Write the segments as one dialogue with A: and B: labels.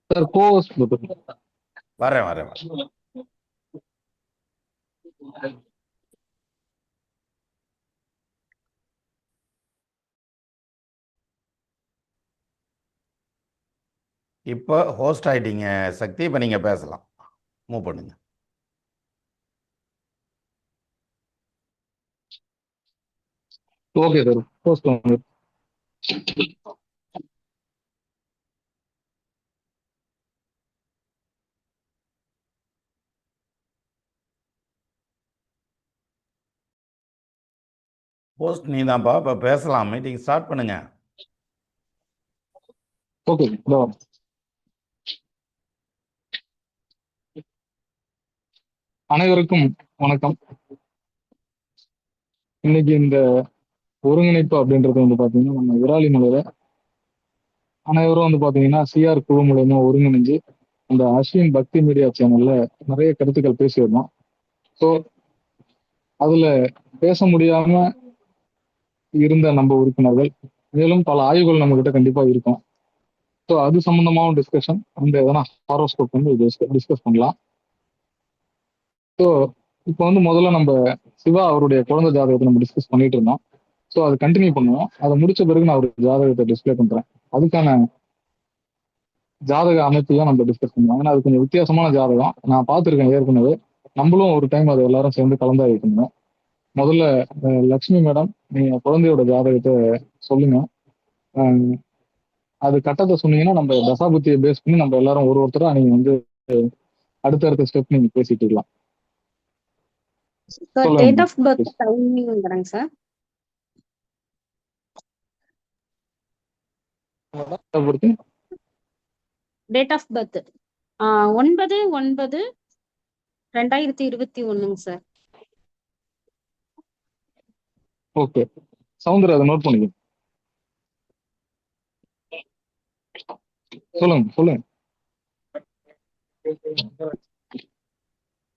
A: Sir கோஸ் போட்டு
B: வரேன் வரேன் வரேன். இப்போ ஹோஸ்ட் ஆயிட்டீங்க சக்தி. இப்போ நீங்க பேசலாம். மூவ் பண்ணுங்க.
A: ஓகே சார் கோஸ் பண்ணுங்க.
B: ஹோஸ்ட் நீ தான்ப்பா. இப்போ பேசலாம். மீட்டிங் ஸ்டார்ட் பண்ணுங்க.
A: ஓகே அனைவருக்கும் வணக்கம். இன்னைக்கு இந்த ஒருங்கிணைப்பு அப்படின்றது வந்து பாத்தீங்கன்னா நம்ம விராலிமலையில அனைவரும் வந்து பாத்தீங்கன்னா சிஆர் குழு மூலயமா ஒருங்கிணைஞ்சு அந்த அஸ்வின் பக்தி மீடியா சேனல்ல நிறைய கருத்துக்கள் பேசியிருந்தோம். ஸோ அதுல பேச முடியாம இருந்த நம்ம உறுப்பினர்கள் மேலும் பல ஆய்வுகள் நம்ம கிட்ட கண்டிப்பா இருக்கும். ஸோ அது சம்பந்தமாவும் டிஸ்கஷன் அந்த எதனா ஹாரோஸ்கோப் வந்து டிஸ்கஸ் பண்ணலாம். ஸோ இப்போ வந்து முதல்ல நம்ம சிவா அவருடைய குழந்தை ஜாதகத்தை நம்ம டிஸ்கஸ் பண்ணிட்டு இருந்தோம். ஸோ அதை கண்டினியூ பண்ணுவோம். அதை முடிச்ச பிறகு நான் அவருடைய ஜாதகத்தை டிஸ்பிளே பண்றேன். அதுக்கான ஜாதக அமைப்பையும் நம்ம டிஸ்கஸ் பண்ணுவோம். ஏன்னா அது கொஞ்சம் வித்தியாசமான ஜாதகம் நான் பார்த்துருக்கேன் ஏற்கனவே. நம்மளும் ஒரு டைம் அதை எல்லாரும் சேர்ந்து கலந்தாய்க்கணும். முதல்ல லக்ஷ்மி மேடம் நீங்க குழந்தையோட ஜாதகத்தை சொல்லுங்க. அஹ், அது கட்டத்தை சொன்னீங்கன்னா நம்ம தசாபுத்தியை பேஸ் பண்ணி நம்ம எல்லாரும் ஒரு ஒருத்தரா நீங்க வந்து அடுத்தடுத்த ஸ்டெப் நீங்க பேசிட்டு இருக்கலாம்.
C: சார்
A: சொல்லுங்க
C: டேட்
A: madam.
C: ஆஃப் பர்த் டைமிங்கிறாங்க சார்.
A: பொறுத்து
C: date of birth 9/9/2021 sir.
A: Okay Soundar அதை நோட் பண்ணிக்க. சொல்லுங்க சொல்லுங்க.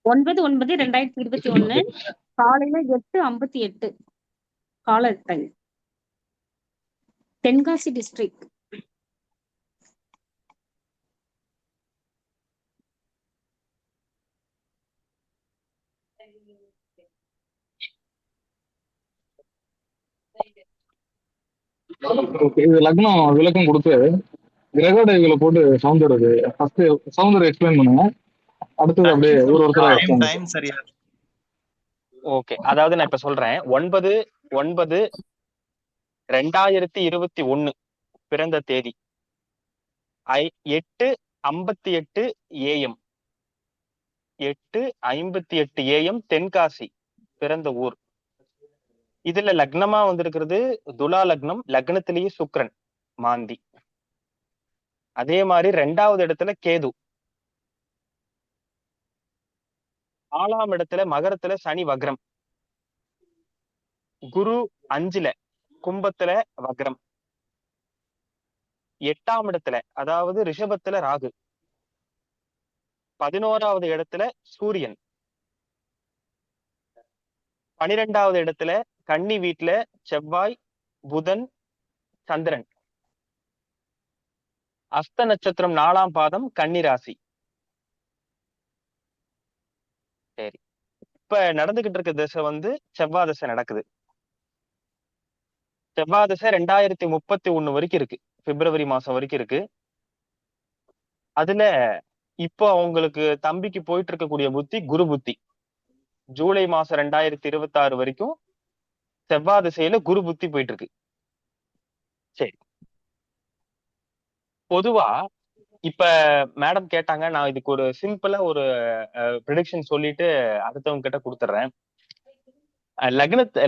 C: 9/9/2021 காலையில 8:58 காலர் டைம். தென்காசி டிஸ்ட்ரிக்ட்.
A: ஓகே இது லக்னம் விளக்கம் கொடுத்து கிரகடைகளை போட்டு சவுந்தர் அது ஃபர்ஸ்ட் சவுந்தர் எக்ஸ்பிளைன் பண்ணுங்க. அடுத்தது அப்படியே ஒரு ஒருத்தரா
D: டைம்
A: explain
D: டைம் சரியா
E: ஓகே, அதாவது நான் இப்ப சொல்றேன். 9/9/2021 பிறந்த தேதி 8:58 AM. 8:58 AM தென்காசி பிறந்த ஊர். இதுல லக்னமா வந்திருக்கிறது துலா லக்னம். லக்னத்திலேயே சுக்கிரன் மாந்தி. அதே மாதிரி 2வது இடத்துல கேது. 4ஆம் இடத்துல மகரத்துல சனி வக்ரம். குரு 5ல கும்பத்துல வக்ரம். 8ஆம் இடத்துல அதாவது ரிஷபத்துல ராகு. 11வது இடத்துல சூரியன். 12வது இடத்துல கன்னி வீட்டுல செவ்வாய், புதன், சந்திரன். அஸ்த நட்சத்திரம் 4ஆம் பாதம் கன்னி ராசி. சரி, இப்ப நடந்துகிட்டு இருக்க திசை வந்து செவ்வாய் திசை நடக்குது. செவ்வாய் திசை 2031 வரைக்கும் இருக்கு. பிப்ரவரி மாசம் வரைக்கும் இருக்கு. அதுல இப்போ அவங்களுக்கு தம்பிக்கு போயிட்டு இருக்கக்கூடிய புத்தி குரு புத்தி. ஜூலை மாசம் 2026 வரைக்கும் செவ்வாய் திசையில குரு புத்தி போயிட்டு இருக்கு. சரி, பொதுவா இப்ப மேடம் கேட்டாங்க, நான் இதுக்கு ஒரு சிம்பிளா ஒரு ப்ரிடிக்ஷன் சொல்லிட்டு அடுத்தவங்க கிட்ட கொடுத்துட்றேன்.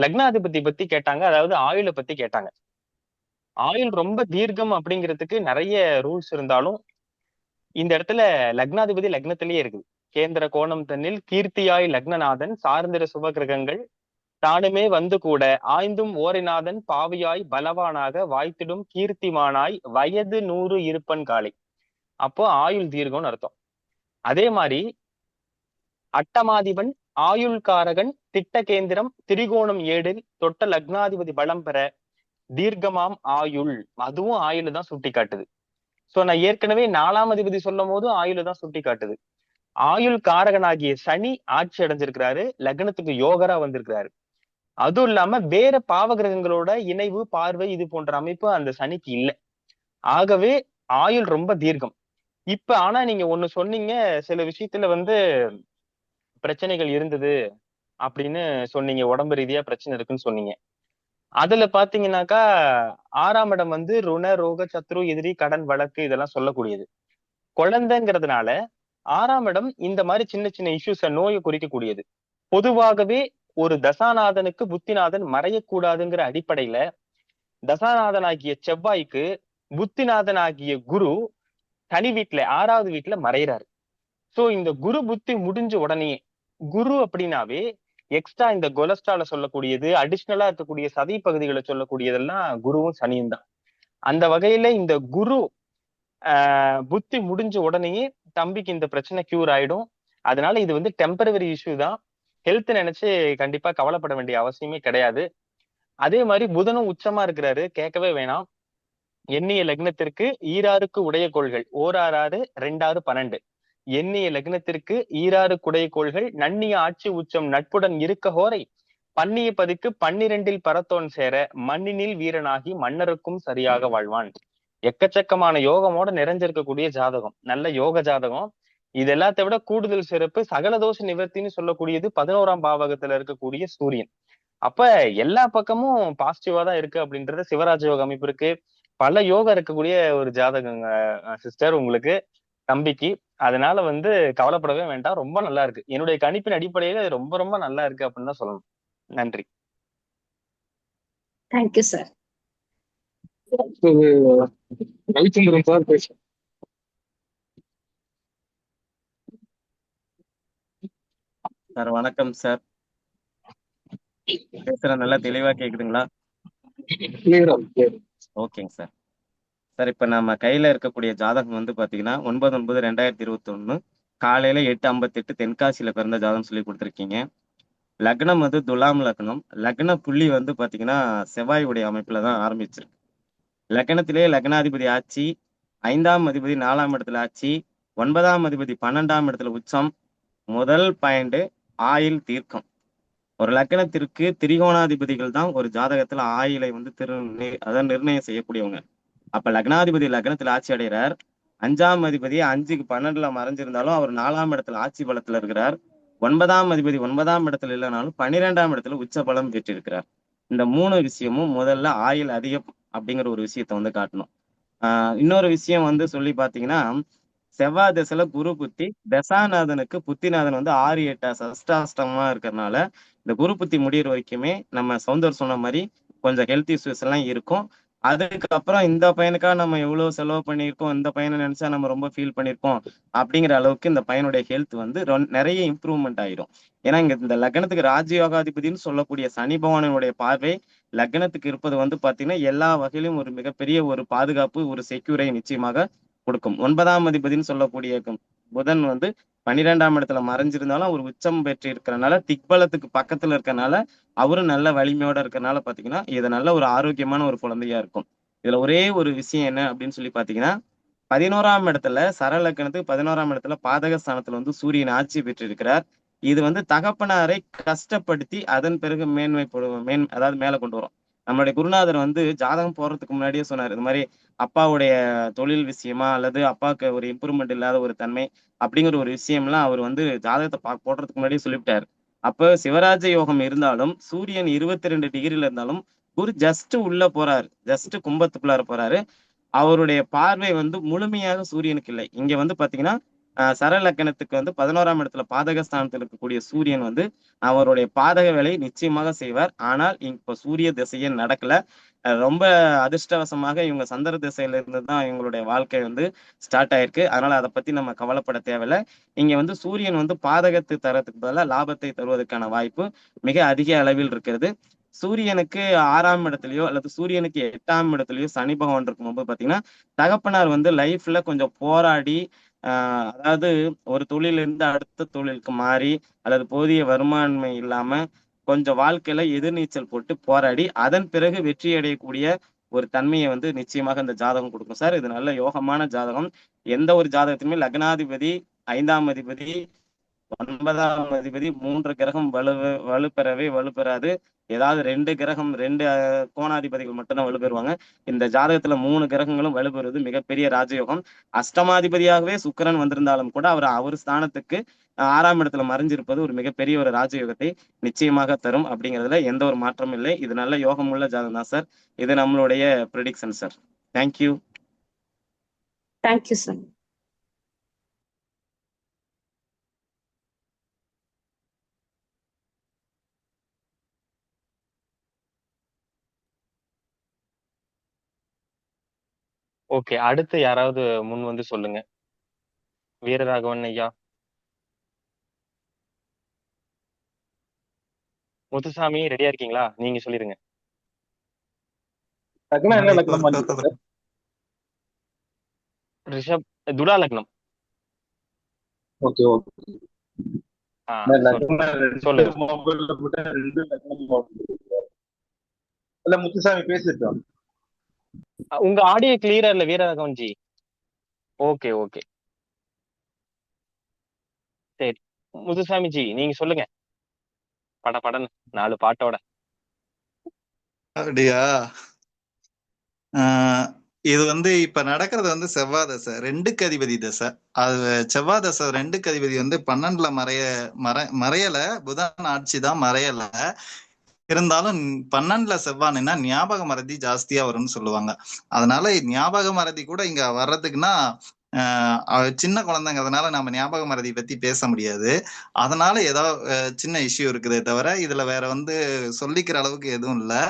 E: லக்னாதிபதி பத்தி கேட்டாங்க, அதாவது ஆயுளை பத்தி கேட்டாங்க. ஆயுள் ரொம்ப தீர்க்கம் அப்படிங்கிறதுக்கு நிறைய ரூல்ஸ் இருந்தாலும் இந்த இடத்துல லக்னாதிபதி லக்னத்திலேயே இருக்குது. கேந்திர கோணம் தன்னில் கீர்த்தியாய் லக்னநாதன் சார்ந்திர சுப கிரகங்கள் தானுமே வந்து கூட ஆய்ந்தும் ஓரிநாதன் பாவியாய் பலவானாக வாய்த்திடும் கீர்த்திமானாய் வயது 100 இருப்பன் காலை. அப்போ ஆயுள் தீர்க்கம்னு அர்த்தம். அதே மாதிரி அட்டமாதிபன் ஆயுள்காரகன் திட்ட கேந்திரம் திரிகோணம் 7 தொட்ட லக்னாதிபதி பலம் பெற தீர்க்கமாம் ஆயுள், அதுவும் ஆயுள் தான் சுட்டி காட்டுது. சோ நான் ஏற்கனவே 4ஆம் அதிபதி சொல்லும் போது ஆயுளை தான் சுட்டி காட்டுது. ஆயுள் காரகனாகிய சனி ஆட்சி அடைஞ்சிருக்கிறாரு, லக்னத்துக்கு யோகரா வந்திருக்கிறாரு. அதுவும் இல்லாம வேற பாவ கிரகங்களோட இணைவு பார்வை இது போன்ற அமைப்பு அந்த சனிக்கு இல்ல. ஆகவே ஆயுள் ரொம்ப தீர்க்கம். இப்ப ஆனா நீங்க ஒண்ணு சொன்னீங்க, சில விஷயத்துல பிரச்சனைகள் இருந்தது அப்படின்னு சொன்னீங்க, உடம்பு ரீதியா பிரச்சனை இருக்குன்னு சொன்னீங்க. அதுல பாத்தீங்கன்னாக்கா 6ஆம் இடம் ருண ரோக சத்ரு எதிரி கடன் வழக்கு இதெல்லாம் சொல்லக்கூடியது. குழந்தைங்கிறதுனால 6ஆம் இடம் இந்த மாதிரி சின்ன சின்ன இஷ்யூஸ நோயை குறிக்கக்கூடியது. பொதுவாகவே ஒரு தசாநாதனுக்கு புத்திநாதன் மறையக்கூடாதுங்கிற அடிப்படையில தசாநாதனாகிய செவ்வாய்க்கு புத்திநாதனாகிய குரு தனி வீட்டுல 6வது வீட்டுல மறைகிறாரு. சோ இந்த குரு புத்தி முடிஞ்ச உடனே, குரு அப்படின்னாவே எக்ஸ்ட்ரா இந்த கொலஸ்ட்ரால சொல்லக்கூடியது, அடிஷ்னலா இருக்கக்கூடிய சதை பகுதிகளை சொல்லக்கூடியதெல்லாம் குருவும் சனியும் தான். அந்த வகையில இந்த குரு புத்தி முடிஞ்ச உடனேயே தம்பிக்கு இந்த பிரச்சனை கியூர் ஆயிடும். அதனால இது டெம்பரவரி இஷ்யூ தான். ஹெல்த் நினைச்சு கண்டிப்பா கவலைப்பட வேண்டிய அவசியமே கிடையாது. அதே மாதிரி புதனும் உச்சமா இருக்கிறாரு, கேட்கவே வேணாம். எண்ணிய லக்னத்திற்கு ஈராறுக்கு உடைய கோள்கள் 1 6 6 2 6 12. எண்ணிய லக்னத்திற்கு ஈராறு குடைய கோள்கள் நன்னிய ஆட்சி உச்சம் நட்புடன் இருக்க ஹோரை பன்னிய பதிக்கு 12 பரத்தோன் சேர மண்ணினில் வீரனாகி மன்னருக்கும் சரியாக வாழ்வான். எக்கச்சக்கமான யோகமோட நிறைஞ்சிருக்கக்கூடிய ஜாதகம், நல்ல யோக ஜாதகம். இது எல்லாத்தை விட கூடுதல் சிறப்பு சகல தோஷ நிவர்த்தின்னு சொல்லக்கூடியது 11ஆம் பாவகத்துல இருக்கக்கூடிய சூரியன். அப்ப எல்லா பக்கமும் பாசிட்டிவா தான் இருக்கு அப்படின்றத சிவராஜ யோக அமைப்பு இருக்கு. பல யோகம் இருக்கக்கூடிய ஒரு ஜாதகங்க சிஸ்டர் உங்களுக்கு, தம்பிக்கு. அதனால கவலைப்படவே வேண்டாம், ரொம்ப நல்லா இருக்கு. என்னுடைய கணிப்பின் அடிப்படையில ரொம்ப ரொம்ப நல்லா இருக்கு அப்படின்னு தான் சொல்லணும். நன்றி.
C: Thank you sir.
A: ரவிச்சந்திரன் சார் பேச.
D: சார் வணக்கம் சார். பேசுற நல்லா தெளிவா கேக்குதுங்களா? ஓகேங்க சார். சார் இப்ப நம்ம கையில இருக்கக்கூடிய ஜாதகம் பாத்தீங்கன்னா 9/9/2021 காலையில 8:58 தென்காசியில பிறந்த ஜாதகம் சொல்லி கொடுத்துருக்கீங்க. லக்னம் துலாம் லக்னம். லக்ன புள்ளி பாத்தீங்கன்னா செவ்வாயுடைய அமைப்புல தான் ஆரம்பிச்சிருக்கு. லக்னத்திலேயே லக்னாதிபதி ஆட்சி, 5ஆம் அதிபதி 4ஆம் இடத்துல ஆட்சி, 9ஆம் அதிபதி 12ஆம் இடத்துல உச்சம். முதல் பாயிண்ட் ஆயுள் தீர்க்கம். ஒரு லக்னத்திற்கு திரிகோணாதிபதிகள் தான் ஒரு ஜாதகத்துல ஆயுளை அதான் நிர்ணயம் செய்யக்கூடியவங்க. அப்ப லக்னாதிபதி லக்னத்துல ஆட்சி அடைகிறார். 5ஆம் அதிபதி 5க்கு 12ல மறைஞ்சிருந்தாலும் அவர் 4ஆம் இடத்துல ஆட்சி பலத்துல இருக்கிறார். 9ஆம் அதிபதி 9ஆம் இடத்துல இல்லைனாலும் 12ஆம் இடத்துல உச்ச பலம் பெற்றிருக்கிறார். இந்த 3 விஷயமும் முதல்ல ஆயுள் அதிகம் அப்படிங்கிற ஒரு விஷயத்த காட்டணும். இன்னொரு விஷயம் சொல்லி பாத்தீங்கன்னா, செவ்வாய் திசையில குரு புத்தி, தசாநாதனுக்கு புத்திநாதன் 6 8 சஷ்டாஷ்டமா இருக்கிறதுனால இந்த குரு புத்தி முடிகிற வரைக்குமே நம்ம சௌந்தர் சொன்ன மாதிரி கொஞ்சம் ஹெல்த் இஷ்யூஸ் எல்லாம் இருக்கும். அதுக்கப்புறம் இந்த பையனுக்காக நம்ம எவ்வளவு செலவு பண்ணியிருக்கோம், இந்த பையனை நினைச்சா நம்ம ரொம்ப ஃபீல் பண்ணியிருக்கோம் அப்படிங்கிற அளவுக்கு இந்த பையனுடைய ஹெல்த் நிறைய இம்ப்ரூவ்மெண்ட் ஆயிடும். ஏன்னா இந்த லக்னத்துக்கு ராஜயோகாதிபதினு சொல்லக்கூடிய சனி பகவானுடைய பார்வை லக்னத்துக்கு இருப்பது பாத்தீங்கன்னா எல்லா வகையிலும் ஒரு மிகப்பெரிய ஒரு பாதுகாப்பு, ஒரு செக்யூரை நிச்சயமாக கொடுக்கும். 9ஆம் அதிபதினு சொல்லக்கூடிய புதன் 12ஆம் இடத்துல மறைஞ்சிருந்தாலும் அவர் உச்சம் பெற்று இருக்கிறனால, திக்பலத்துக்கு பக்கத்துல இருக்கனால, அவரும் நல்ல வலிமையோட இருக்கனால பாத்தீங்கன்னா இது நல்ல ஒரு ஆரோக்கியமான ஒரு குழந்தையா இருக்கும். இதுல ஒரே ஒரு விஷயம் என்ன அப்படின்னு சொல்லி பாத்தீங்கன்னா, 11ஆம் இடத்துல சரலக்கணத்துக்கு 11ஆம் இடத்துல பாதகஸ்தானத்துல சூரியன் ஆட்சி பெற்று இருக்கிறார். இது தகப்பனாரை கஷ்டப்படுத்தி அதன் பிறகு அதாவது மேல கொண்டு வரும். நம்மளுடைய குருநாதர் ஜாதகம் போறதுக்கு முன்னாடியே சொன்னார், இந்த மாதிரி அப்பாவுடைய தொழில் விஷயமா அல்லது அப்பாவுக்கு ஒரு இம்ப்ரூவ்மெண்ட் இல்லாத ஒரு தன்மை அப்படிங்கிற ஒரு விஷயம்லாம் அவர் ஜாதகத்தை போடுறதுக்கு முன்னாடியே சொல்லிவிட்டாரு. அப்ப சிவராஜ யோகம் இருந்தாலும் சூரியன் 22 டிகிரில இருந்தாலும் குரு ஜஸ்ட் உள்ள போறாரு, ஜஸ்ட் கும்பத்துக்குள்ளார போறாரு. அவருடைய பார்வை முழுமையாக சூரியனுக்கு இல்லை. இங்க பாத்தீங்கன்னா சரலக்கணத்துக்கு 11ஆம் இடத்துல பாதகஸ்தானத்தில் இருக்கக்கூடிய சூரியன் அவருடைய பாதக வேலையை நிச்சயமாக செய்வார். ஆனால் இப்ப சூரிய திசையே நடக்கல. ரொம்ப அதிர்ஷ்டவசமாக இவங்க சந்திர திசையில இருந்து தான் இவங்களுடைய வாழ்க்கை ஸ்டார்ட் ஆயிருக்கு. அதனால அதை பத்தி நம்ம கவலைப்பட தேவையில்லை. இங்க சூரியன் பாதகத்தை தரத்துக்கு பதிலாக லாபத்தை தருவதற்கான வாய்ப்பு மிக அதிக அளவில் இருக்கிறது. சூரியனுக்கு 6ஆம் இடத்துலயோ அல்லது சூரியனுக்கு 8ஆம் இடத்துலயோ சனி பகவான் இருக்கும்போது பாத்தீங்கன்னா தகப்பனார் லைஃப்ல கொஞ்சம் போராடி அதாவது ஒரு தொழிலிருந்து அடுத்த தொழிலுக்கு மாறி அல்லது போதிய வருமானமே இல்லாம கொஞ்சம் வாழ்க்கையில எதிர்நீச்சல் போட்டு போராடி அதன் பிறகு வெற்றி அடையக்கூடிய ஒரு தன்மையை வந்து நிச்சயமாக இந்த ஜாதகம் கொடுக்கும் சார். இது நல்ல யோகமான ஜாதகம். எந்த ஒரு ஜாதகத்திலுமே லக்னாதிபதி 5ஆம் அதிபதி 9ஆம் அதிபதி 3 கிரகம் வலுப்பெறவே வலுப்பெறாது. ஏதாவது 2 கிரகம் 2 கோணாதிபதிகள் மட்டும்தான் வலுப்பெறுவாங்க. இந்த ஜாதகத்துல 3 கிரகங்களும் வலுப்பெறுவது மிகப்பெரிய ராஜயோகம். அஷ்டமாதிபதியாகவே சுக்கிரன் வந்திருந்தாலும் கூட அவர் ஸ்தானத்துக்கு 6ஆம் இடத்துல மறைஞ்சிருப்பது ஒரு மிகப்பெரிய ஒரு ராஜயோகத்தை நிச்சயமாக தரும். அப்படிங்கிறதுல எந்த ஒரு மாற்றமும் இல்லை. இது நல்ல யோகமுள்ள ஜாதகம் தான் சார். இது நம்மளுடைய prediction sir. Thank you.
C: Thank you sir.
E: Okay, அடுத்து யாராவது முன் வந்து சொல்லுங்க. வீரராகவன் ஐயா, முத்துசாமி ரெடியா இருக்கீங்களா? நீங்க சொல்லிருங்க.
F: லக்னம் என்ன லக்னம் வாங்கிட்டு
E: ரிஷப், துலா லக்னம்.
F: Okay okay.
E: ஆ,
F: லக்னம்
E: சொல்லுங்க.
F: மொபைல்ல போட்டு 2 லக்னம் இல்ல முத்துசாமி பேசிட்டோம்.
E: உங்க ஆடியோ கிளியரா இல்ல வீரராகவன் ஜி. ஓகே ஓகே சரி, முத்துசாமி ஜி நீங்க சொல்லுங்க. படன்னு 4 பாட்டோட.
G: அப்படியா? ஆஹ் இது வந்து இப்ப நடக்கிறது வந்து செவ்வாய் தசை, 2க்கு அதிபதி தசை. அது செவ்வாய் தசை 2க்கு அதிபதி வந்து 12ல மறையல. புதன் ஆட்சி தான் மறையல. இருந்தாலும் 12ல செவ்வாய்னா ஞாபக மறதி ஜாஸ்தியா வரும்னு சொல்லுவாங்க. அதனால ஞாபக மறதி கூட இங்க வர்றதுக்குன்னா சின்ன குழந்தைங்கிறதுனால நம்ம ஞாபக மறதி பத்தி பேச முடியாது. அதனால ஏதோ சின்ன இஷ்யூ இருக்குதே தவிர இதுல வேற வந்து சொல்லிக்கிற அளவுக்கு எதுவும் இல்லை.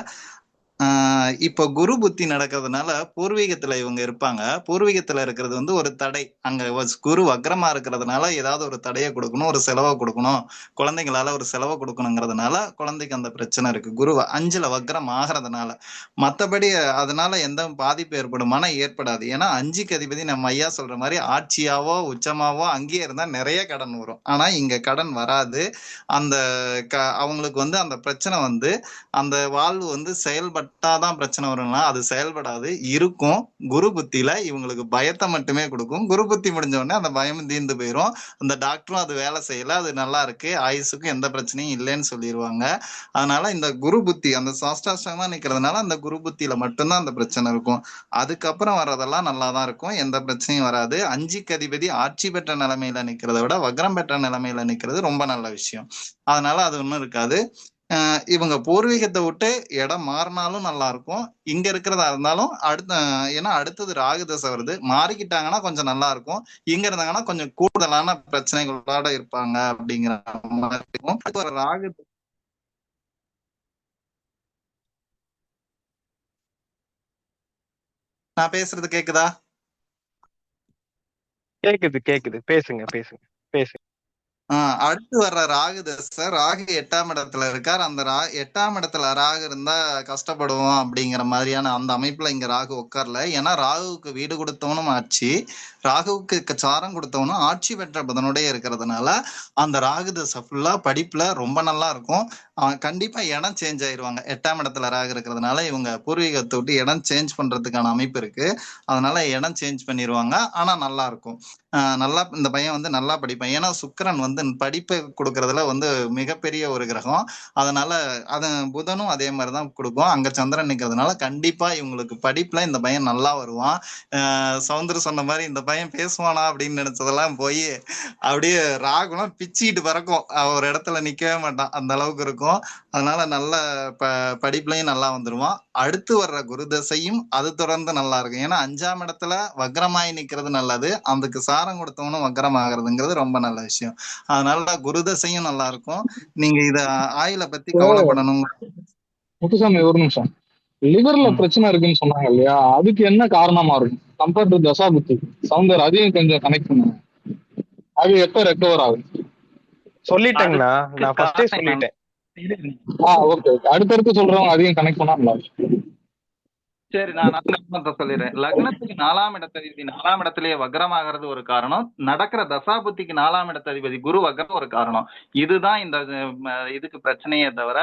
G: இப்போ குரு புத்தி நடக்கிறதுனால பூர்வீகத்துல இவங்க இருப்பாங்க. பூர்வீகத்துல இருக்கிறது வந்து ஒரு தடை. அங்க குரு வக்ரமா இருக்கிறதுனால ஏதாவது ஒரு தடையை கொடுக்கணும், ஒரு செலவை கொடுக்கணும், குழந்தைங்களால ஒரு செலவை கொடுக்கணுங்கிறதுனால குழந்தைக்கு அந்த பிரச்சனை இருக்கு. குரு 5ல வக்ரம் ஆகிறதுனால. மற்றபடி அதனால எந்த பாதிப்பு ஏற்படுமானா ஏற்படாது. ஏன்னா 5க்கு அதிபதி நம்ம ஐயா சொல்ற மாதிரி ஆட்சியாவோ உச்சமாவோ அங்கேயே இருந்தா நிறைய கடன் வரும். ஆனா இங்க கடன் வராது. அந்த அவங்களுக்கு வந்து அந்த பிரச்சனை வந்து அந்த வாழ்வு வந்து செயல்பட்டாதான் பிரச்சனை வரும்னா அது செயல்படாது, இருக்கும். குரு புத்தியில இவங்களுக்கு பயத்தை மட்டுமே கொடுக்கும். குரு புத்தி முடிஞ்ச உடனே அந்த பயம் தீர்ந்து போயிடும். அந்த டாக்டரும் அது வேலை செய்யல, அது நல்லா இருக்கு, ஆயுசுக்கும் எந்த பிரச்சனையும் இல்லைன்னு சொல்லிடுவாங்க. அதனால இந்த குரு புத்தி அந்த சாஷ்டாஷ்டமா நிக்கிறதுனால அந்த குரு புத்தியில மட்டும்தான் அந்த பிரச்சனை இருக்கும். அதுக்கப்புறம் வர்றதெல்லாம் நல்லா தான் இருக்கும், எந்த பிரச்சனையும் வராது. 5க்கு அதிபதி ஆட்சி பெற்ற நிலைமையில நிக்கிறத விட வக்ரம் பெற்ற நிலைமையில நிக்கிறது ரொம்ப நல்ல விஷயம். அதனால அது ஒண்ணும் இருக்காது. இவங்க பூர்வீகத்தை விட்டு இடம் மாறினாலும் நல்லா இருக்கும். இங்க இருக்கிறதா இருந்தாலும் ஏன்னா அடுத்தது ராகு தசை வருது, மாறிக்கிட்டாங்கன்னா கொஞ்சம் நல்லா இருக்கும். இங்க இருந்தாங்கன்னா கொஞ்சம் கூடுதலான பிரச்சனைகளோட இருப்பாங்க அப்படிங்கிற மாதிரி இருக்கும். ராகு நான் பேசுறது கேக்குதா?
E: கேக்குது. பேசுங்க.
G: அடுத்து வர்ற ராகு தசை, ராகு 8ஆம் இடத்துல இருக்கார். அந்த 8ஆம் இடத்துல ராகு இருந்தா கஷ்டப்படுவோம் அப்படிங்கிற மாதிரியான அந்த அமைப்புல இங்க ராகு உட்கார்ல. ஏன்னா ராகுவுக்கு வீடு கொடுத்தவனும் ஆட்சி, ராகுவுக்கு சாரம் கொடுத்தவனும் ஆட்சி பெற்ற புதனுடைய இருக்கிறதுனால அந்த ராகு தசை ஃபுல்லா படிப்புல ரொம்ப நல்லா இருக்கும். கண்டிப்பா இடம் சேஞ்ச் ஆயிடுவாங்க. 8ஆம் இடத்துல ராகு இருக்கிறதுனால இவங்க பூர்வீகத்தை விட்டு இடம் சேஞ்ச் பண்றதுக்கான அமைப்பு இருக்கு. அதனால இடம் சேஞ்ச் பண்ணிடுவாங்க. ஆனா நல்லா இருக்கும். நல்லா இந்த பையன் வந்து நல்லா படிப்பான். ஏன்னா சுக்கிரன் வந்து படிப்பை கொடுக்கறதுல வந்து மிகப்பெரிய ஒரு கிரகம். அதனால புதனும் அதே மாதிரிதான் கொடுக்கும். அங்க சந்திரன் நிக்கிறதுனால கண்டிப்பா இவங்களுக்கு படிப்புல இந்த பையன் நல்லா வருவான். சவுந்தர் சொன்ன மாதிரி இந்த பையன் பேசுவானா அப்படின்னு நினைச்சதெல்லாம் போய் அப்படியே ராகுலாம் பிச்சுக்கிட்டு பறக்கும். ஒரு இடத்துல நிக்கவே மாட்டான், அந்த அளவுக்கு இருக்கும். அதனால நல்ல படிப்புலையும் நல்லா வந்துருவான். அடுத்து வர்ற குரு தசையும் அது தொடர்ந்து நல்லா இருக்கும். ஏன்னா 5ஆம் இடத்துல வக்ரமாயி நிக்கிறது நல்லது, அதுக்கு சாரம் கொடுத்தவனும் வக்ரம் ஆகுறதுங்கிறது ரொம்ப நல்ல விஷயம். அதனால குரு தசையும் நல்லா இருக்கும். நீங்க இத ஆயுளை பத்தி கவலைப்படணும்.
A: முத்துசாமி ஒரு நிமிஷம், லிவர்ல பிரச்சனை இருக்குன்னு சொன்னாங்க இல்லையா, அதுக்கு என்ன காரணமா இருக்கும் கம்பேர்ட் டு தசா புத்தி? சவுந்தர் அதையும் கொஞ்சம் கனெக்ட் பண்ணுங்க. அது எப்ப ரெக்கவர் ஆகும்?
E: சொல்லிட்டேங்கண்ணா, நான் ஃபர்ஸ்டே சொல்லிட்டேன்.
A: ஓகே, அடுத்தடுத்து சொல்றவங்க அதையும் கனெக்ட் பண்ணாங்களா?
F: சரி, நான் சொல்லிடுறேன். லக்னத்துக்கு 4ஆம் இடத்ததிபதி 4ஆம் இடத்திலேயே வக்ரமாகிறது ஒரு காரணம். நடக்கிற தசாபுத்திக்கு 4ஆம் இடத்ததிபதி குரு வக்ரம் ஒரு காரணம். இதுதான் இந்த இதுக்கு பிரச்சனையே தவிர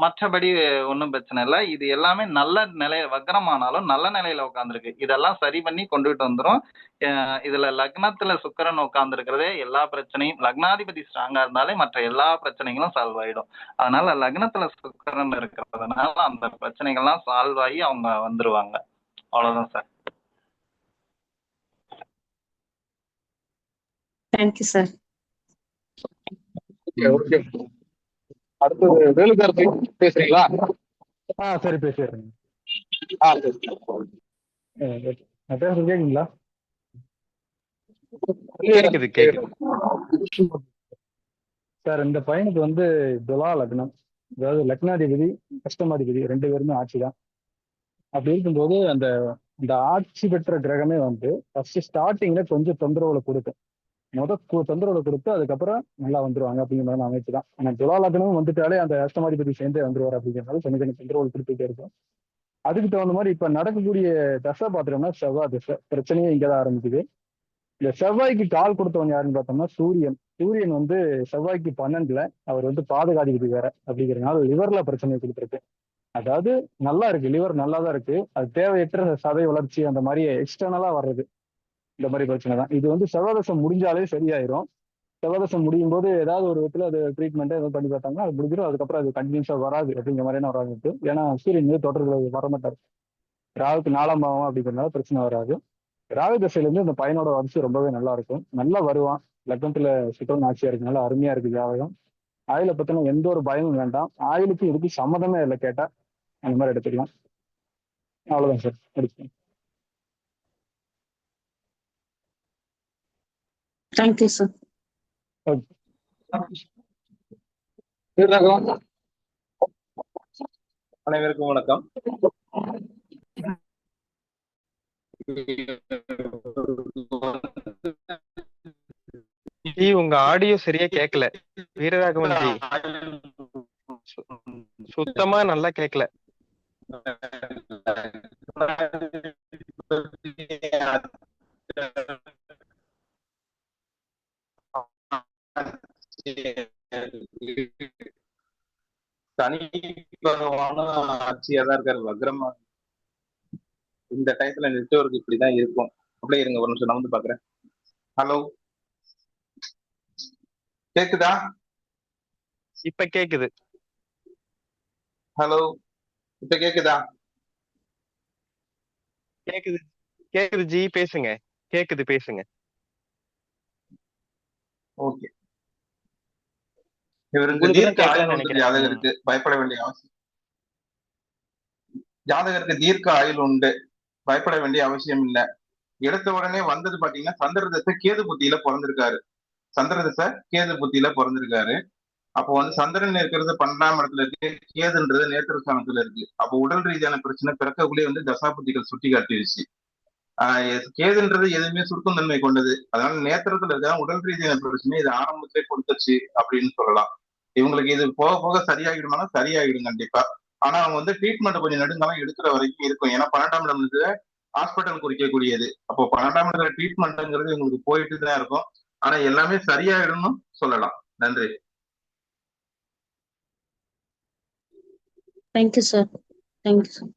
F: மற்றபடி ஒன்றும் பிரச்சனை இல்லை. இது எல்லாமே நல்ல நிலையில வக்ரமானாலும் நல்ல நிலையில உட்காந்துருக்கு. இதெல்லாம் சரி பண்ணி கொண்டுகிட்டு வந்துடும். இதுல லக்னத்துல சுக்கிரன் உட்கார்ந்துருக்கிறதே எல்லா பிரச்சனையும், லக்னாதிபதி ஸ்ட்ராங்கா இருந்தாலே மற்ற எல்லா பிரச்சனைகளும் சால்வ் ஆயிடும். அதனால லக்னத்துல சுக்கிரன் இருக்கிறதுனால அந்த பிரச்சனைகள்லாம் சால்வ் ஆகி அவங்க வந்துருவாங்க. அவ்வளவுதான் சார்.
C: Thank you sir.
A: ஓகே. அடுத்தது வேலுக்கார்த்தி பேசுறீங்களா?
H: சரி பேசிடுறேங்க.
A: சரி.
H: நான் பேசுறது கேக்குங்களா?
E: கேக்குது கேக்குது.
H: சார் இந்த பையனுக்கு வந்து துலா லக்னம், அதாவது லக்னாதிபதி அஷ்டமாதிபதி 2 பேருமே ஆட்சி தான். அப்படி இருக்கும்போது இந்த ஆட்சி பெற்ற கிரகமே வந்து ஃபர்ஸ்ட் ஸ்டார்டிங்ல கொஞ்சம் தொந்தரவுல கொடுக்கும். தொந்தரவுல கொடுத்து அதுக்கப்புறம் நல்லா வந்துருவாங்க அப்படிங்கிற மாதிரி அமைப்பு தான். ஆனா துலா லக்னம் வந்துட்டாலே அந்த அஷ்டமாதிபதி சேர்ந்தே வந்துருவார் அப்படிங்கிறனால கொஞ்சம் கொஞ்சம் தொந்தரவுல கொடுத்துட்டே இருக்கும். அதுக்கு தகுந்த மாதிரி இப்ப நடக்கக்கூடிய தசை பாத்திரம்னா செவ்வாய் தசை. பிரச்சனையே இங்கதான் ஆரம்பிக்குது. இந்த செவ்வாய்க்கு கால் கொடுத்தவங்க யாருன்னு பார்த்தோம்னா சூரியன் வந்து செவ்வாய்க்கு 12ல அவர் வந்து பாதகாதிபதி வேற அப்படிங்கிறதுனால லிவர்ல பிரச்சனையை கொடுத்துருக்கு. அதாவது நல்லா இருக்கு, லிவர் நல்லா தான் இருக்கு, அது தேவையற்ற சதை வளர்ச்சி அந்த மாதிரி எக்ஸ்டர்னலா வர்றது, இந்த மாதிரி பிரச்சனை தான். இது வந்து செவ்வாதசம் முடிஞ்சாலே சரியாயிரும். செவ்வாதசம் முடியும் போது ஏதாவது ஒரு விதத்துல அது ட்ரீட்மெண்ட் ஏதாவது பண்ணி பார்த்தாங்கன்னா அது முடிஞ்சிடும். அதுக்கப்புறம் அது கண்டினியூஸா வராது அப்படிங்கிற மாதிரியான ஒரு அமைப்பு. ஏன்னா சூரியன் மீது தொடர்புல வரமாட்டார். ராகுக்கு 4ஆம் பாவம் அப்படிங்கிறதுனால பிரச்சனை வராது. ராகு தசையிலேருந்து இந்த பையனோட வரிசை ரொம்பவே நல்லா இருக்கும், நல்லா வருவான். லக்னத்துல சுக்கரன் ஆட்சியா இருக்குனால அருமையா இருக்கு ஜாதகம். ஆயில பத்தின எந்த ஒரு பயமும் வேண்டாம். ஆயிலுக்கு இதுக்கு சம்மதமே இல்லை கேட்டா அந்த மாதிரி எடுத்துக்கலாம். அவ்வளவுதான் சார், எடுத்துக்கலாம்.
C: Thank you sir.
I: அனைவருக்கும் வணக்கம்.
E: உங்க ஆடியோ சரியா கேட்கல வீரராகவன் ஜி, சுத்தமா நல்லா கேட்கல.
I: சனி பகவான ஆட்சியா தான் இருக்காரு, வக்ரமா. இந்த டயத்துல நெட்வொர்க் இப்படிதான் இருக்கும். அப்படியே இருங்க ஒரு நிமிஷம், நான் வந்து பாக்குறேன். ஹலோ, கேக்குதா?
E: இப்ப கேக்குது.
I: ஹலோ, இப்ப கேக்குதா?
E: கேக்குது கேக்குது ஜி, பேசுங்க. கேக்குது, பேசுங்க.
I: ஓகே. இவருக்கு தீர்க்க ஆயுள் உண்டு. ஜாதகருக்கு பயப்பட வேண்டிய அவசியம் தீர்க்க ஆயுள் உண்டு, பயப்பட வேண்டிய அவசியம் இல்லை. எடுத்த உடனே வந்தது பாத்தீங்கன்னா சந்திர தசை கேது புத்தியில பிறந்திருக்காரு. அப்போ வந்து சந்திரன் இருக்கிறது 12ஆம் இடத்துல இருக்கு, கேதுன்றது நேத்திரஸ்தானத்துல இருக்கு. அப்போ உடல் ரீதியான பிரச்சனை பிறக்கக்குள்ளே வந்து தசாபுத்திகள் சுட்டி காட்டிடுச்சு. கேதுன்றது எதுவுமே சுருக்கும் தன்மை கொண்டது. அதனால நேத்திரத்துல இருக்க உடல் ரீதியான பிரச்சனை இது ஆரம்பத்திலே கொடுத்துச்சு அப்படின்னு சொல்லலாம். இவங்களுக்கு இது போக போக சரியாகிடுமானா சரியாகிடும் கண்டிப்பா. ஆனா அவங்க வந்து ட்ரீட்மெண்ட் கொஞ்சம் நெடுங்காலம் எடுக்கிற வரைக்கும் இருக்கும். ஏன்னா 12ஆம் இடம் வந்து ஹாஸ்பிட்டல் குறிக்கக்கூடியது. அப்போ 12ஆம் இடத்துல ட்ரீட்மெண்ட்ங்கிறது இவங்களுக்கு போயிட்டு தான் இருக்கும். ஆனா எல்லாமே சரியாயிடும்னு சொல்லலாம். நன்றி.
C: Thank you sir. Thank you sir.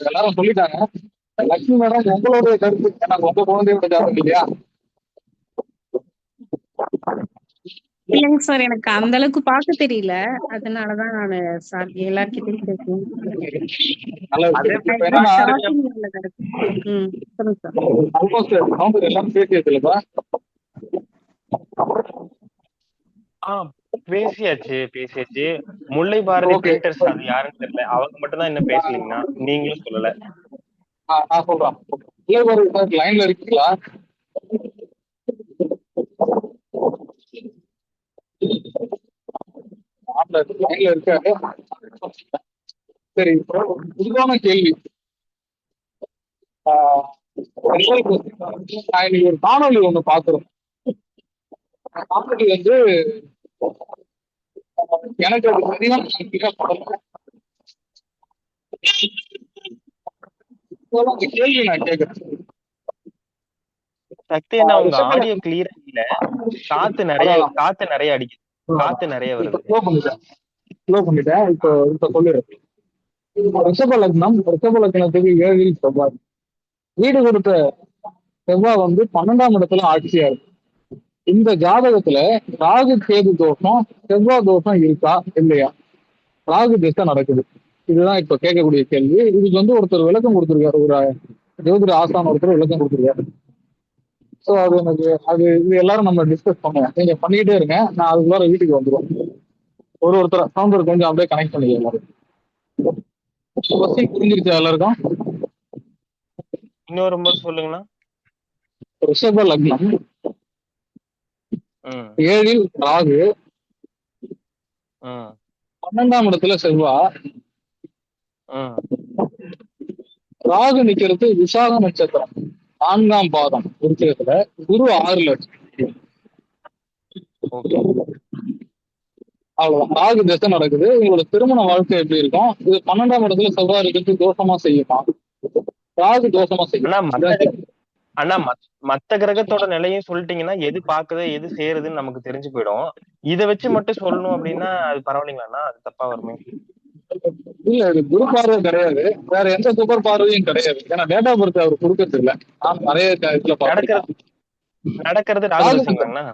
A: எல்லாரும் சொல்லிட்டாங்க. லட்சுமி மேடம், உங்களுடைய கருத்து எனக்கு உங்க குழந்தையோட ஜாதகம் இல்லையா?
C: இல்லைங்க சார், எனக்கு அந்த அளவுக்கு பார்க்க தெரியல, அதனாலதான் நானு சார் எல்லார்கிட்டையும் கேட்கணும்.
A: எல்லாரும் பேசியதுலப்பா.
E: பேசியாச்சு. முல்லை பாரதி பிரிண்டர்ஸ் அது யாருன்னு தெரியல, அவங்க மட்டும் தான் இன்னும் பேசலீங்கன்னா, நீங்களும் சொல்லல.
A: நான் சொல்றேன். முல்லை பாரதி லைன்ல இருக்கீங்களா? லைன்ல இருக்காரு. சரி, பொதுவான கேள்வி. நான் இன்னைக்கு ஒரு காணொலி ஒண்ணு பாக்குறோம். காணொலி வந்து எனக்கு அது சரியான கேள்வி நான் கேட்கிறேன்.
E: சக்தி, என்ன உங்க ஆடியோ கிளியரா இல்ல. காத்து நிறைய அடிக்குது, காத்து நிறைய
A: இப்ப
E: வருது.
A: ஸ்லோ பண்ணிட்டேன். இப்ப சொல்லிடுறேன். ரிஷப லக்னத்துக்கு 7ல் செவ்வாய். வீடு கொடுத்த செவ்வாய் வந்து 12ஆம் இடத்துல ஆட்சியா இருக்கு. இந்த ஜாதகத்துல ராகு கேது தோஷம் செவ்வாய் தோஷம் இருக்கா இல்லையா? ராகு திசை நடக்குது. இதுதான் இப்ப கேட்கக்கூடிய கேள்வி. இதுக்கு வந்து ஒருத்தர் விளக்கம் கொடுத்திருக்காரு, ஒரு ஜோதிட ஆசான் ஒருத்தர் விளக்கம் கொடுத்திருக்காரு. ஸோ இது எல்லாரும் நம்ம டிஸ்கஸ் பண்ணுவோம். நீங்க பண்ணிட்டே இருங்க, நான் அதுக்குள்ளார வீட்டுக்கு வந்துடுவோம். ஒருத்தர் சவுண்டர் கொஞ்சம் அப்படியே கனெக்ட் பண்ணிக்க எல்லாரும். புரிஞ்சிருச்சா எல்லாருக்கும்?
E: இன்னொரு முறை சொல்லுங்கண்ணா.
A: ரிஷப லக்னம்,
E: ம்
A: 7ல் ராகு,
E: ம்
A: 12ஆம் இடத்துல செவ்வாய்.
E: ம்
A: ராகு நிக்கிறது விசாக நட்சத்திரம் 4ஆம் பாதம் இருக்கிறதுல. குரு 6ல் இருக்கு.
E: ஓகே.
A: அவ்வளவுதான். ராகு திசை நடக்குது. உங்களோட திருமண வாழ்க்கை எப்படி இருக்கும்? இது 12ஆம் இடத்துல செவ்வாய் இருக்கிறது தோஷமா செய்யுமா? ராகு தோஷமா செய்யும்.
E: அண்ணா மத்த கிரகத்தோட நிலையும் சொல்லிட்டீங்கன்னா எது பாக்குது எது சேருதுன்னு நமக்கு தெரிஞ்சு போயிடும். இதை வச்சு மட்டும் சொல்லணும் அப்படின்னா அது பரவாயில்லைங்களாண்ணா? அது தப்பா வருமே?
A: இல்ல, இது குரு பார்வை கிடையாது, வேற எந்த சூப்பர் பார்வையும் கிடையாது. ஏன்னா டேட்டா பர்த் அவர் கொடுக்கறது இல்ல. நான் நிறைய இதுல
E: நடக்கிறது ராகு திசைங்களாண்ணா?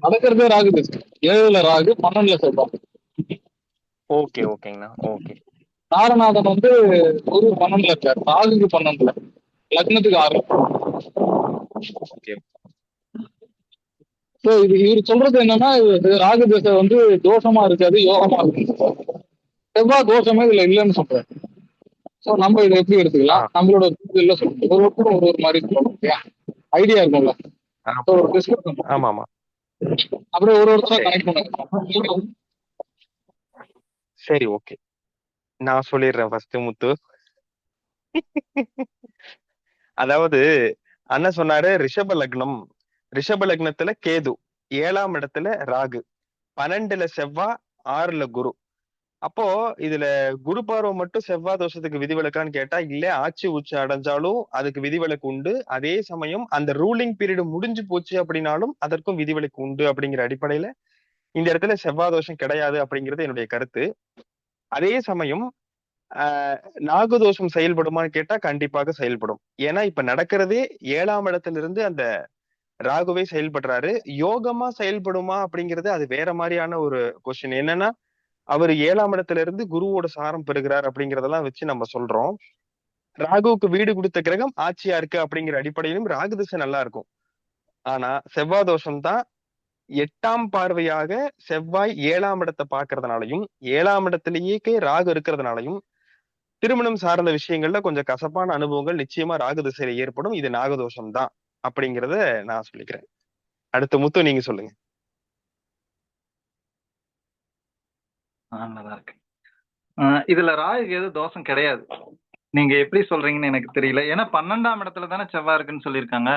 A: நடக்கிறதே ராகு திசை. 7ல ராகு, 12ல செவ்வாய்.
E: ஓகே ஓகேங்கண்ணா. ஓகே.
A: தாரநாதன் வந்து குரு 12ல இருக்காரு, ராகுக்கு 12ல, லக்னத்துக்கு 6ல.
E: ஓகே.
A: ஸோ இவர் சொல்றது என்னன்னா, ராகு திசை வந்து தோஷமா இருக்காது, யோகமா இருக்கு. செவ்வாய் தோஷமே இதுல இல்லைன்னு சொல்றாரு. ஸோ நம்ம இதை எப்படி எடுத்துக்கலாம்? நம்மளோட இதுல சொல்லுங்க. ஒருத்தரும் ஒரு மாதிரி சொல்லணும் இல்லையா? ஐடியா இருக்கும்ல. ஒரு டிஸ்கஸ்.
E: ஆமா ஆமா.
A: அப்படியே ஒருத்தரா கனெக்ட் பண்ணுங்க.
E: சரி, ஓகே. நான் சொல்லிடுறேன் ஃபர்ஸ்ட் முத்து. அதாவது அண்ணன் சொன்னாரு ரிஷப லக்னத்துல கேது, 7ஆம் இடத்துல ராகு, 12ல செவ்வாய், 6ல குரு. அப்போ இதுல குரு பார்வை மட்டும் செவ்வாய் தோஷத்துக்கு விதிவிலக்கான்னு கேட்டா இல்ல, ஆட்சி உச்சம் அடைஞ்சாலும் அதுக்கு விதிவிலக்கு உண்டு. அதே சமயம் அந்த ரூலிங் பீரியட் முடிஞ்சு போச்சு அப்படின்னாலும் அதற்கும் விதிவிலக்கு உண்டு. அப்படிங்கிற அடிப்படையில இந்த இடத்துல செவ்வாய் தோஷம் கிடையாது அப்படிங்கிறது என்னுடைய கருத்து. அதே சமயம் நாகதோஷம் செயல்படுமான்னு கேட்டா கண்டிப்பாக செயல்படும். ஏன்னா இப்ப நடக்கிறதே 7ஆம் இடத்துல இருந்து அந்த ராகுவே செயல்படுறாரு. யோகமா செயல்படுமா அப்படிங்கிறது அது வேற மாதிரியான ஒரு கொஸ்டின். என்னன்னா அவர் 7ஆம் இடத்துல இருந்து குருவோட சாரம் பெறுகிறார் அப்படிங்கிறதெல்லாம் வச்சு நம்ம சொல்றோம். ராகுவுக்கு வீடு கொடுத்த கிரகம் ஆட்சியா இருக்கு அப்படிங்கிற அடிப்படையிலும் ராகு திசை நல்லா இருக்கும். ஆனா செவ்வாய் தோஷம் தான் 8ஆம் பார்வையாக செவ்வாய் 7ஆம் இடத்தை பாக்குறதுனாலையும் 7ஆம் இடத்திலேயே ராகு இருக்கிறதுனாலையும் திருமணம் சார்ந்த விஷயங்கள்ல கொஞ்சம் கசப்பான அனுபவங்கள் நிச்சயமா ராகு திசையில ஏற்படும். இது நாகதோஷம் தான் அப்படிங்கிறத நான் சொல்லிக்கிறேன். அடுத்த முத்து நீங்க சொல்லுங்க.
F: நல்லா இருக்கு. இதுல ராகு எது தோஷம் கிடையாது. நீங்க எப்படி சொல்றீங்கன்னு எனக்கு தெரியல. ஏன்னா 12ஆம் இடத்துல தானே செவ்வாய் இருக்குன்னு சொல்லியிருக்காங்க.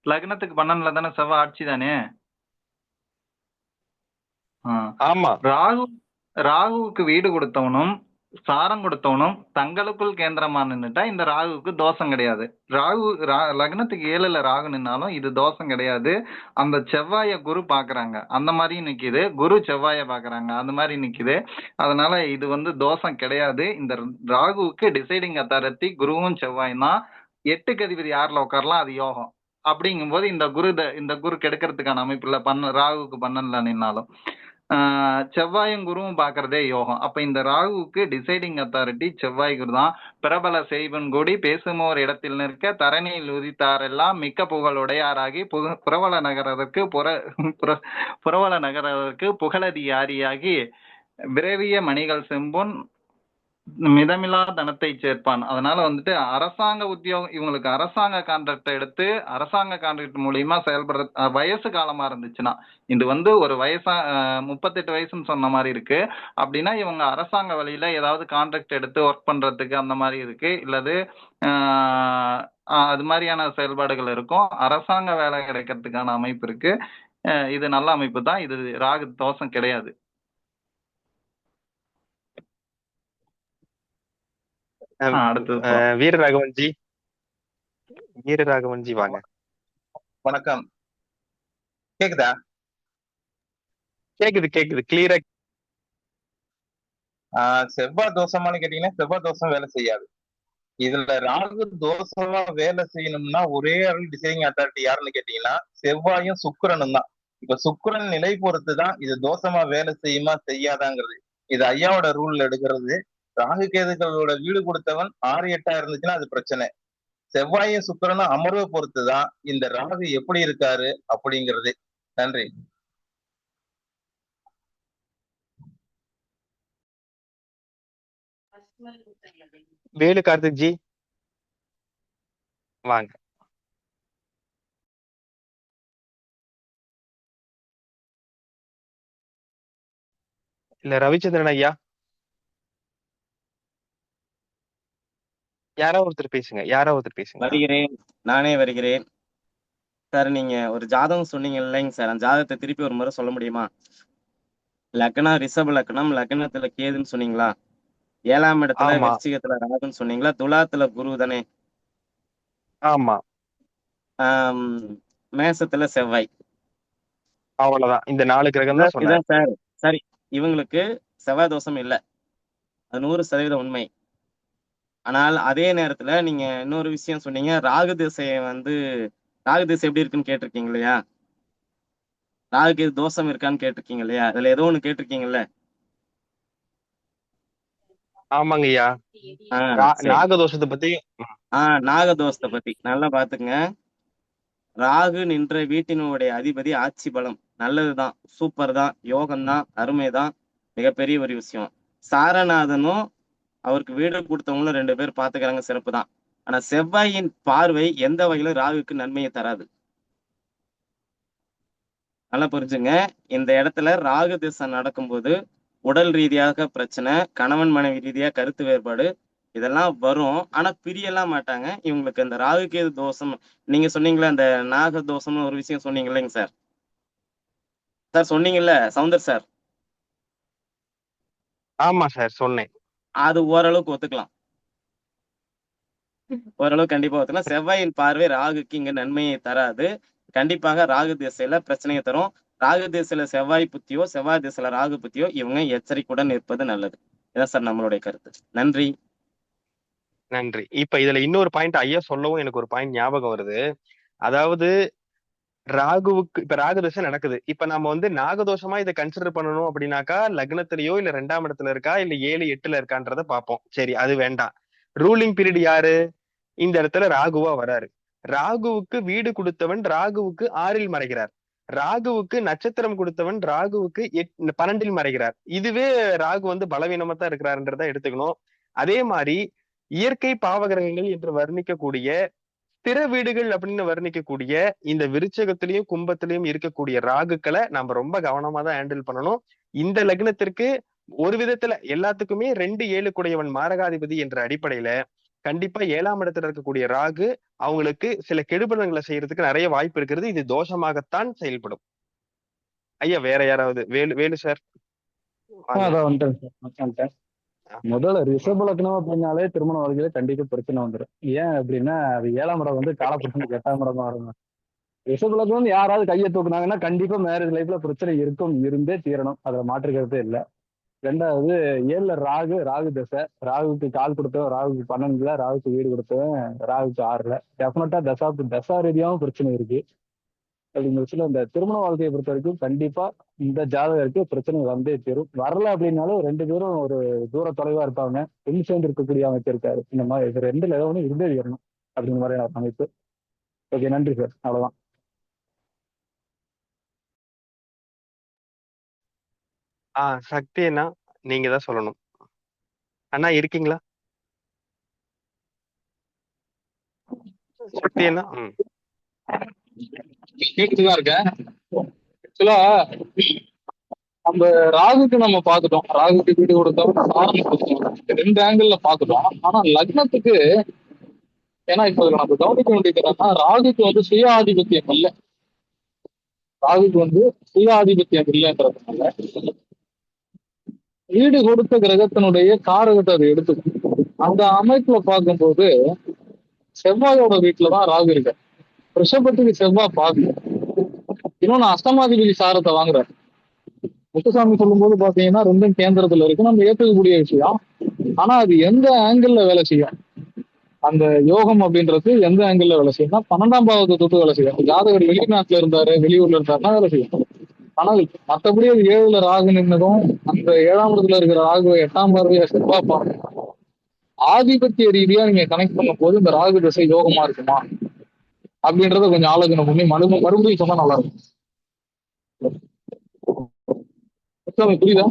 F: லக்னத்துக்கு 12ல தானே செவ்வாய் ஆட்சி தானே.
E: ஆமா.
F: ராகுவுக்கு வீடு கொடுத்தவனும் சாரம் கொடுத்தவனும் தங்களுக்குள் கேந்திரமா நின்னுட்டா இந்த ராகுவுக்கு தோஷம் கிடையாது. லக்னத்துக்கு 7ல ராகு நின்னாலும் இது தோஷம் கிடையாது. அந்த செவ்வாய குரு பாக்குறாங்க, அந்த மாதிரி நிக்குது. குரு செவ்வாய பாக்குறாங்க, அந்த மாதிரி நிக்குது. அதனால இது வந்து தோஷம் கிடையாது. இந்த ராகுவுக்கு டிசைடிங் அத்தாரிட்டி குருவும் செவ்வாயும் தான். 8க்கு அதிபதி 6ல உட்காரலாம், அது யோகம். அப்படிங்கும்போது இந்த குரு கெடுக்கிறதுக்கான அமைப்பு இல்ல. ராகுவுக்கு 12ல நின்னாலும் செவ்வாயும் குருவும் பாக்குறதே யோகம். அப்ப இந்த ராகுவுக்கு டிசைடிங் அத்தாரிட்டி செவ்வாய் குரு தான். பிரபல செய்வன் கூடி பேசுமோர் இடத்தில் நிற்க தரணியில் உதித்தாரெல்லாம் மிக்க புகழுடையாராகி புரவல நகரதற்கு புகழதியாரியாகி விரவிய மணிகள் செம்பொன் மிதமில்லா தனத்தை சேர்ப்பான். அதனால வந்துட்டு அரசாங்க உத்தியோகம், இவங்களுக்கு அரசாங்க கான்ட்ராக்ட் எடுத்து அரசாங்க கான்ட்ராக்ட் மூலியமா செயல்படுற வயசு காலமா இருந்துச்சுன்னா, இது வந்து ஒரு 38 வயசுன்னு சொன்ன மாதிரி இருக்கு அப்படின்னா இவங்க அரசாங்க வழியில ஏதாவது கான்ட்ராக்ட் எடுத்து ஒர்க் பண்றதுக்கு அந்த மாதிரி இருக்கு. இல்லது அது மாதிரியான செயல்பாடுகள் இருக்கும். அரசாங்க வேலை கிடைக்கிறதுக்கான அமைப்பு இருக்கு. இது நல்ல அமைப்பு தான். இது ராகு தோஷம் கிடையாது.
E: வீரராகவன்ஜி வாங்க.
I: வணக்கம். கேக்குதா?
E: கேக்குது கேக்குது கிளியரா.
I: செவ்வாய் தோஷமானு கேட்டீங்கன்னா செவ்வாய் தோஷம் வேலை செய்யாது. இதுல ராகு தோஷமா வேலை செய்யணும்னா ஒரே ஆள் டிசைடிங் அத்தாரிட்டி யாருன்னு கேட்டீங்கன்னா செவ்வாயும் சுக்கிரனும் தான். இப்ப சுக்கிரன் நிலை பொறுத்து தான் இது தோஷமா வேலை செய்யுமா செய்யாதாங்கிறது. இது ஐயாவோட ரூல்ல எடுக்கிறது. ராகு கேதுகளோட வீடு கொடுத்தவன் 6-8 இருந்துச்சுன்னா அது பிரச்சனை. செவ்வாயும் சுக்கிரனும் அமர்வை பொறுத்து தான் இந்த ராகு எப்படி இருக்காரு அப்படிங்கிறது. நன்றி.
E: வேலு கார்த்திக் ஜி வாங்க. இல்ல ரவிச்சந்திரன் ஐயா, யாரோ ஒருத்தர் பேசுங்க, யாரோ ஒருத்தர் பேசுங்க.
D: வருகிறேன், நானே வருகிறேன். சார் நீங்க ஒரு ஜாதகம் சொன்னீங்க இல்லைங்க சார், அந்த ஜாதகத்தை திருப்பி ஒரு முறை சொல்ல முடியுமா? லக்னம் ரிஷப லக்னம், லக்னத்துல கேதுன்னு சொன்னீங்களா? 7ஆம் இடத்துல
E: ஆமா
D: விருச்சிகத்துல ராகுன்னு சொன்னீங்களா? துலாத்துல குரு தானே?
E: ஆமா,
D: மேசத்துல செவ்வாய்.
E: அவ்வளவுதான். இந்த 4 கிரகம் தான் சொன்னார்.
D: இதான் சார். சரி, இவங்களுக்கு செவ்வாய் தோஷம் இல்லை, அது 100% உண்மை. ஆனால் அதே நேரத்துல நீங்க இன்னொரு விஷயம் சொன்னீங்க, ராகு திசையை ராகு திசை எப்படி இருக்குன்னு கேட்டிருக்கீங்க இல்லையா? ராகுக்கு இது தோஷம் இருக்கான்னு கேட்டிருக்கீங்க இல்லையா? அதுல ஏதோ ஒண்ணு கேட்டிருக்கீங்கல்ல?
E: ஆமாங்க ஐயா,
D: சரி.
E: நாகதோஷத்தை பத்தி.
D: நாகதோஷத்தை பத்தி நல்லா பாத்துங்க. ராகு நின்ற வீட்டினுடைய அதிபதி ஆட்சி பலம், நல்லதுதான், சூப்பர் தான், யோகம்தான், அருமைதான், மிகப்பெரிய ஒரு விஷயம். சாரநாதனும் அவருக்கு வீடு கொடுத்தவங்களும் 2 பேர் பாத்துக்கிறாங்க, சிறப்பு தான். ஆனா செவ்வாயின் பார்வை எந்த வகையிலும் ராகுக்கு நன்மையை தராது. நல்லா புரிஞ்சுங்க. இந்த இடத்துல ராகு திசை நடக்கும்போது உடல் ரீதியாக பிரச்சனை, கணவன் மனைவி ரீதியா கருத்து வேறுபாடு, இதெல்லாம் வரும். ஆனா பிரியலாம் மாட்டாங்க. இவங்களுக்கு இந்த ராகு கேது தோஷம், நீங்க சொன்னீங்களே அந்த நாக தோஷம்னு ஒரு விஷயம் சொன்னீங்க இல்லைங்க சார்? சார் சொன்னீங்கல்ல சவுந்தர் சார்?
E: ஆமா சார் சொன்னேன்.
D: அது ஓரளவுக்கு ஒத்துக்கலாம், ஓரளவு கண்டிப்பா ஒத்துக்கலாம். செவ்வாயின் பார்வை ராகுக்கு இங்க நன்மையை தராது. கண்டிப்பாக ராகு திசையில பிரச்சனையை தரும். ராகு திசையில செவ்வாய் புத்தியோ, செவ்வாய் திசையில ராகு புத்தியோ, இவங்க எச்சரிக்கையுடன் இருப்பது நல்லது. இதான் சார் நம்மளுடைய கருத்து. நன்றி.
E: நன்றி. இப்ப இதுல இன்னொரு பாயிண்ட் ஐயா சொல்லவும் எனக்கு ஒரு பாயிண்ட் ஞாபகம் வருது. அதாவது ராகுவுக்கு இப்ப ராகு தசை நடக்குது. இப்ப நம்ம நாகதோஷமா இதை கன்சிடர் பண்ணணும் அப்படின்னாக்கா லக்னத்திலயோ இல்ல 2ஆம் இடத்துல இருக்கா இல்ல 7-8ல இருக்கான்றத பார்ப்போம். சரி, அது வேண்டாம். ரூலிங் பீரியட் யாரு? இந்த இடத்துல ராகுவா வராரு. ராகுவுக்கு வீடு கொடுத்தவன் ராகுவுக்கு 6ல் மறைகிறார். ராகுவுக்கு நட்சத்திரம் கொடுத்தவன் ராகுவுக்கு 12ல் மறைகிறார். இதுவே ராகு பலவீனமா தான் இருக்கிறாருன்றத எடுத்துக்கணும். அதே மாதிரி இயற்கை பாவகிரகங்கள் என்று வர்ணிக்கக்கூடிய ஸ்திர வீடுகள் அப்படின்னு வர்ணிக்கக்கூடிய இந்த விருச்சகத்திலையும் கும்பத்திலையும் இருக்கக்கூடிய ராகுக்களை நம்ம ரொம்ப கவனமா தான் ஹேண்டில் பண்ணணும். இந்த லக்னத்திற்கு ஒரு விதத்துல எல்லாத்துக்குமே 2-7 கூடையவன் மாரகாதிபதி என்ற அடிப்படையில கண்டிப்பா 7ஆம் இடத்துல இருக்கக்கூடிய ராகு அவங்களுக்கு சில கெடுபலன்களை செய்யறதுக்கு நிறைய வாய்ப்பு இருக்கிறது. இது தோஷமாகத்தான் செயல்படும். ஐயா வேற யாராவது? வேலு சார் வாங்க.
H: அதான் வந்துட்டேன். முதல்ல ரிஷப லக்னம் அப்படின்னாலே திருமண வாழ்க்கையில கண்டிப்பா பிரச்சனை வந்துடும். ஏன் அப்படின்னா அது 7ஆம் இடம் காலப்புருஷனுக்கு 8ஆம் இடமா இருக்கும். ரிஷப லக்னம் யாராவது கையை தூக்குனாங்கன்னா கண்டிப்பா மேரேஜ் லைஃப்ல பிரச்சனை இருக்கும், இருந்தே தீரணும், அதுல மாற்றுக்கிறதே இல்லை. 2வது 7ல ராகு தசை, ராகுக்கு கால் கொடுத்தவன் ராகுக்கு 12ல, ராகுக்கு வீடு கொடுத்தவன் ராகுக்கு 6ல. டெஃபினட்டா தசா ரீதியாகவும் பிரச்சனை இருக்கு. அப்படிங்கிற விஷயம் இந்த திருமண வாழ்க்கையை பொறுத்த வரைக்கும் கண்டிப்பா இந்த ஜாதகருக்கு பிரச்சனை வந்தே தீரும். வரல அப்படின்னாலும் 2 பேரும் ஒரு தூர தொலைவா இருப்பாங்க, ஒன்று சேர்ந்து இருக்கக்கூடிய அமைப்பு இருக்காரு. இந்த மாதிரி இது 2ல ஏதோ ஒன்று இருந்தே தீரணும் அப்படிங்கிற மாதிரியான அமைப்பு. ஓகே, நன்றி சார், அவ்வளவுதான்.
E: சக்தி அண்ணா நீங்க தான் சொல்லணும். அண்ணா இருக்கீங்களா? சக்தி அண்ணா.
A: கேட்டுதான் இருக்கேன். ஆக்சுவலா அந்த ராகுக்கு நம்ம பார்த்துட்டோம், ராகுக்கு வீடு கொடுத்தோம், சாரம் கொடுத்தோம், 2 ஆங்கிள் பார்த்துட்டோம். ஆனா லக்னத்துக்கு, ஏன்னா இப்ப நம்ம கவனிக்க வேண்டியது என்னன்னா ராகுக்கு சுய ஆதிபத்தியம் இல்லை, ராகுக்கு சுய ஆதிபத்தியம் இல்லைன்றதுனால வீடு கொடுத்த கிரகத்தினுடைய காரகத்தை அதை எடுத்துக்கும். அந்த அமைப்புல பார்க்கும்போது செவ்வாயோட வீட்டுலதான் ராகு இருக்கு. ரிஷபத்துக்கு செவ்வாய் பார்க்கும். இன்னொன்னு அஷ்டமாதிபதி சாரத்தை வாங்குறாரு. முத்துசாமி சொல்லும்போது பாத்தீங்கன்னா ரெண்டும் கேந்திரத்துல இருக்கு, நம்ம ஏத்துக்கக்கூடிய விஷயம். ஆனா அது எந்த ஆங்கிள் வேலை செய்யும், அந்த யோகம் அப்படின்றது எந்த ஆங்கிள் வேலை செய்யும்னா 12ஆம் பாவத்தை தொட்டு வேலை செய்யும். ஜாதகர் வெளிநாட்டுல இருந்தாரு, வெளியூர்ல இருந்தாருன்னா வேலை செய்யும். ஆனால் மற்றபடி அது 7ல ராகு நின்னதும் அந்த 7ஆம் இடத்துல இருக்கிற ராகு 8ஆம் பார்வையா செவ்வாய் பார்வை ஆதிபத்திய ரீதியா நீங்க கனெக்ட் பண்ணும் போது இந்த ராகு திசை யோகமா இருக்குமா அப்படின்றத கொஞ்சம் ஆலோசனை பண்ணி மறுபடியும் சொன்னா நல்லா இருக்கும். புரியுதா?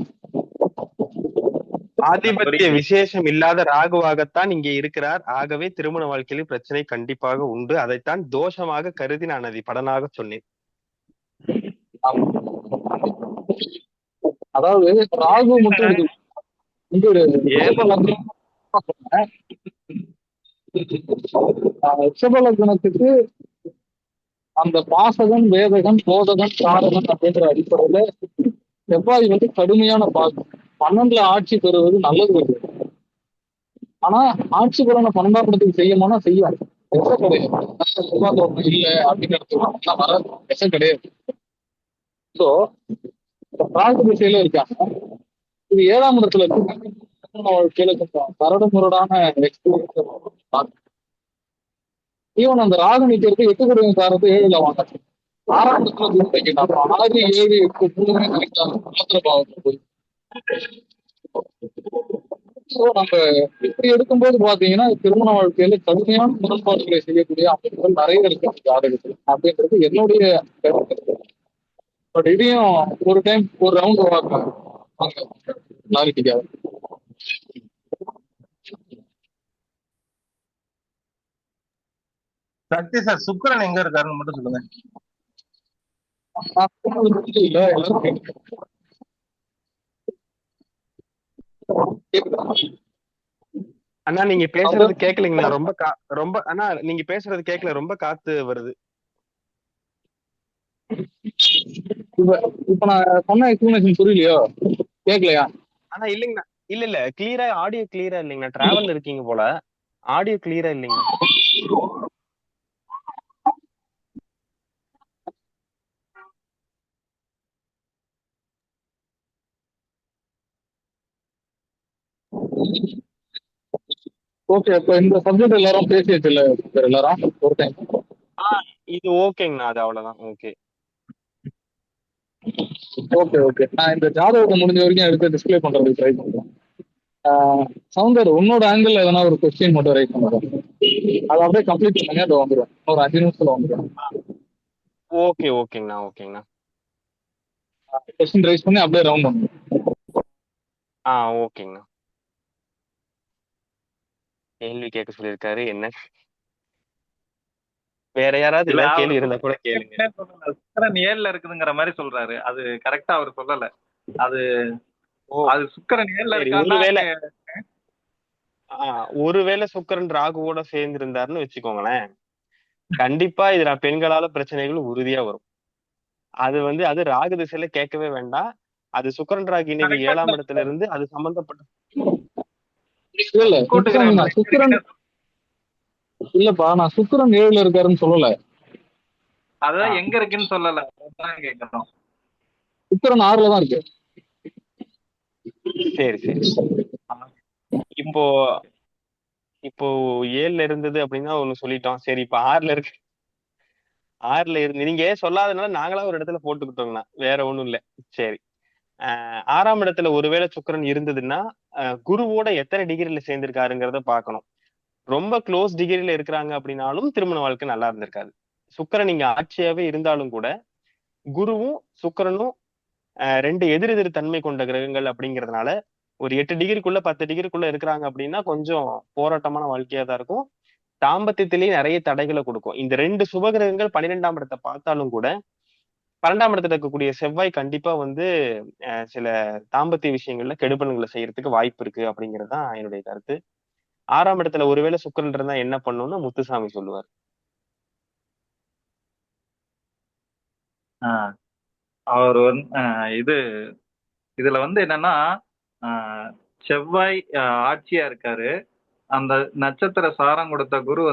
E: ஆதிபத்திய விசேஷம் இல்லாத ராகுவாகத்தான் இங்கே இருக்கிறார். ஆகவே திருமண வாழ்க்கையில் பிரச்சனை கண்டிப்பாக உண்டு. அதைத்தான் தோஷமாக கருதி நான் அதை படனாக சொன்னேன்.
A: அதாவது ராகு மட்டும் ரிஷபலக்னத்துக்கு அந்த பாசகன், வேதகன், போதகன், சாதகன் அப்படின்ற அடிப்படையில செவ்வாய் வந்து கடுமையான பாசம். 12ல ஆட்சி பெறுவது நல்லது. ஆனா ஆட்சி பலனை 12ஆம் இடத்துக்கு செய்யுமானா செய்யாது, விஷம் கிடையாது. செவ்வாய் இல்லை அப்படிங்கிறது வர விஷம் கிடையாது. ஸோ ராகு திசையில இருக்காங்க, இது 7ஆம் இடத்துல இருக்கு. வாழ்க்கையில கொஞ்சம் கரடு முரடான எக்ஸ்பீரியன்ஸ். ஈவன் அந்த ராகு நிற்கிறது 8 குடும்ப காரத்தை 7ல வாங்க 6ஆம் இடத்துல தூரம் வைக்கணும். 6, 7, 8 மூணுமே கரெக்டாக பாவத்தை போய் ஸோ நம்ம இப்படி எடுக்கும்போது பாத்தீங்கன்னா திருமண வாழ்க்கையில கடுமையான முரண்பாடுகளை செய்யக்கூடிய அமைப்புகள் நிறைய இருக்கு ஜாதகத்துல அப்படின்றது என்னுடைய கருத்து. பட் இதையும் ஒரு டைம் ஒரு ரவுண்ட் வாங்க கிளாரிட்டிக்காக.
I: சக்தி சார், சுக்கிரன் எங்க இருக்காருன்னு மட்டும் சொல்லுங்க.
A: இல்ல எல்லாரும்
E: அண்ணா நீங்க பேசுறது கேட்கலீங்களா? ரொம்ப அண்ணா நீங்க பேசுறது கேட்கல, ரொம்ப காத்து வருது.
A: இப்ப நான் சொன்ன எக்ஸ்பிளனேஷன் புரியலையோ, கேட்கலையா?
E: ஆனா இல்லைங்கண்ணா, இல்ல கிளியரா ஆடியோ கிளியரா இல்லைங்கண்ணா. டிராவல்ல இருக்கீங்க போல, ஆடியோ கிளியரா இல்லைங்க.
A: ஓகே, இப்ப இந்த சப்ஜெக்ட் எல்லாரும் பேசியாச்சு இல்ல எல்லாரும் ஒரு டைம்?
E: இது ஓகேங்கண்ணா, அது அவ்வளவுதான். ஓகே
A: ஓகே ஓகே நான் இந்த ஜாதகத்தை முடிஞ்ச வரைக்கும் எடுத்து டிஸ்பிளே பண்றதுக்கு ட்ரை பண்றேன். சவுந்தர், உன்னோட ஆங்கிள் எதனா ஒரு கொஸ்டின் மட்டும் ரைட் பண்ணுறேன், அதை அப்படியே கம்ப்ளீட் பண்ணுங்க. அதை வந்துடும், ஒரு 5 நிமிஷத்துல வந்துடும்.
E: ஓகேங்கண்ணா.
A: கொஸ்டின் ரைஸ் பண்ணி அப்படியே ரவுண்ட் பண்ணுங்க.
E: ஓகேங்கண்ணா. கேள்வி கேட்க சொல்லியிருக்காரு, என்ன வேற யாராவது
F: இல்ல,
E: கேள்வி இருந்தா கூட கேளுங்க.
F: சுக்கிரன் 7ல இருக்குதுங்கிற மாதிரி சொல்றாரு, அது கரெக்டா அவர் சொல்லல. அது சுக்கிரன் 7ல இருக்காருன்னா
E: ஒருவேளை சுக்கிரன் ராகுவோட சேர்ந்து இருந்தாருன்னு வச்சுக்கோங்களேன், கண்டிப்பா இதுல பெண்களால பிரச்சனைகள் உறுதியா வரும். அது ராகு திசையில கேட்கவே வேண்டாம். அது சுக்கிரன் ராகு இணைவு 7ஆம் இடத்துல இருந்து அது சம்பந்தப்பட்ட
A: சுக்கிரன் இல்லப்பா, நான் சுக்கிரன் 7ல இருக்காருன்னு சொல்லல.
F: அதான் எங்க இருக்குன்னு சொல்லல, கேட்கணும்.
A: சுக்கிரன் 6ல தான் இருக்கு.
E: சரி இப்போ 7ல இருந்தது அப்படின்னா ஒண்ணு சொல்லிட்டோம். சரி, இப்ப 6ல இருக்கு. 6ல இருந்து நீங்க சொல்லாதனால நாங்களா ஒரு இடத்துல போட்டுக்கிட்டோங்கண்ணா, வேற ஒண்ணும் இல்ல. சரி, 6ஆம் இடத்துல ஒருவேளை சுக்கிரன் இருந்ததுன்னா குருவோட எத்தனை டிகிரில சேர்ந்திருக்காருங்கிறத பார்க்கணும். ரொம்ப க்ளோஸ் டிகிரில இருக்கிறாங்க அப்படின்னாலும் திருமண வாழ்க்கை நல்லா இருந்திருக்காது. சுக்கிரன் இங்க ஆட்சியாவே இருந்தாலும் கூட குருவும் சுக்கிரனும் 2 எதிர் தன்மை கொண்ட கிரகங்கள் அப்படிங்கிறதுனால ஒரு 8 டிகிரிக்குள்ள 10 டிகிரிக்குள்ள இருக்கிறாங்க அப்படின்னா கொஞ்சம் போராட்டமான வாழ்க்கையா தான் இருக்கும். தாம்பத்தியத்திலேயே நிறைய தடைகளை கொடுக்கும். இந்த 2 சுபகிரகங்கள் 12ஆம் இடத்தை பார்த்தாலும் கூட 12ஆம் இடத்துல இருக்கக்கூடிய செவ்வாய் கண்டிப்பா சில தாம்பத்திய விஷயங்கள்ல கெடுபலன்களை செய்யறதுக்கு வாய்ப்பு இருக்கு அப்படிங்கிறதுதான் என்னுடைய கருத்து. 6ஆம் இடத்துல ஒருவேளை சுக்கிரன் இருந்தா என்ன பண்ணும்னு முத்துசாமி சொல்லுவார்.
F: அவர் இதுல என்னன்னா செவ்வாய் ஆட்சியா இருக்காரு. அந்த நட்சத்திர சாரம் கொடுத்த குரு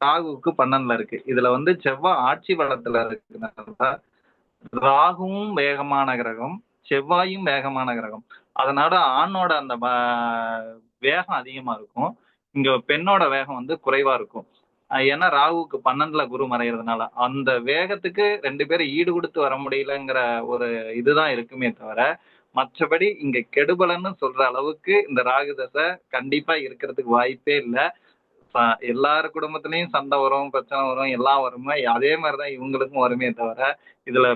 F: ராகுவுக்கு 12ல இருக்கு. இதுல வந்து செவ்வாய் ஆட்சி பலத்துல இருக்கிறதுனால ராகுவும் வேகமான கிரகம், செவ்வாயும் வேகமான கிரகம். அதனால ஆணோட அந்த வேகம் அதிகமா இருக்கும், இங்க பெண்ணோட வேகம் வந்து குறைவா இருக்கும். ஏன்னா ராகுவுக்கு 12ல குரு மறைகிறதுனால அந்த வேகத்துக்கு 2 பேரும் ஈடு கொடுத்து வர முடியலங்கிற ஒரு இதுதான் இருக்குமே தவிர, மற்றபடி இங்க கெடுபலன்னு சொல்ற அளவுக்கு இந்த ராகு தசை கண்டிப்பா இருக்கிறதுக்கு வாய்ப்பே இல்லை. எல்லார் குடும்பத்திலயும் சண்டை வரும், பிரச்சனை வரும், எல்லாம் வருமே, அதே மாதிரிதான் இவங்களுக்கும் வருமே தவிர இதுல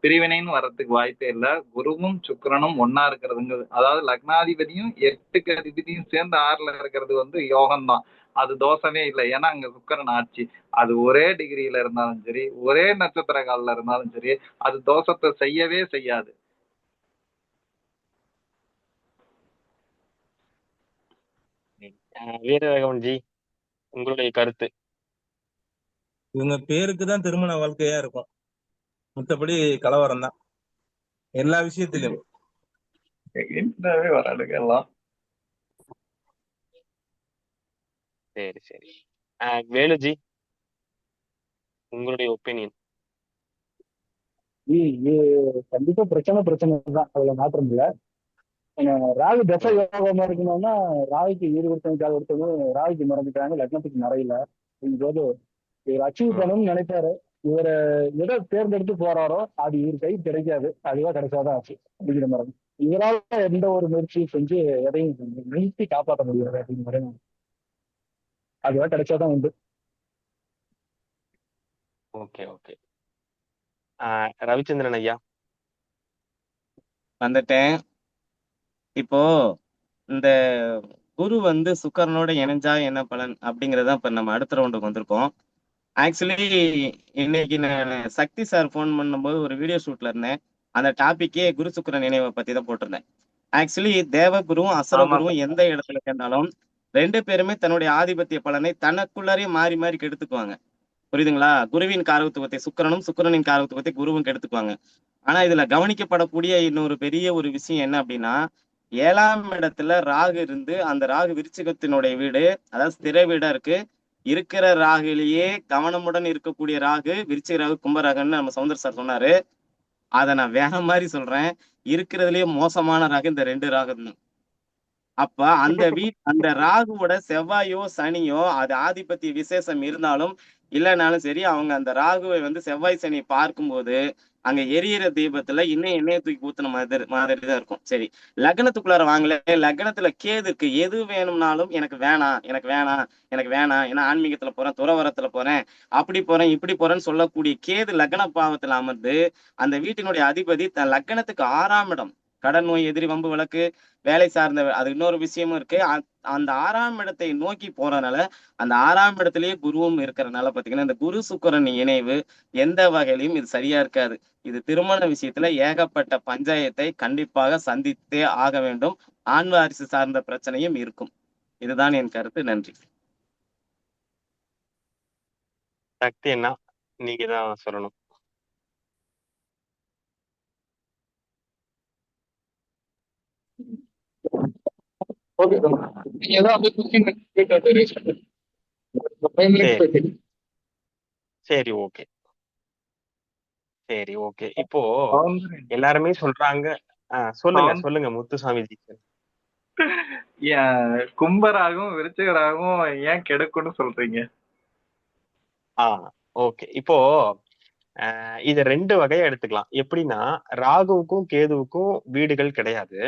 F: பிரிவினைன்னு வர்றதுக்கு வாய்ப்பே இல்லை. குருவும் சுக்கிரனும் ஒன்னா இருக்கிறதுங்கிறது, அதாவது லக்னாதிபதியும் 8க்கு அதிபதியும் சேர்ந்து 6ல இருக்கிறது வந்து யோகம்தான், அது தோஷமே இல்லை. ஏன்னா அங்க சுக்கிரன் ஆட்சி, அது ஒரே டிகிரியில இருந்தாலும் சரி, ஒரே நட்சத்திர காலில் இருந்தாலும் சரி, அது தோஷத்தை செய்யவே செய்யாது.
E: வீரராகவன் ஜி, உங்களுடைய கருத்து?
J: இவங்க பேருக்கு தான் திருமண வாழ்க்கையா இருக்கும், மத்தபடி கலவரம் தான் எல்லா விஷயத்திலும்.
F: வராதுங்க எல்லாம்.
E: சரி சரி. வேலுஜி, உங்களுடைய ஒப்பீனியன்?
H: இது கண்டிப்பா பிரச்சனை தான், அதுல மாற்றம் இல்லை. ராகு தசை யோகமா இருக்கணும்னா ராகுக்கு ஈடுபடுத்தணும், கால் கொடுத்தவங்க ராகுக்கு மறந்துட்டாங்க, லக்னத்துக்கு மறையில. போது இவர் அச்சீவ் பண்ணணும்னு நினைப்பாரு, இவரை எதை தேர்ந்தெடுத்து போறாரோ அது இவர் கை கிடைக்காது, அதுவா கிடைச்சாதான் ஆச்சு அப்படிங்கிற மாதிரி. இவரால் எந்த ஒரு முயற்சியும் செஞ்சு எதையும் நிறுத்தி காப்பாற்ற முடியாது அப்படிங்கிற மாதிரி, அதுவா கிடைச்சாதான் உண்டு.
E: Okay okay. ரவிச்சந்திரன் ஐயா
D: வந்துட்டேன். இப்போ இந்த குரு வந்து சுக்கரனோட இணைஞ்சா என்ன பலன் அப்படிங்கறத இப்ப நம்ம அடுத்த ரவுண்டுக்கு வந்திருக்கோம். ஆக்சுவலி இன்னைக்கு நான் சக்தி சார் ஃபோன் பண்ணும்போது ஒரு வீடியோ ஷூட்ல இருந்தேன், அந்த டாபிக்கே குரு சுக்கிரன் நினைவை பத்தி தான் போட்டிருந்தேன். ஆக்சுவலி தேவகுருவும் அசுரகுருவும் எந்த இடத்துல சேர்ந்தாலும் 2 பேருமே தன்னுடைய ஆதிபத்திய பலனை தனக்குள்ளாரே மாறி மாறி கெடுத்துக்குவாங்க. புரியுதுங்களா? குருவின் காரகத்துவத்தை சுக்கிரனும், சுக்கிரனின் காரகத்துவத்தை குருவும் கெடுத்துக்குவாங்க. ஆனா இதுல கவனிக்கப்படக்கூடிய இன்னொரு பெரிய ஒரு விஷயம் என்ன அப்படின்னா, 7ஆம் இடத்துல ராகு இருந்து, அந்த ராகு விருச்சிகத்தினுடைய வீடு, அதாவது ஸ்திர வீடா இருக்கு. இருக்கிற ராகுலேயே கவனமுடன் இருக்கக்கூடிய ராகு விருச்சிக ராகு கும்பராகுன்னு நம்ம சௌந்தர் சார் சொன்னாரு. அதை நான் வேற மாதிரி சொல்றேன், இருக்கிறதுலயே மோசமான ராகு இந்த 2 ராகு தான். அப்ப அந்த ராகுவோட செவ்வாயோ சனியோ அது ஆதிபத்திய விசேஷம் இருந்தாலும் இல்லைனாலும் சரி, அவங்க அந்த ராகுவை வந்து செவ்வாய் சனி பார்க்கும்போது அங்க எரியிற தீபத்துல இன்னும் எண்ணெயை தூக்கி ஊத்துன மாதிரி தான் இருக்கும். சரி, லக்னத்துக்குள்ளார வாங்கல, லக்னத்துல கேது இருக்கு, எது வேணும்னாலும் எனக்கு வேணாம் எனக்கு வேணாம் எனக்கு வேணாம், ஏன்னா ஆன்மீகத்துல போறேன், துறவரத்துல போறேன், அப்படி போறேன் இப்படி போறேன்னு சொல்லக்கூடிய கேது லக்ன பாவத்துல அமர்ந்து அந்த வீட்டினுடைய அதிபதி தன் லக்னத்துக்கு 6ஆம் இடம், கடன் நோய் எதிரி வம்பு வழக்கு வேலை சார்ந்த அது இன்னொரு விஷயமும் இருக்கு, அந்த 6ஆம் இடத்தை நோக்கி போறதுனால அந்த 6ஆம் இடத்திலேயே குருவும் இருக்கிறதுனால பாத்தீங்கன்னா இந்த குரு சுக்கிரன் இணைவு எந்த வகையிலையும் இது சரியா இருக்காது. இது திருமண விஷயத்துல ஏகப்பட்ட பஞ்சாயத்தை கண்டிப்பாக சந்தித்தே ஆக வேண்டும். ஆண் வாரிசு சார்ந்த பிரச்சனையும் இருக்கும். இதுதான் என் கருத்து. நன்றி.
E: சக்தி என்ன, நீங்க தான் சொல்லணும்.
A: ஓகே, நீங்க ஏதாவது
E: சரி ஓகே சரி ஓகே. இப்போ எல்லாருமே சொல்றாங்க, சொல்லுங்க முத்துசாமிஜி.
F: கும்பராகவும் விருச்சிகராகவும் ஏன் கெடுக்குன்னு சொல்றீங்க?
E: ஓகே. இப்போ இத 2 வகையா எடுத்துக்கலாம். எப்படின்னா, ராகுவுக்கும் கேதுவுக்கும் வீடுகள் கிடையாது.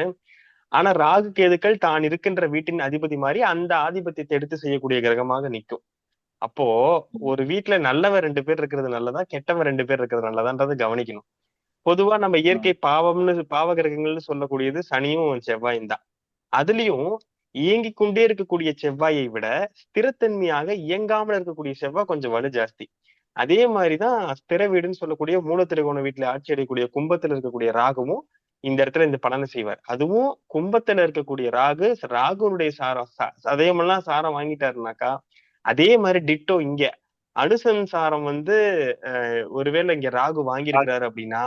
E: ஆனா ராகு கேதுக்கள் தான் இருக்கின்ற வீட்டின் அதிபதி மாதிரி அந்த ஆதிபத்தியத்தை எடுத்து செய்யக்கூடிய கிரகமாக நிற்கும். அப்போ ஒரு வீட்டுல நல்லவன் 2 பேர் இருக்கிறது நல்லதா, கெட்டவன் 2 பேர் இருக்கிறது நல்லதான்றதை கவனிக்கணும். பொதுவா நம்ம இயற்கை பாவ கிரகங்கள்னு சொல்லக்கூடியது சனியும் செவ்வாயும் தான். அதுலயும் இயங்கிக் கொண்டே இருக்கக்கூடிய செவ்வாயை விட ஸ்திரத்தன்மையாக இயங்காமல் இருக்கக்கூடிய செவ்வாய் கொஞ்சம் வலு ஜாஸ்தி. அதே மாதிரிதான் ஸ்திர வீடுன்னு சொல்லக்கூடிய மூல திரிகோண வீட்டுல ஆட்சி அடையக்கூடிய கும்பத்துல இருக்கக்கூடிய ராகுவும் இந்த இடத்துல இந்த பலனை செய்வார். அதுவும் கும்பத்துல இருக்கக்கூடிய ராகுனுடைய சதயமெல்லாம் சாரம் வாங்கிட்டாருனாக்கா, அதே மாதிரி டிட்டோ இங்க அனுசம்சாரம் வந்து ஒருவேளை இங்க ராகு வாங்கியிருக்கிறாரு அப்படின்னா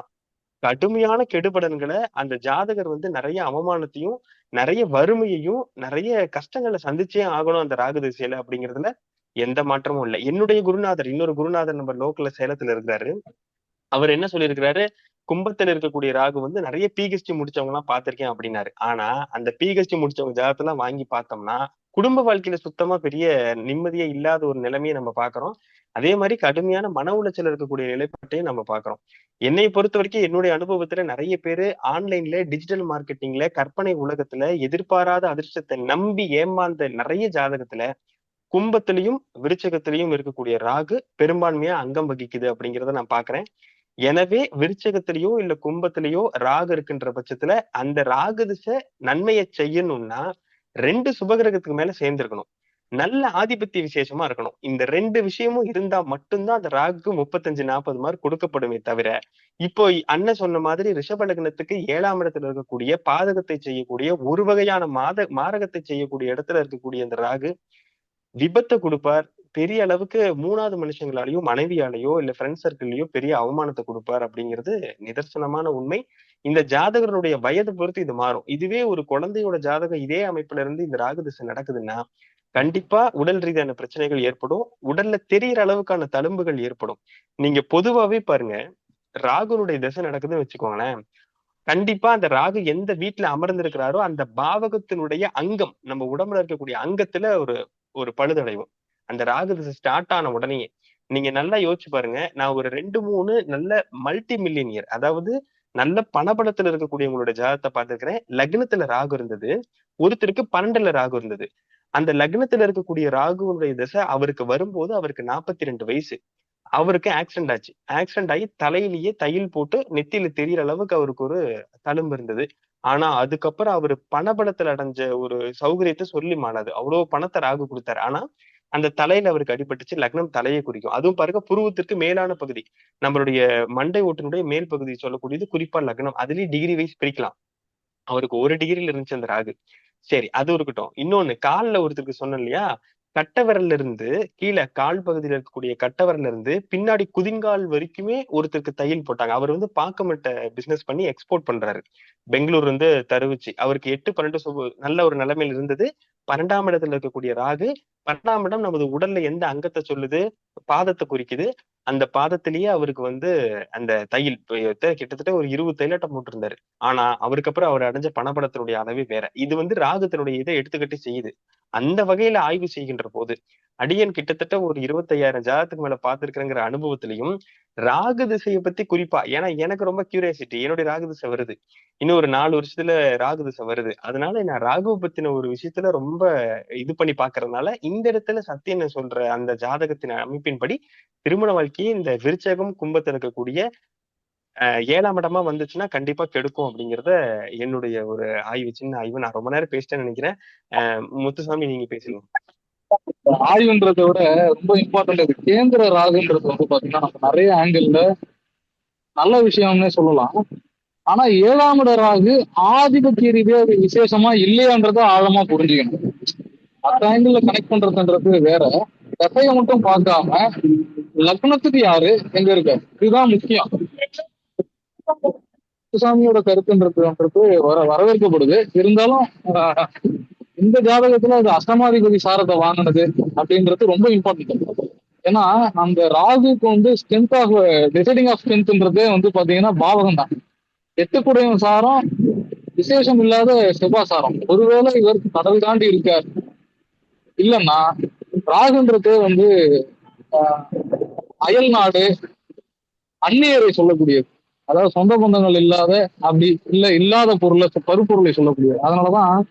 E: கடுமையான கெடுபடன்களை அந்த ஜாதகர் வந்து நிறைய அவமானத்தையும் நிறைய வறுமையையும் நிறைய கஷ்டங்களை சந்திச்சே ஆகணும் அந்த ராகு திசையில அப்படிங்கிறதுல எந்த மாற்றமும் இல்லை. என்னுடைய குருநாதர், இன்னொரு குருநாதர் நம்ம லோக்கல்ல சேலத்துல இருக்கிறாரு. அவர் என்ன சொல்லியிருக்கிறாரு, கும்பத்துல இருக்கக்கூடிய ராகு வந்து நிறைய பிஹெச்டி முடிச்சவங்க எல்லாம் பார்த்திருக்கேன் அப்படின்னாரு. ஆனா அந்த பிஹெச்டி முடிச்சவங்க ஜாதகத்தெல்லாம் வாங்கி பார்த்தோம்னா குடும்ப வாழ்க்கையில சுத்தமா பெரிய நிம்மதியே இல்லாத ஒரு நிலைமையை நம்ம பாக்குறோம். அதே மாதிரி கடுமையான மன உளைச்சல் இருக்கக்கூடிய நிலைப்பாட்டையும் நம்ம பாக்குறோம். என்னை பொறுத்த வரைக்கும் என்னுடைய அனுபவத்துல நிறைய பேரு ஆன்லைன்ல டிஜிட்டல் மார்க்கெட்டிங்ல கற்பனை உலகத்துல எதிர்பாராத அதிர்ஷ்டத்தை நம்பி ஏமாந்த நிறைய ஜாதகத்துல கும்பத்திலையும் விருச்சகத்திலையும் இருக்கக்கூடிய ராகு பெரும்பான்மையா அங்கம் வகிக்குது அப்படிங்கிறத நான் பாக்குறேன். எனவே விருச்சகத்திலேயோ இல்ல கும்பத்திலேயோ ராகு இருக்கின்ற பட்சத்துல அந்த ராகு திசை நன்மையை செய்யணும்னா 2 சுபகிரகத்துக்கு மேல சேர்ந்திருக்கணும். நல்ல ஆதிபத்திய விசேஷமா இருக்கணும். இந்த 2 விஷயமும் இருந்தா மட்டும்தான் அந்த ராகுக்கு 35-40 மார்க் கொடுக்கப்படுமே தவிர, இப்போ அண்ணன் சொன்ன மாதிரி ரிஷப லக்னத்துக்கு 7ஆம் இடத்துல இருக்கக்கூடிய பாதகத்தை செய்யக்கூடிய ஒரு வகையான மாரகத்தை செய்யக்கூடிய இடத்துல இருக்கக்கூடிய அந்த ராகு விபத்தை கொடுப்பார். பெரிய அளவுக்கு 3வது மனுஷங்களாலேயோ மனைவியாலேயோ இல்ல ஃப்ரெண்ட் சர்க்கிள்லயோ பெரிய அவமானத்தை கொடுப்பார் அப்படிங்கிறது நிதர்சனமான உண்மை. இந்த ஜாதகருடைய வயது பொறுத்து இது மாறும். இதுவே ஒரு குழந்தையோட ஜாதகம் இதே அமைப்புல இருந்து இந்த ராகு திசை நடக்குதுன்னா கண்டிப்பா உடல் ரீதியான பிரச்சனைகள் ஏற்படும். உடல்ல தெரியிற அளவுக்கான தழும்புகள் ஏற்படும். நீங்க பொதுவாவே பாருங்க, ராகுனுடைய திசை நடக்குதுன்னு வச்சுக்கோங்களேன், கண்டிப்பா அந்த ராகு எந்த வீட்டுல அமர்ந்திருக்கிறாரோ அந்த பாவகத்தினுடைய அங்கம் நம்ம உடம்புல இருக்கக்கூடிய அங்கத்துல ஒரு ஒரு பழுதடைவும். அந்த ராகு திசை ஸ்டார்ட் ஆன உடனே நீங்க நல்லா யோசிச்சு பாருங்க. நான் ஒரு 2-3 நல்ல மல்டி மில்லியனியர், அதாவது நல்ல பணபலத்துல இருக்கக்கூடிய உங்களோட ஜாதகத்தை பார்த்திருக்கிறேன். லக்னத்துல ராகு இருந்தது, ஒருத்தருக்கு 12ல ராகு இருந்தது. அந்த லக்னத்துல இருக்கக்கூடிய ராகுனுடைய திசை அவருக்கு வரும்போது அவருக்கு 42 வயசு. அவருக்கு ஆக்சிடென்ட் ஆச்சு. ஆக்சிடென்ட் ஆகி தலையிலேயே தையல் போட்டு நெத்தியில தெரியற அளவுக்கு அவருக்கு ஒரு தழும்பு இருந்தது. ஆனா அதுக்கப்புறம் அவரு பணபலத்துல அடைஞ்ச ஒரு சௌகரியத்தை சொல்லி மாளாது. அவ்வளவு பணத்தை ராகு கொடுத்தாரு. ஆனா அந்த தலையில அவருக்கு அடிபட்டுச்சு. லக்னம் தலையை குறிக்கும். அதுவும் பாருங்க, புருவத்திற்கு மேலான பகுதி, நம்மளுடைய மண்டை ஓட்டினுடைய மேல் பகுதி சொல்லக்கூடியது குறிப்பா லக்னம். அதுலயும் டிகிரி வைஸ் பிரிக்கலாம். அவருக்கு 1 டிகிரில இருந்துச்சு அந்த ராகு. சரி, அது இருக்கட்டும். இன்னொன்னு, கால்ல ஒருத்தருக்கு சொன்னேன் இல்லையா, கட்டை விரல்ல இருந்து கீழே கால் பகுதியில இருக்கக்கூடிய கட்டை விரல்ல இருந்து பின்னாடி குதிங்கால் வரைக்குமே ஒருத்தருக்கு தையல் போட்டாங்க. அவர் வந்து பாக்கமட்ட பிசினஸ் பண்ணி எக்ஸ்போர்ட் பண்றாரு. பெங்களூர் வந்து தருவிச்சு. அவருக்கு 8-12 நல்ல ஒரு நிலைமையில இருந்தது. 12ஆம் இடத்துல இருக்கக்கூடிய ராகு, 12ஆம் இடம் நமது உடல்ல எந்த அங்கத்தை சொல்லுது? பாதத்தை குறிக்குது. அந்த பாதத்திலேயே அவருக்கு வந்து அந்த தையல் கிட்டத்தட்ட ஒரு 20 தையலாட்டம் போட்டிருந்தாரு. ஆனா அவருக்கு அப்புறம் அவர் அடைஞ்ச பணபலத்தினுடைய அளவே வேற. இது வந்து ராகத்தினுடைய இதை எடுத்துக்கிட்டு செய்யுது. அந்த வகையில ஆய்வு செய்கின்ற போது அடியன் கிட்டத்தட்ட ஒரு 25,000 ஜாதகத்துக்கு மேல பார்த்திருக்கிறேங்கிற அனுபவத்திலையும் ராகு திசையை பத்தி குறிப்பா, ஏன்னா எனக்கு ரொம்ப கியூரியாசிட்டி, என்னுடைய ராகு திசை வருது, இன்னும் ஒரு 4 வருஷத்துல ராகு திசை வருது. அதனால நான் ராகுவை பத்தின ஒரு விஷயத்துல ரொம்ப இது பண்ணி பாக்குறதுனால இந்த இடத்துல சத்தியனை சொல்ற அந்த ஜாதகத்தின் அமைப்பின்படி திருமண வாழ்க்கையை இந்த விருச்சகம் கும்பத்துல இருக்கக்கூடிய 7ஆம் இடமா வந்துச்சுன்னா கண்டிப்பா கெடுக்கும் அப்படிங்கிறத என்னுடைய ஒரு ஆய்வு, சின்ன ஆய்வு. நான் ரொம்ப நேரம் பேசிட்டேன்னு நினைக்கிறேன். முத்துசாமி, நீங்க பேசுங்க.
A: ஆய்வுன்றதை விட ரொம்ப இம்பார்ட்டன்ட் இது கேந்திர ராகுன்றது வந்து பாத்தீங்கன்னா நம்ம நிறைய ஆங்கிள் நல்ல விஷயம்னே சொல்லலாம். ஆனா 7ஆம் இட ராகு ஆதிபத்திய ரீதியா அது விசேஷமா இல்லையான்றத ஆழமா புரிஞ்சுக்கணும். மற்ற ஆங்கிள் கனெக்ட் பண்றதுன்றது வேற. தசையை மட்டும் பார்க்காம லக்னத்துக்கு யாரு எங்க இருக்க, இதுதான் முக்கியம். சாமியோட கருத்துன்றது வரவேற்கப்படுது. இருந்தாலும் இந்த ஜாதகத்துல அது அஷ்டமாதிபதி சாரத்தை வாங்கினது அப்படின்றது ரொம்ப இம்பார்ட்டன்ட். ஏன்னா அந்த ராகுக்கு வந்து ஸ்ட்ரென்த் ஆஃப் டிசைடிங் ஆஃப் ஸ்ட்ரென்த்ன்றதே வந்து பாத்தீங்கன்னா பாவகம் தான். 8 சாரம் விசேஷம் இல்லாத செவ்வாய் சாரம். ஒருவேளை இவர் கடல் தாண்டி இருக்கார் இல்லைன்னா ராகுன்றதே வந்து அயல் நாடு அந்நியரை சொல்லக்கூடியது. அதாவது சொந்த பந்தங்கள் இல்லாத, அப்படி இல்லாத பொருளை பருப்பொருளை சொல்லக்கூடியது. அதனாலதான்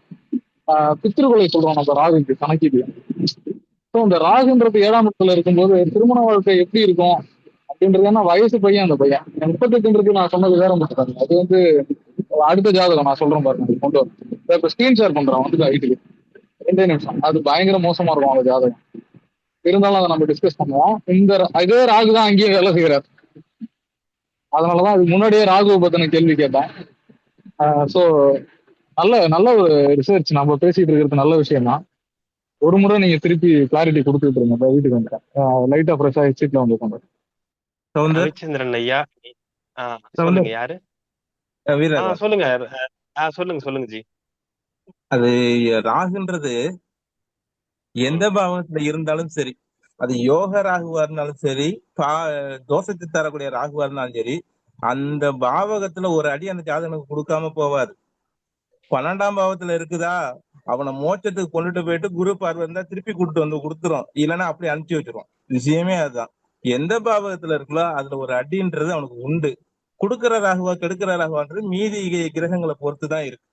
A: பித்திருக்களை சொல்றோம் நம்ம ராகுக்கு கணக்கிட்டு. ஸோ இந்த ராகுன்றது 7ஆம் இடத்துல இருக்கும்போது திருமண வாழ்க்கை எப்படி இருக்கும் அப்படின்றது, ஏன்னா வயசு பையன் அந்த பையன் 38ன்றது நான் சொன்னது வேற மட்டும். அது வந்து அடுத்த ஜாதகம் நான் சொல்றேன் பாருங்க, கொண்டு வரும். இப்போ ஸ்கிரீன் ஷேர் பண்றேன் வந்து ஐட்டுக்கு 2 நிமிஷம். அது பயங்கர மோசமா இருக்கும் அந்த ஜாதகம். இருந்தாலும் அதை நம்ம டிஸ்கஸ் பண்ணுவோம். இந்த இதே ராகு தான் அங்கேயும் வேலை செய்கிறார். அதனாலதான் அதுக்கு முன்னாடியே ராகுவை பத்தின கேள்வி கேட்டேன். ஸோ நல்ல ஒரு ரிசர்ச் நம்ம பேசிட்டு இருக்கிறது நல்ல விஷயம் தான். ஒரு முறை நீங்க திருப்பி கிளாரிட்டி கொடுத்துட்டு இருங்க. வீட்டுக்கு வந்துட்டேன், லைட்டா ஃப்ரெஷ்ஷா ஹெட்செட்ல வந்து உட்காந்து.
E: ரவிச்சந்திரன் ஐயா, சொல்லுங்க. யாரு? சொல்லுங்க சொல்லுங்க ஜி.
J: அது ராகுன்றது எந்த பாவத்துல இருந்தாலும் சரி, அது யோக ராகுவா இருந்தாலும் சரி, தோஷத்தை தரக்கூடிய ராகுவா இருந்தாலும் சரி, அந்த பாவகத்துல ஒரு அடி அந்த ஜாதகனுக்கு கொடுக்காம போவாது. 12ஆம் பாவத்துல இருக்குதா, அவனை மோட்சத்துக்கு கொண்டுட்டு போயிட்டு குரு பார்வை இருந்தா திருப்பி கூட்டிட்டு வந்து கொடுத்துரும், இல்லைன்னா அப்படி அனுப்பிச்சு வச்சிரும். விஷயமே அதுதான். எந்த பாவகத்துல இருக்குதோ அதுல ஒரு அடின்றது அவனுக்கு உண்டு. கொடுக்கிற ராகுவா கெடுக்கிற ராகுவான்றது மீதி கிரகங்களை பொறுத்துதான் இருக்கு.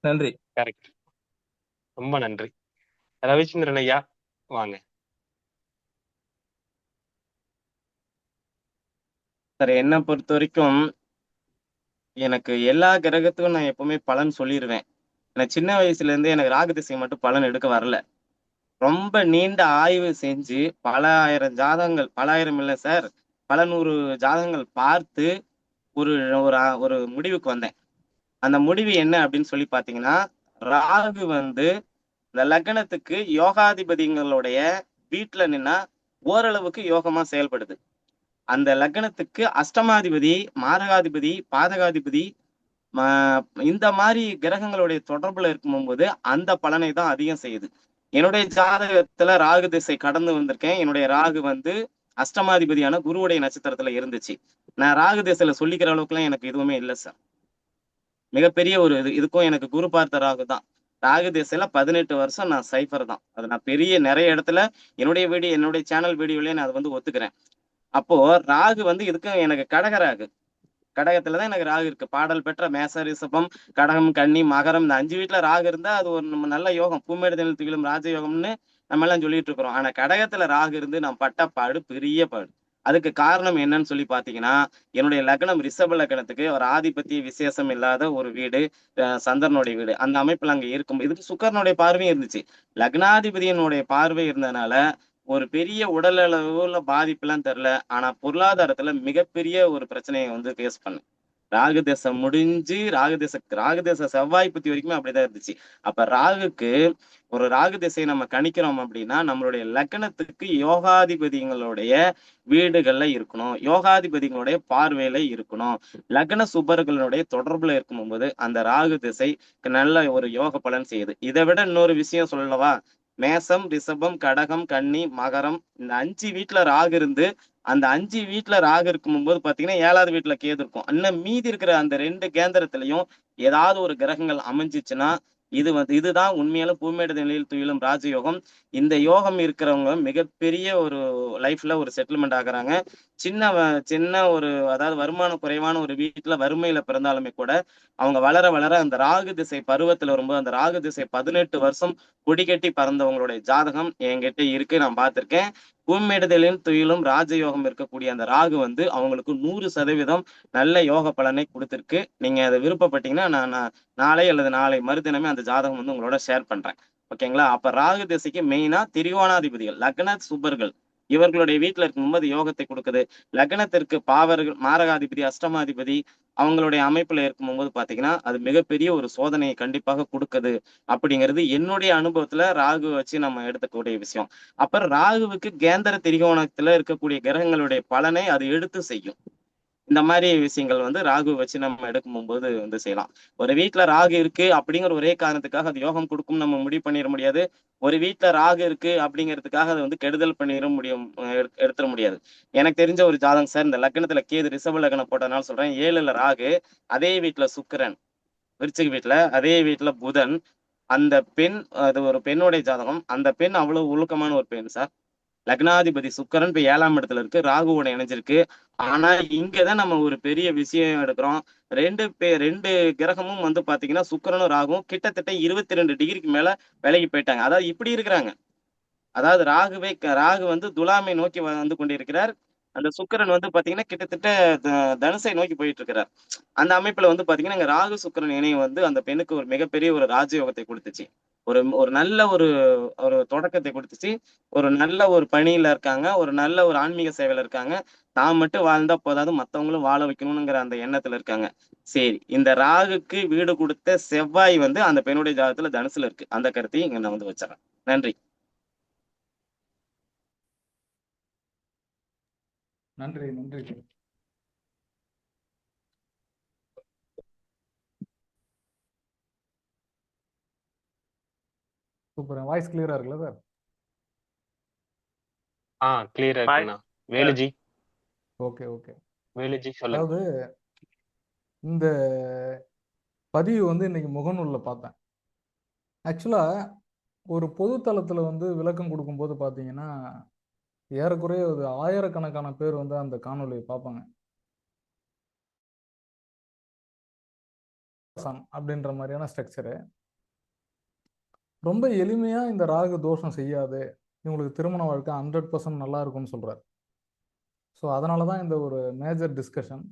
J: நன்றி.
E: கரெக்ட். ரொம்ப நன்றி. ரவிச்சந்திரன் ஐயா வாங்க.
D: சார் என்னை பொறுத்த வரைக்கும் எனக்கு எல்லா கிரகத்துக்கும் நான் எப்பவுமே பலன் சொல்லிடுவேன். எனக்கு சின்ன வயசுல இருந்தே எனக்கு ராகு திசை மட்டும் பலன் எடுக்க வரல. ரொம்ப நீண்ட ஆய்வு செஞ்சு பல ஆயிரம் ஜாதகங்கள், பல ஆயிரம் இல்லை சார், பல 100 ஜாதகங்கள் பார்த்து ஒரு ஒரு ஒரு முடிவுக்கு வந்தேன். அந்த முடிவு என்ன அப்படின்னு சொல்லி பாத்தீங்கன்னா, ராகு வந்து இந்த லக்னத்துக்கு யோகாதிபதிகளுடைய வீட்டுல நின்னா ஓரளவுக்கு யோகமா செயல்படுது. அந்த லக்னத்துக்கு அஷ்டமாதிபதி, மாரகாதிபதி, பாதகாதிபதி இந்த மாதிரி கிரகங்களுடைய தொடர்புல இருக்கும்போது அந்த பலனை தான் அதிகம் செய்யுது. என்னுடைய ஜாதகத்துல ராகு திசை கடந்து வந்திருக்கேன். என்னுடைய ராகு வந்து அஷ்டமாதிபதியான குருவுடைய நட்சத்திரத்துல இருந்துச்சு. நான் ராகு திசையில சொல்லிக்கிற அளவுக்கு எல்லாம் எனக்கு எதுவுமே இல்லை சார். மிகப்பெரிய ஒரு இதுக்கும் எனக்கு குரு பார்த்த ராகு தான். ராகு திசையில 18 வருஷம் நான் சைஃபர் தான். அது நான் நிறைய இடத்துல என்னுடைய சேனல் வீடியோலயே நான் அதை வந்து ஒத்துக்கிறேன். அப்போ ராகு வந்து இதுக்கும் எனக்கு கடகராகு, கடகத்துலதான் எனக்கு ராகு இருக்கு. பாடல் பெற்ற மேச, ரிஷபம், கடகம், கன்னி, மகரம், இந்த 5 வீட்டுல ராகு இருந்தா அது ஒரு நம்ம நல்ல யோகம். பூமேடுதல் திகழும் ராஜயோகம்னு நம்ம எல்லாம் சொல்லிட்டு இருக்கிறோம். ஆனா கடகத்துல ராகு இருந்து நான் பட்ட பாடு பெரிய பாடு. அதுக்கு காரணம் என்னன்னு சொல்லி பாத்தீங்கன்னா, என்னுடைய லக்னம் ரிஷப லக்னத்துக்கு ஒரு ஆதிபத்திய விசேஷம் இல்லாத ஒரு வீடு, சந்திரனுடைய வீடு. அந்த அமைப்புல அங்க இருக்கும். இதுக்கு சுக்கரனுடைய பார்வையும் இருந்துச்சு. லக்னாதிபதியினுடைய பார்வை இருந்ததுனால ஒரு பெரிய உடல் அளவுல பாதிப்புலாம் தெரியல. ஆனா பொருளாதாரத்துல மிகப்பெரிய ஒரு பிரச்சனையை வந்து ஃபேஸ் பண்ணேன். ராகு தசை முடிஞ்சு ராகு தசை செவ்வாய் பத்தி வரைக்குமே அப்படிதான் இருந்துச்சு. அப்ப ராகுக்கு ஒரு ராகு திசையை நம்ம கணிக்கிறோம் அப்படின்னா நம்மளுடைய லக்னத்துக்கு யோகாதிபதிகளுடைய வீடுகள்ல இருக்கணும், யோகாதிபதிகளுடைய பார்வையில இருக்கணும், லக்ன சுபர்களுடைய தொடர்புல இருக்கும்போது அந்த ராகு திசை நல்ல ஒரு யோக பலன் செய்யுது. இதை விட இன்னொரு விஷயம் சொல்லவா, மேசம், ரிஷபம், கடகம், கன்னி, மகரம் இந்த 5 வீட்டுல ராகு இருந்து அந்த 5 வீட்டுல ராகு இருக்கும் போது பாத்தீங்கன்னா 7வது வீட்டுல கேது இருக்கும். இன்னும் மீதி இருக்கிற அந்த 2 கேந்திரத்திலையும் ஏதாவது ஒரு கிரகங்கள் அமைஞ்சிச்சுன்னா இதுதான் உண்மையாலும் பூமேடு நிலையில் துயிலும் ராஜயோகம். இந்த யோகம் இருக்கிறவங்க மிகப்பெரிய ஒரு லைஃப்ல ஒரு செட்டில்மெண்ட் ஆகுறாங்க. சின்ன ஒரு அதாவது வருமானம் குறைவான ஒரு வீட்டுல வறுமையில பிறந்தாலுமே கூட அவங்க வளர வளர அந்த ராகு திசை பருவத்துல வரும்போது அந்த ராகு திசை 18 வருஷம் கொடிகட்டி பறந்தவங்களுடைய ஜாதகம் என்கிட்ட இருக்கு, நான் பார்த்திருக்கேன். பூமேடுதலின் துயிலும் ராஜயோகம் இருக்கக்கூடிய அந்த ராகு வந்து அவங்களுக்கு 100% நல்ல யோக பலனை கொடுத்திருக்கு. நீங்க அதை விருப்பப்பட்டீங்கன்னா நான் நாளை அல்லது நாளை மறுதினமே அந்த ஜாதகம் வந்து உங்களோட ஷேர் பண்றேன். ஓகேங்களா? அப்ப ராகு திசைக்கு மெயினா திரிகோணாதிபதிகள், லக்ன சுபர்கள் இவர்களுடைய வீட்டுல இருக்கும்போது யோகத்தை கொடுக்குது. லக்னத்திற்கு பாவர்கள், மாரகாதிபதி, அஷ்டமாதிபதி அவங்களுடைய அமைப்புல இருக்கும்போது பாத்தீங்கன்னா அது மிகப்பெரிய ஒரு சோதனையை கண்டிப்பாக கொடுக்குது அப்படிங்கிறது என்னுடைய அனுபவத்துல ராகு வச்சு நம்ம எடுத்துக்கூடிய விஷயம். அப்புறம் ராகுவுக்கு கேந்திர திரிகோணத்துல இருக்கக்கூடிய கிரகங்களுடைய பலனை அது எடுத்து செய்யும். இந்த மாதிரி விஷயங்கள் வந்து ராகு வச்சு நம்ம எடுக்கும் போது வந்து செய்யலாம். ஒரு வீட்டுல ராகு இருக்கு அப்படிங்கிற ஒரே காரணத்துக்காக அது யோகம் கொடுக்கும் நம்ம முடிவு பண்ணிட முடியாது. ஒரு வீட்டுல ராகு இருக்கு அப்படிங்கிறதுக்காக அதை வந்து கெடுதல் பண்ணிட முடியும், எடுத்துட முடியாது. எனக்கு தெரிஞ்ச ஒரு ஜாதகம் சார், இந்த லக்னத்துல கேது ரிஷப லக்னம் போட்டதுனால சொல்றேன். 7ல ராகு, அதே வீட்டுல சுக்கிரன், விருச்சிக வீட்டுல அதே வீட்டுல புதன். அந்த பெண், அது ஒரு பெண்ணுடைய ஜாதகம். அந்த பெண் அவ்வளவு ஒழுக்கமான ஒரு பெண் சார். லக்னாதிபதி சுக்கரன் இப்ப 7ஆம் இடத்துல இருக்கு, ராகுவோட இணைஞ்சிருக்கு. ஆனா இங்கதான் நம்ம ஒரு பெரிய விஷயம் எடுக்கிறோம். ரெண்டு கிரகமும் வந்து பாத்தீங்கன்னா சுக்கரனும் ராகுவும் கிட்டத்தட்ட 22 டிகிரிக்கு மேல விலகி போயிட்டாங்க. அதாவது இப்படி இருக்கிறாங்க. அதாவது ராகு வந்து துலாமை நோக்கி வந்து கொண்டிருக்கிறார். அந்த சுக்கிரன் வந்து பாத்தீங்கன்னா கிட்டத்தட்ட தனுசை நோக்கி போயிட்டு இருக்கிறார். அந்த அமைப்புல வந்து பாத்தீங்கன்னா இங்க ராகு சுக்கிரன் இணையம் வந்து அந்த பெண்ணுக்கு ஒரு மிகப்பெரிய ஒரு ராஜயோகத்தை கொடுத்துச்சு. ஒரு நல்ல ஒரு தொடக்கத்தை கொடுத்துச்சு. ஒரு நல்ல ஒரு பணியில இருக்காங்க, ஒரு நல்ல ஒரு ஆன்மீக சேவையில இருக்காங்க. தான் மட்டும் வாழ்ந்தா போதாது, மத்தவங்களும் வாழ வைக்கணும்ங்கிற அந்த எண்ணத்துல இருக்காங்க. சரி, இந்த ராகுக்கு வீடு கொடுத்த செவ்வாய் வந்து அந்த பெண்ணுடைய ஜாதகத்துல தனுசுல இருக்கு. அந்த கருத்தையும் இங்க நான் வந்து வச்சிடறேன். நன்றி.
A: நன்றி.
H: சூப்பர். வாய்ஸ் கிளியரா இருக்குல்ல சார்?
E: கிளியரா இருக்குண்ணா. வேலுஜி
H: ஓகே ஓகே.
E: வேலுஜி சொல்லுங்க.
H: அதாவது இந்த பதிவு வந்து இன்னைக்கு முகநூல்ல பார்த்தேன். ஆக்சுவலா ஒரு பொது தளத்துல வந்து விளக்கம் கொடுக்கும்போது பார்த்தீங்கன்னா ஏறக்குறைய ஒரு 1000கணக்கான பேர் வந்து அந்த காணொலியை பார்ப்பாங்க. அப்படின்ற மாதிரியான ஸ்ட்ரக்சரு ரொம்ப எளிமையா இந்த ராகு தோஷம் செய்யாது, இவங்களுக்கு திருமண வாழ்க்கை 100% நல்லா இருக்கும்னு சொல்றாரு. ஸோ அதனால தான் இந்த ஒரு மேஜர் டிஸ்கஷன்.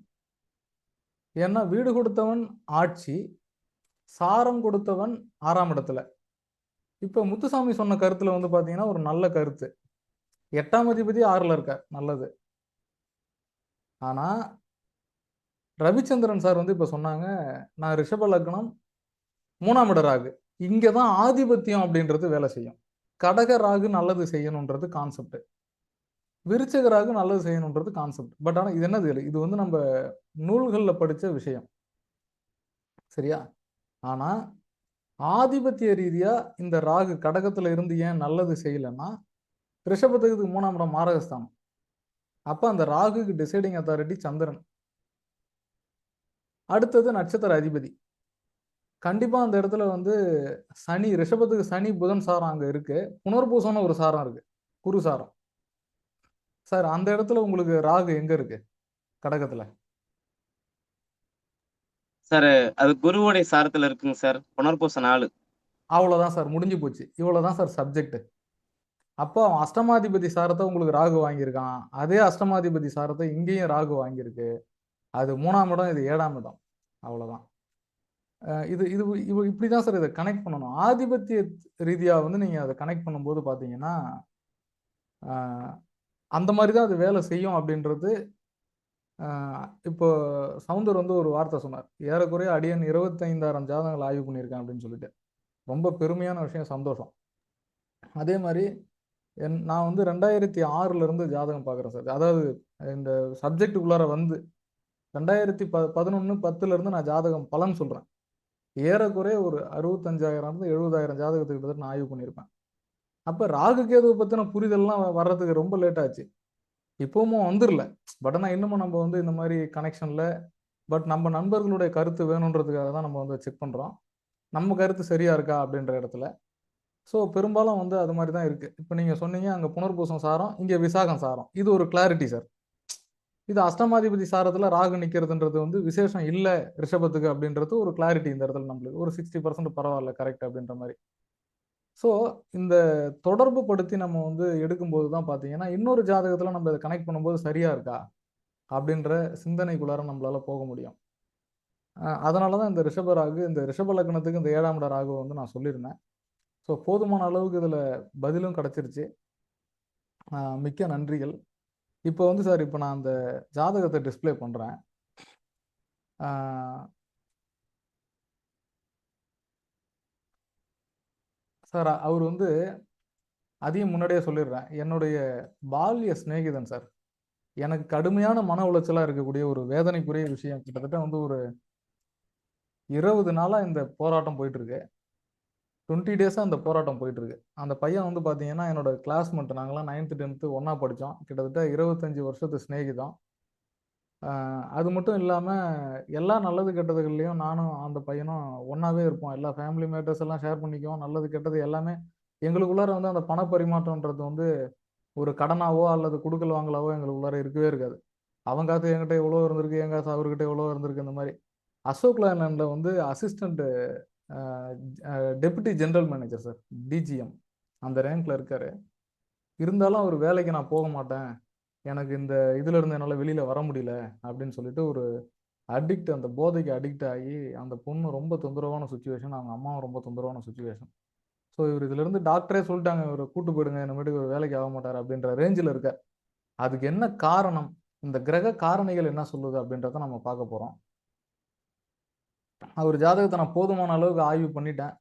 H: ஏன்னா வீடு கொடுத்தவன் ஆட்சி, சாரம் கொடுத்தவன் 6ஆம் இடத்துல. இப்போ முத்துசாமி சொன்ன கருத்துல வந்து பார்த்தீங்கன்னா ஒரு நல்ல கருத்து. 8ஆம் அதிபதி 6ல் இருக்கார், நல்லது. ஆனா ரவிச்சந்திரன் சார் வந்து இப்ப சொன்னாங்க, நான் ரிஷப லக்னம் 3ஆம் இட ராகு, இங்க தான் ஆதிபத்தியம் அப்படின்றது வேலை செய்யும். கடக ராகு நல்லது செய்யணுன்றது கான்செப்ட், விருச்சக ராகு நல்லது செய்யணுன்றது கான்செப்ட். பட் ஆனா இது என்னது, இது வந்து நம்ம நூல்கள்ல படிச்ச விஷயம், சரியா? ஆனா ஆதிபத்திய ரீதியா இந்த ராகு கடகத்துல இருந்து ஏன் நல்லது செய்யலைன்னா, ரிஷபத்துக்கு 3ஆம் இடம் மாரகஸ்தானம். அப்ப அந்த ராகுக்கு டிசைடிங் அத்தாரிட்டி சந்திரன். அடுத்தது நட்சத்திர அதிபதி. கண்டிப்பா அந்த இடத்துல வந்து சனி, ரிஷபத்துக்கு சனி புதன் சாரம் அங்க இருக்கு, புனர்பூசம்னு ஒரு சாரம் இருக்கு, குரு சாரம். சார் அந்த இடத்துல உங்களுக்கு ராகு எங்க இருக்கு கடகத்துல?
D: சார் அது குருவுடைய சாரத்துல இருக்குங்க சார், புனர்பூச 4.
H: அவ்வளவுதான் சார், முடிஞ்சு போச்சு. இவ்வளவுதான் சார் சப்ஜெக்ட். அப்போ அவன் அஷ்டமாதிபதி சாரத்தை உங்களுக்கு ராகு வாங்கியிருக்கான், அதே அஷ்டமாதிபதி சாரத்தை இங்கேயும் ராகு வாங்கியிருக்கு. அது 3ஆம் இடம், இது 7ஆம் இடம், அவ்வளவுதான். இது இது இப்படிதான் சார் இதை கனெக்ட் பண்ணணும். ஆதிபத்திய ரீதியா வந்து நீங்க அதை கனெக்ட் பண்ணும்போது பாத்தீங்கன்னா அந்த மாதிரி தான் அது வேலை செய்யும் அப்படின்றது. இப்போ சவுந்தர் வந்து ஒரு வார்த்தை சொன்னார், ஏறக்குறைய அடியன் 25,000 ஜாதகங்கள் ஆய்வு பண்ணியிருக்கேன் அப்படின்னு சொல்லிட்டு. ரொம்ப பெருமையான விஷயம், சந்தோஷம். அதே மாதிரி நான் வந்து 2006ல இருந்து ஜாதகம் பார்க்குறேன் சார். அதாவது இந்த சப்ஜெக்டுக்குள்ளார வந்து 2011-10ல இருந்து நான் ஜாதகம் பலன் சொல்றேன். ஏறக்குறைய ஒரு 65,000-70,000 ஜாதகத்துக்கு நான் ஆய்வு பண்ணியிருப்பேன். அப்ப ராகு கேதுவை பத்தின புரிதல்லாம் வர்றதுக்கு ரொம்ப லேட் ஆச்சு. இப்பவும் வந்துடல, பட் ஆனால் இன்னமும் நம்ம வந்து இந்த மாதிரி கனெக்ஷன்ல, பட் நம்ம நண்பர்களுடைய கருத்து வேணுன்றதுக்காக தான் நம்ம வந்து செக் பண்றோம், நம்ம கருத்து சரியா இருக்கா அப்படின்ற இடத்துல. ஸோ பெரும்பாலும் வந்து அது மாதிரி தான் இருக்கு. இப்போ நீங்க சொன்னீங்க அங்க புனர்பூசம் சாரம், இங்க விசாகம் சாரம், இது ஒரு கிளாரிட்டி சார். இது அஷ்டமாதிபதி சாரத்துல ராகு நிக்கிறதுன்றது வந்து விசேஷம் இல்ல ரிஷபத்துக்கு அப்படின்றது ஒரு கிளாரிட்டி இந்த இடத்துல நம்மளுக்கு ஒரு 60% பரவாயில்ல, கரெக்ட் அப்படின்ற மாதிரி. ஸோ இந்த தொடர்பு படுத்தி நம்ம வந்து எடுக்கும்போது தான் பார்த்தீங்கன்னா இன்னொரு ஜாதகத்தில் நம்ம இதை கனெக்ட் பண்ணும்போது சரியா இருக்கா அப்படின்ற சிந்தனைக்குள்ளார நம்மளால போக முடியும். அதனால தான் இந்த ரிஷப ராகு, இந்த ரிஷப லக்னத்துக்கு இந்த 7ஆம் இட ராகு வந்து நான் சொல்லியிருந்தேன். ஸோ போதுமான அளவுக்கு இதில் பதிலும் கிடைச்சிருச்சு. மிக்க நன்றிகள். இப்போ வந்து சார், இப்போ நான் அந்த ஜாதகத்தை டிஸ்பிளே பண்ணுறேன். சார் அவர் வந்து அதையும் முன்னாடியே சொல்லிடுறேன், என்னுடைய பால்ய சிநேகிதன் சார். எனக்கு கடுமையான மன உளைச்சலாக இருக்கக்கூடிய ஒரு வேதனைக்குரிய விஷயம், கிட்டத்தட்ட வந்து ஒரு 20 நாளாக இந்த போராட்டம் போயிட்டு இருக்கு. 20 டேஸாக அந்த போராட்டம் போயிட்டு இருக்கு. அந்த பையன் வந்து பார்த்தீங்கன்னா என்னோட கிளாஸ்மேட், நாங்களாம் 9th 10th ஒன்றா படித்தோம், கிட்டத்தட்ட 25 வருஷத்து சிநேகிதம். அது மட்டும் இல்லாமல் எல்லா நல்லது கெட்டதுகள்லையும் நானும் அந்த பையனும் ஒன்றாவே இருப்போம். எல்லா ஃபேமிலி மேட்டர்ஸ் எல்லாம் ஷேர் பண்ணிக்குவோம். நல்லது கெட்டது எல்லாமே எங்களுக்குள்ளார வந்து அந்த பண பரிமாற்றம்ன்றது வந்து ஒரு கடனாவோ அல்லது கொடுக்கல் வாங்கலாவோ எங்களுக்குள்ளார இருக்கவே இருக்காது. அவங்க காசு என்கிட்ட எவ்வளோ இருந்திருக்கு, என் காசு அவர்கிட்ட எவ்வளோ இருந்திருக்கு. இந்த மாதிரி அசோக் லேண்ட்ல வந்து assistant deputy general manager sir, DGM அந்த ரேங்க்ல இருக்காரு. இருந்தாலும் அவர் வேலைக்கு நான் போக மாட்டேன், எனக்கு இந்த இதுல இருந்து என்னால் வெளியில வர முடியல அப்படின்னு சொல்லிட்டு ஒரு அடிக்ட், அந்த போதைக்கு அடிக்ட் ஆகி அந்த பொண்ணு ரொம்ப தொந்தரவான சுச்சுவேஷன், அவங்க அம்மாவும் ரொம்ப தொந்தரவான சுச்சுவேஷன். ஸோ இவர் இதுல இருந்து டாக்டரே சொல்லிட்டாங்க, இவரை கூட்டு போயிடுங்க, என்னமேட்டுக்கு ஒரு வேலைக்கு ஆக மாட்டார் அப்படின்ற ரேஞ்சில் இருக்க. அதுக்கு என்ன காரணம், இந்த கிரக காரணிகள் என்ன சொல்லுது அப்படின்றத நம்ம பார்க்க போறோம். அவர் ஜாதகத்தை நான் போதுமான அளவுக்கு ஆய்வு பண்ணிட்டேன்.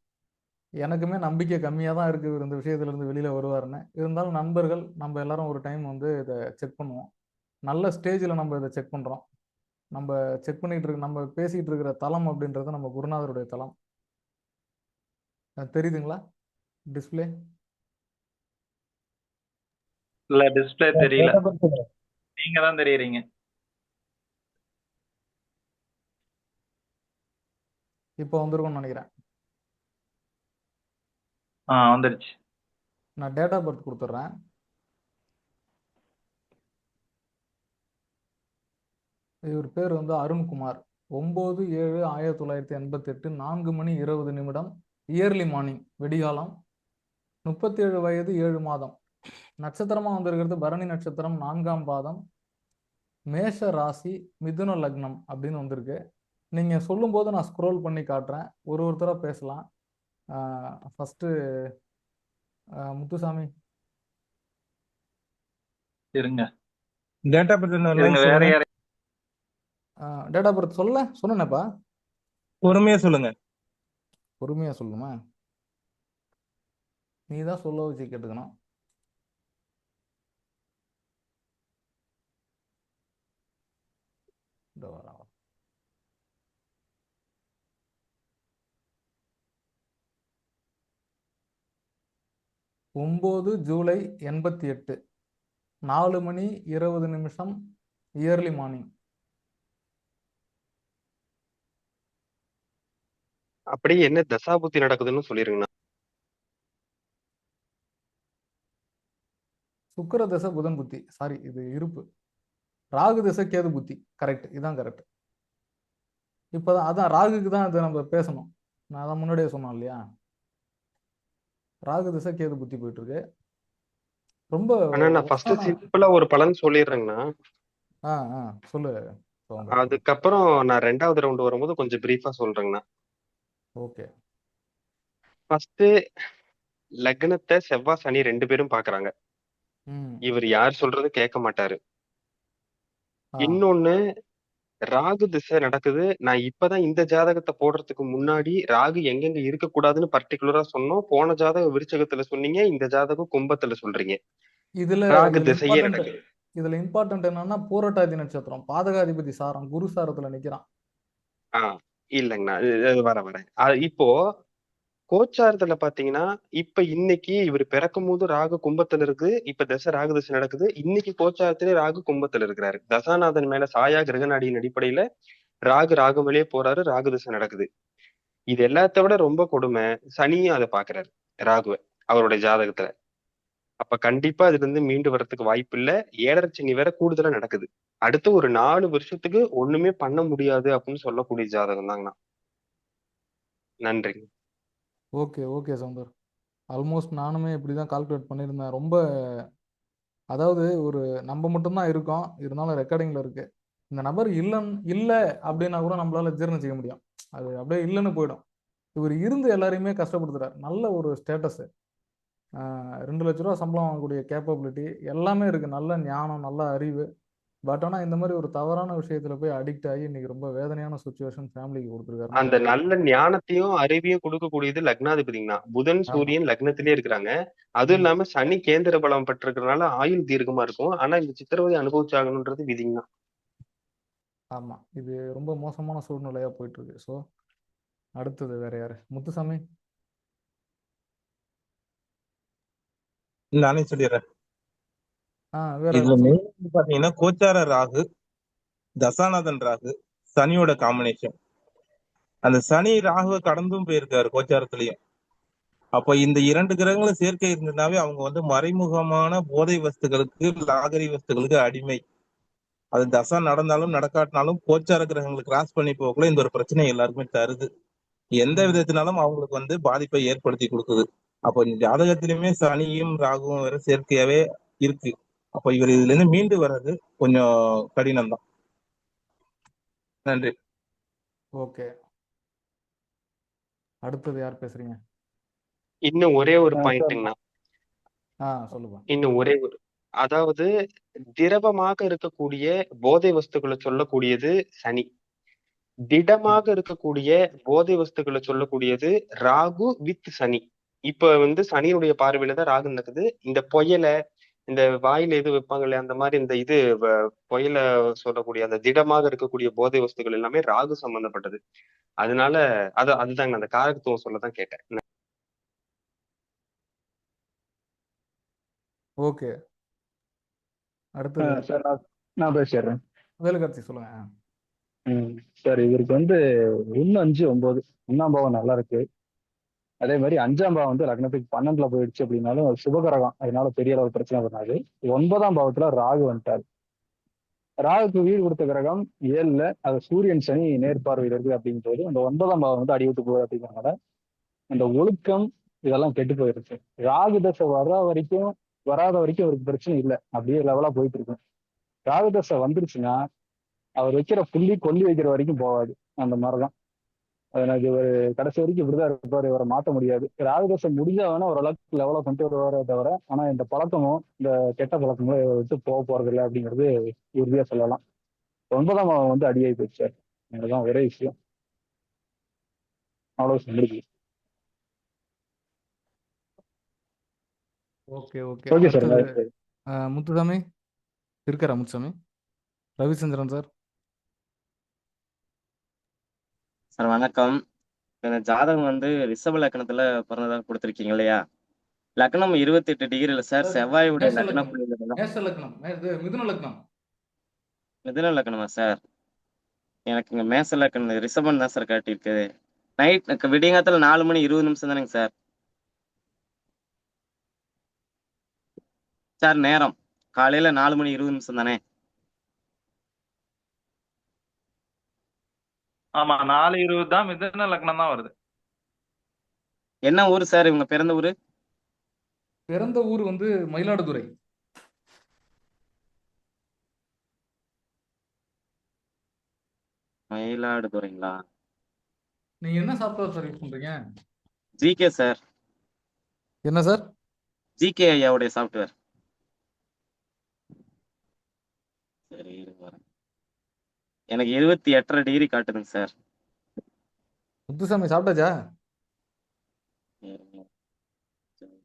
H: எனக்குமே நம்பிக்கை கம்மியாக தான் இருக்குது இவர் இந்த விஷயத்துலேருந்து வெளியில் வருவார்னு. இருந்தாலும் நண்பர்கள் நம்ம எல்லாரும் ஒரு டைம் வந்து இதை செக் பண்ணுவோம். நல்ல ஸ்டேஜில் நம்ம இதை செக் பண்ணுறோம். நம்ம செக் பண்ணிட்டு இருக்க, நம்ம பேசிகிட்டு இருக்கிற தளம் அப்படின்றது நம்ம குருநாதருடைய தளம். தெரியுதுங்களா?
A: டிஸ்பிளே
F: இல்ல டிஸ்பிளே தெரியல,
H: டேட் ஆஃப் பர்த்
F: நீங்க தான் தெரியுறீங்க.
A: இப்போ வந்திருக்கும்னு நினைக்கிறேன்.
F: வந்துருச்சு.
A: நான் டேட் ஆஃப் பர்த் கொடுத்துட்றேன். இவர் பேர் வந்து அருண்குமார். 9/7/1988 4:20 early morning, வெடிகாலம். 37 வயது 7 மாதம். நட்சத்திரமா வந்திருக்கிறது பரணி நட்சத்திரம் 4ஆம் பாதம், மேஷ ராசி, மிதுன லக்னம் அப்படின்னு வந்திருக்கு. நீங்க சொல்லும்போது நான் ஸ்க்ரோல் பண்ணி காட்டுறேன், ஒருத்தரா பேசலாம். ஃபர்ஸ்ட் முத்துசாமி.
F: இருங்க
J: டேட் ஆஃப் பர்த்
F: இருங்க, வேற யாரை
A: டேட் ஆஃப் பர்த் சொன்னேனப்பா.
J: பொறுமையா சொல்லுங்க.
A: பொறுமையா சொல்லுமா? நீ தான் சொல்ல வச்சு கேட்டுக்கணும். இதோ வரேன். 9 ஜூலை 88 4:20 இயர்லி மார்னிங்.
K: அப்படியே என்ன தசாபுத்தி நடக்குதுன்னு சொல்லிருங்கண்ணா.
A: சுக்கிர தசை புதன் புத்தி, சாரி இது இருப்பு. ராகு தசை கேது புத்தி, கரெக்ட், இதான் கரெக்ட். இப்பதான் அதான் ராகுக்கு தான் இதை நம்ம பேசணும். நான் அதான் முன்னாடியே சொன்னோம் இல்லையா, ராகு தசை கேது புத்தி போயிட்டு இருக்கு. ரொம்ப
K: ஆனா நான் ஃபர்ஸ்ட் சிம்பிளா ஒரு பலன் சொல்லிடுறேங்கண்ணா.
A: சொல்லு.
K: அதுக்கப்புறம் நான் 2வது ரவுண்ட் வரும்போது கொஞ்சம் பிரீஃபா சொல்றேங்கண்ணா.
A: ஓகே.
K: ஃபர்ஸ்ட் லக்னத்தை செவ்வாய் சனி 2 பேரும் பாக்குறாங்க. இவர் யார் சொல்றது கேட்க மாட்டாரு. இன்னொன்னு, ராகு திசை நடக்குது. நான் இப்பதான் இந்த ஜாதகத்தை போடுறதுக்கு முன்னாடி ராகு எங்கெங்க இருக்க கூடாதுன்னு பர்டிகுலரா சொன்னோம். போன ஜாதகம் விருச்சகத்துல சொன்னீங்க, இந்த ஜாதகம் கும்பத்துல சொல்றீங்க. ராகு திசையே நடக்குது.
A: இதுல இம்பார்ட்டன்ட் என்னன்னா பூரட்டாதி நட்சத்திரம், பாதகாதிபதி சாரம் குரு சாரத்துல நிக்கிறான்.
K: இல்லைங்கண்ணா, வரேன். இப்போ கோச்சாரத்துல பாத்தீங்கன்னா, இப்ப இன்னைக்கு இவர் பிறக்கும் போது ராகு கும்பத்துல இருக்கு. இப்ப தசை ராகு தசை நடக்குது. இன்னைக்கு கோச்சாரத்திலே ராகு கும்பத்துல இருக்கிறாரு. தசாநாதன் மேல சாயா கிரகநாடியின் அடிப்படையில ராகு மேலேயே போறாரு. ராகு தசை நடக்குது. இது எல்லாத்த விட ரொம்ப கொடுமை, சனியும் அதை பாக்குறாரு ராகுவை அவருடைய ஜாதகத்துல. அப்ப கண்டிப்பா அதுல இருந்து மீண்டு வர்றதுக்கு வாய்ப்பு இல்ல. 7.5 சனி வேற கூடுதலா நடக்குது. அடுத்து ஒரு 4 வருஷத்துக்கு ஒண்ணுமே பண்ண முடியாது அப்படின்னு சொல்லக்கூடிய ஜாதகம் தாங்கண்ணா. நன்றிங்க.
A: ஓகே சௌந்தர். ஆல்மோஸ்ட் நானுமே இப்படிதான் கால்குலேட் பண்ணியிருந்தேன். ரொம்ப அதாவது ஒரு நம்ம மட்டும்தான் இருக்கோம், இருந்தாலும் ரெக்கார்டிங்ல இருக்கு. இந்த நபர் இல்லை அப்படின்னா கூட நம்மளால ஜீர்ணிச்சிக்க முடியும். அது அப்படியே இல்லைன்னு போயிடும். இவர் இருந்து எல்லாரையுமே கஷ்டப்படுத்துறாரு. நல்ல ஒரு ஸ்டேட்டஸ், 2 லட்ச ரூபா சம்பளம் வாங்கக்கூடிய கேப்பபிலிட்டி எல்லாமே இருக்கு, நல்ல ஞானம், நல்ல அறிவு. பட் ஆனா இந்த மாதிரி ஒரு தவறான விஷயத்துல போய் அடிக்ட் ஆகி இன்னைக்கு ரொம்ப வேதனையான சுச்சுவேஷன் ஃபேமிலிக்கு கொடுத்துருக்காரு.
K: அந்த நல்ல ஞானத்தையும் அறிவையும் கொடுக்கக்கூடியது லக்னாதிபதிங்கண்ணா. புதன் சூரியன் லக்னத்திலே இருக்கிறாங்க. அதுவும் இல்லாம சனி கேந்திர பலம் பெற்றிருக்கிறதுனால ஆயுள் தீர்க்கமா இருக்கும். ஆனா இந்த சித்திரவதை அனுபவிச்சாகணுன்றது விதிங்கண்ணா.
A: ஆமா, இது ரொம்ப மோசமான சூழ்நிலையா போயிட்டு இருக்கு. ஸோ அடுத்தது வேற யாரு? முத்துசாமி.
J: நானே சொல்லிடுறேன்.
A: வேற
J: இதுல மெயின் பாத்தீங்கன்னா கோச்சார ராகு, தசாநாதன் ராகு, சனியோட காம்பினேஷன். அந்த சனி ராகுவை கடந்தும் போயிருக்காரு கோச்சாரத்திலையும். அப்ப இந்த 2 கிரகங்களும் சேர்க்கை இருந்ததுனாவே அவங்க வந்து மறைமுகமான போதை வஸ்துகளுக்கு, லாகரி வஸ்துகளுக்கு அடிமை. அது தசா நடந்தாலும் நடக்காட்டினாலும் கோச்சார கிரகங்களை கிராஸ் பண்ணி போகக்குள்ள இந்த ஒரு பிரச்சனை எல்லாருக்குமே தருது. எந்த விதத்தினாலும் அவங்களுக்கு வந்து பாதிப்பை ஏற்படுத்தி கொடுக்குது. அப்போ இந்த ஜாதகத்திலுமே சனியும் ராகுவும் வேற சேர்க்கையாவே இருக்கு. அப்ப இவர் இதுல இருந்து மீண்டு வர்றது கொஞ்சம் கடினம் தான். நன்றி.
A: ஓகே, அடுத்தது யார் பேசுறீங்க?
K: இன்னும் ஒரே ஒரு பாயிண்ட்ங்கண்ணா.
A: சொல்லுங்க.
K: இன்னும் ஒரே ஒரு, அதாவது திரவமாக இருக்கக்கூடிய போதை வஸ்துக்களை சொல்லக்கூடியது சனி, திடமாக இருக்கக்கூடிய போதை வஸ்துக்களை சொல்லக்கூடியது ராகு வித் சனி. இப்ப வந்து சனியினுடைய பார்வையில தான் ராகு நடக்குது. இந்த புயலை, இந்த வாயில எது வைப்பாங்க இல்லையா, அந்த மாதிரி இந்த இது புயல சொல்லக்கூடிய அந்த திடமாக இருக்கக்கூடிய போதை வஸ்துக்கள் எல்லாமே ராகு சம்பந்தப்பட்டது. அதனால அதுதாங்க அந்த காரகத்துவம் சொல்லதான் கேட்டேன்.
L: ஓகே. அடுத்தது
H: சார் நான் பேசிடுறேன்.
L: வேலுக்கார்த்தி சொல்லுங்க.
H: சார் இவருக்கு வந்து 1, 5, 9 ஒன்னாம் பாவம் நல்லா இருக்கு. அதே மாதிரி 5ஆம் பாவம் வந்து லக்னத்துக்கு 12ல போயிடுச்சு அப்படின்னாலும் அது சுபகிரகம், அதனால பெரிய அளவு பிரச்சனை பண்ணாது. 9ஆம் பாவத்துல ராகு வந்துட்டார். ராகுக்கு வீடு கொடுத்த கிரகம் 7ல, அது சூரியன் சனி நேர்பார்வையில் இருக்கு அப்படிங்கும்போது அந்த 9ஆம் பாவம் வந்து அடிவிட்டு போகுது அப்படிங்கிறனால அந்த ஒழுக்கம் இதெல்லாம் கெட்டு போயிருக்கு. ராகு தசை வராத வரைக்கும் அவருக்கு பிரச்சனை இல்லை, அப்படியே லெவலா போயிட்டு இருக்கும். ராகு தசை வந்துருச்சுன்னா அவர் வைக்கிற புள்ளி கொல்லி வைக்கிற வரைக்கும் போகாது. அந்த மாதிரிதான் எனக்கு ஒரு கடைசி வரைக்கும் இப்படிதான் இருப்பாரு, இவரை மாற்ற முடியாது. ராகுதசை முடிஞ்சா வேணா ஓரளவுக்கு லெவலா கொண்டு வருவாரே தவிர, ஆனா இந்த பழக்கமும் இந்த கெட்ட பழக்கமும் இவரை விட்டு போறது இல்லை அப்படிங்கிறது உறுதியா சொல்லலாம். 9ஆம் பாவம் வந்து அடியாகி போயிடுச்சு. அதுதான் ஒரே விஷயம். அவ்வளவு முடிஞ்சு.
L: Okay okay.
H: Okay sir.
L: அடுத்தது முத்துசாமி இருக்காரா? முத்துசாமி, ரவிச்சந்திரன் சார்.
D: சார் வணக்கம். இந்த ஜாதகம் வந்து ரிஷப லக்னத்துல பிறந்ததாக கொடுத்துருக்கீங்க இல்லையா? லக்னம் 28 டிகிரில சார், செவ்வாயுடைய
L: மேஷ
D: லக்ன
L: லக்னம்,
D: புள்ளியில
L: மேஷ லக்னம், மிதுன லக்னம்.
D: மிதுன லக்னமா சார்? எனக்கு இங்க மேச லக்னம் ரிஷபம் தான் சார் காட்டியிருக்குது. நைட் விடியங்காத்துல 4:20 தானேங்க சார்? சார் நேரம் காலையில 4:20 தானே?
F: ஆமா 4:20 தான் மிதுன லக்னம் தான் வருது.
D: என்ன ஊரு சார் இவங்க பிறந்த ஊரு?
L: பிறந்த ஊர் வந்து மயிலாடுதுறை.
D: மயிலாடுதுறைங்களா?
L: நீங்க என்ன சாஃப்ட்வேர் சார் யூஸ் பண்றீங்க?
D: GK sir.
L: என்ன சார்?
D: ஜிகே ஐயாவுடைய சாஃப்ட்வேர். சரி வரேன். எனக்கு 28.5 டிகிரி காட்டுதுங்க சார்.
L: முத்துசாமி சாப்பிட்டாச்சா?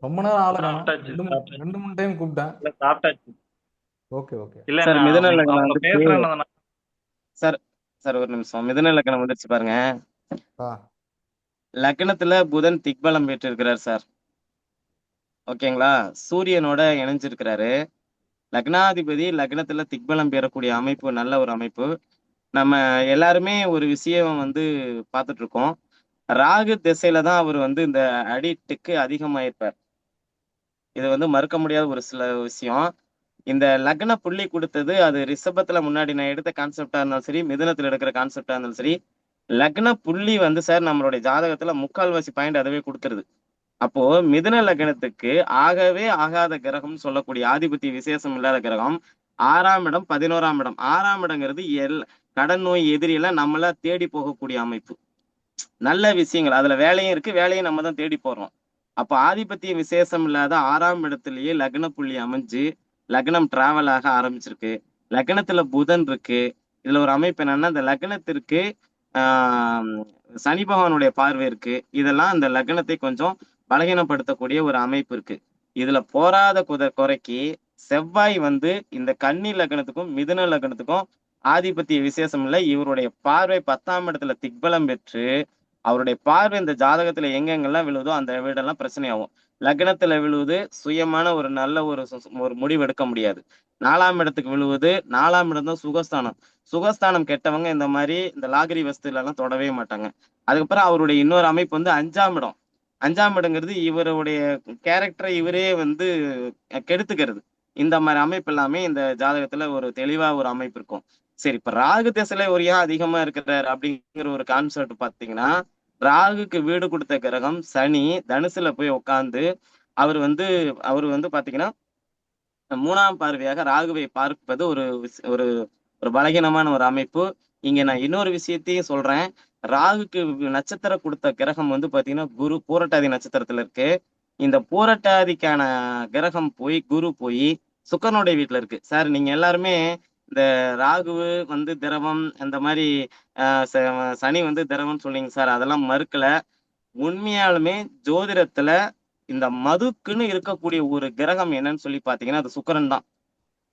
L: ரொம்ப நேரம் ஆள காணோம்.
F: சாப்பிட்டாச்சு,
L: 2-3 டைம் கூப்பிட்டேன்.
F: இல்ல சாப்பிட்டாச்சு.
L: Okay okay.
F: இல்ல
D: சார் மிதுன
F: அவங்க
D: லக்னம்
F: அவங்க
D: வந்துச்சு
F: பேசுறேன்னு
D: சார். சார் ஒரு நிமிஷம். மிதுன லக்னம் வந்துருச்சு பாருங்க.
L: ஆ
D: லக்னத்துல புதன் திக்பலம் பெற்றிருக்கிறார் சார். ஓகேங்களா? சூரியனோட இணைஞ்சிருக்கிறாரு. லக்னாதிபதி லக்னத்துல திக்பலம் பெறக்கூடிய அமைப்பு நல்ல ஒரு அமைப்பு. நம்ம எல்லாருமே ஒரு விஷயம் வந்து பார்த்துட்டு இருக்கோம். ராகு திசையில தான் அவர் வந்து இந்த அடிட்டுக்கு அதிகமாயிருப்பார். இது வந்து மறுக்க முடியாத ஒரு சில விஷயம். இந்த லக்ன புள்ளி கொடுத்தது அது ரிஷபத்துல முன்னாடி நான் எடுத்த கான்செப்டா இருந்தாலும் சரி, மிதுனத்துல எடுக்கிற கான்செப்டா இருந்தாலும் சரி, லக்ன புள்ளி வந்து சார் நம்மளுடைய ஜாதகத்துல 3/4 பாயிண்ட் அதுவே கொடுத்துருது. அப்போ மிதுன லக்னத்துக்கு ஆகவே ஆகாத கிரகம் சொல்லக்கூடிய ஆதிபத்திய விசேஷம் இல்லாத கிரகம் 6ஆம் இடம், 11ஆம் இடம். 6ஆம் இடங்கிறது கடன் நோய் எதிரியெல்லாம் நம்மளா தேடி போகக்கூடிய அமைப்பு. நல்ல விஷயங்கள் அதுல வேலையும் இருக்கு, வேலையும் நம்ம தான் தேடி போறோம். அப்ப ஆதிபத்திய விசேஷம் இல்லாத 6ஆம் இடத்துலயே லக்ன புள்ளி அமைஞ்சு லக்னம் டிராவல் ஆக ஆரம்பிச்சிருக்கு. லக்னத்துல புதன் இருக்கு. இதுல ஒரு அமைப்பு என்னன்னா, இந்த லக்னத்திற்கு சனி பகவானுடைய பார்வை இருக்கு. இதெல்லாம் அந்த லக்னத்தை கொஞ்சம் பலகீனப்படுத்தக்கூடிய ஒரு அமைப்பு இருக்கு. இதுல போராத குறைக்கு செவ்வாய் வந்து இந்த கன்னி லக்னத்துக்கும் மிதுன லக்னத்துக்கும் ஆதிபத்திய விசேஷம் இல்லை. இவருடைய பார்வை 10ஆம் இடத்துல திக்பலம் பெற்று அவருடைய பார்வை இந்த ஜாதகத்துல எங்கெங்கெல்லாம் விழுவுதோ அந்த வீடெல்லாம் பிரச்சனையாகும். லக்னத்துல விழுவுது சுயமான ஒரு நல்ல ஒரு முடிவு எடுக்க முடியாது. 4ஆம் இடத்துக்கு விழுவுது. 4ஆம் இடம் தான் சுகஸ்தானம். சுகஸ்தானம் கெட்டவங்க இந்த மாதிரி இந்த லாகிரி வஸ்துல எல்லாம் தொடவே மாட்டாங்க. அதுக்கப்புறம் அவருடைய இன்னொரு அமைப்பு வந்து 5ஆம் இடம். 5ஆம் இடங்கிறது இவருடைய கேரக்டரை இவரே வந்து கெடுத்துக்கிறது. இந்த மாதிரி அமைப்பு எல்லாமே இந்த ஜாதகத்துல ஒரு தெளிவா ஒரு அமைப்பு இருக்கும். சரி, இப்ப ராகு திசையில ஒரு ஏன் அதிகமா இருக்கிறார் அப்படிங்கிற ஒரு கான்செப்ட் பாத்தீங்கன்னா, ராகுக்கு வீடு கொடுத்த கிரகம் சனி தனுசுல போய் உட்கார்ந்து அவர் வந்து பாத்தீங்கன்னா 3ஆம் பார்வையாக ராகுவை பார்ப்பது ஒரு ஒரு ஒரு பலகீனமான ஒரு அமைப்பு. இங்க நான் இன்னொரு விஷயத்தையும் சொல்றேன். ராகுக்கு நட்சத்திரம் கொடுத்த கிரகம் வந்து பாத்தீங்கன்னா குரு பூரட்டாதி நட்சத்திரத்துல இருக்கு. இந்த பூரட்டாதிக்கான கிரகம் போய் குரு போய் சுக்கரனுடைய வீட்டுல இருக்கு. சார் நீங்க எல்லாருமே இந்த ராகு வந்து திரவம் அந்த மாதிரி சனி வந்து திரவம் சொல்றீங்க சார், அதெல்லாம் மறுக்கல. உண்மையாலுமே ஜோதிடத்துல இந்த மதுக்குன்னு இருக்கக்கூடிய ஒரு கிரகம் என்னன்னு சொல்லி பாத்தீங்கன்னா அது சுக்கிரன் தான்.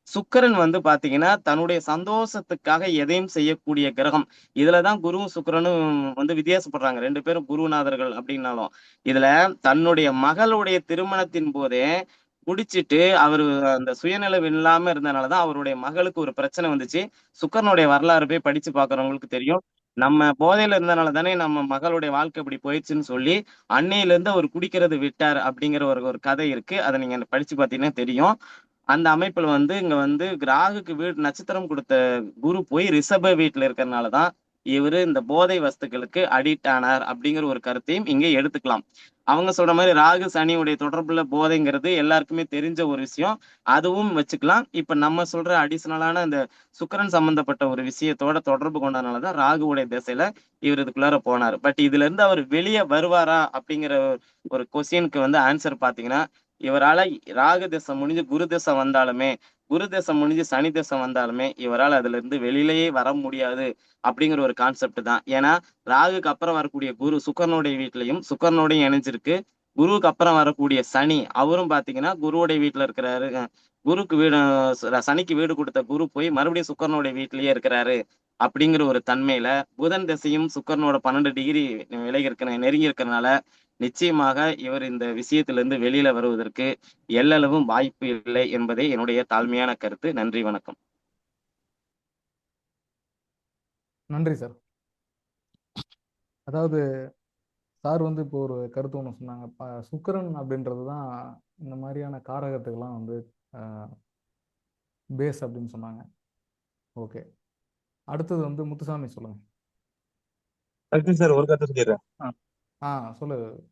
D: சுக்கிரன் வந்து பாத்தீங்கன்னா தன்னுடைய சந்தோஷத்துக்காக எதையும் செய்யக்கூடிய கிரகம். இதுலதான் குருவும் சுக்கிரனும் வந்து வித்தியாசப்படுறாங்க. 2 பேரும் குருநாதர்கள் அப்படின்னாலும் இதுல தன்னுடைய மகளுடைய திருமணத்தின் போதே குடிச்சிட்டு அவரு அந்த சுயநினைவு இல்லாம இருந்தனாலதான் அவருடைய மகளுக்கு ஒரு பிரச்சனை வந்துச்சு. சுக்கரனுடைய வரலாறு போய் படிச்சு பாக்குறவங்களுக்கு தெரியும். நம்ம போதையில இருந்தனால தானே நம்ம மகளுடைய வாழ்க்கை இப்படி போயிடுச்சுன்னு சொல்லி அன்னையில இருந்து அவர் குடிக்கிறது விட்டார் அப்படிங்கிற ஒரு ஒரு கதை இருக்கு. அதை நீங்க படிச்சு பாத்தீங்கன்னா தெரியும். அந்த அமைப்புல வந்து இங்க வந்து ராகுக்கு வீடு நட்சத்திரம் கொடுத்த குரு போய் ரிஷப வீட்டுல இருக்கறனாலதான் இவரு இந்த போதை வஸ்துக்களுக்கு அடிக்ட் ஆனார் அப்படிங்கிற ஒரு கருத்தையும் இங்கே எடுத்துக்கலாம். அவங்க சொல்ற மாதிரி ராகு சனியுடைய தொடர்புல போதைங்கிறது எல்லாருக்குமே தெரிஞ்ச ஒரு விஷயம். அதுவும் வச்சுக்கலாம். இப்ப நம்ம சொல்ற அடிஷனலான இந்த சுக்கிரன் சம்பந்தப்பட்ட ஒரு விஷயத்தோட தொடர்பு கொண்டதுனாலதான் ராகுவுடைய திசையில இவர் இதுக்குள்ளார போனார். பட் இதுல இருந்து அவர் வெளியே வருவாரா அப்படிங்கிற ஒரு கொஸ்டினுக்கு வந்து ஆன்சர் பாத்தீங்கன்னா, இவரால ராகு திசை முடிஞ்சு குரு திசை வந்தாலுமே, குரு திசை முடிஞ்சு சனி திசை வந்தாலுமே இவரால் அதுல இருந்து வெளியிலேயே வர முடியாது அப்படிங்கிற ஒரு கான்செப்ட் தான். ஏன்னா ராகுக்கு அப்புறம் வரக்கூடிய குரு சுக்கரனுடைய வீட்லயும் சுக்கரனோடையும் இணைஞ்சிருக்கு. குருவுக்கு அப்புறம் வரக்கூடிய சனி அவரும் பாத்தீங்கன்னா குருவுடைய வீட்டுல இருக்கிறாரு. குருக்கு வீடு சனிக்கு வீடு கொடுத்த குரு போய் மறுபடியும் சுக்கரனுடைய வீட்டிலேயே இருக்கிறாரு அப்படிங்கிற ஒரு தன்மையில புதன் திசையும் சுக்கரனோட 12 டிகிரி விலகி இருக்கிற நெருங்கி இருக்கிறனால நிச்சயமாக இவர் இந்த விஷயத்திலிருந்து வெளியில வருவதற்கு எல்லளவும் வாய்ப்பு இல்லை என்பதே என்னுடைய தாழ்மையான கருத்து. நன்றி, வணக்கம்.
L: நன்றி சார். அதாவது சார் வந்து இப்போ ஒரு கருத்து ஒன்று சொன்னாங்க. சுக்கிரன் அப்படின்றது தான் இந்த மாதிரியான காரகத்துக்கெல்லாம் வந்து பேஸ் அப்படின்னு சொன்னாங்க. ஓகே, அடுத்தது வந்து முத்துசாமி சொல்லுங்க.
J: சார் ஒரு கருத்து சொல்லிடுறேன்.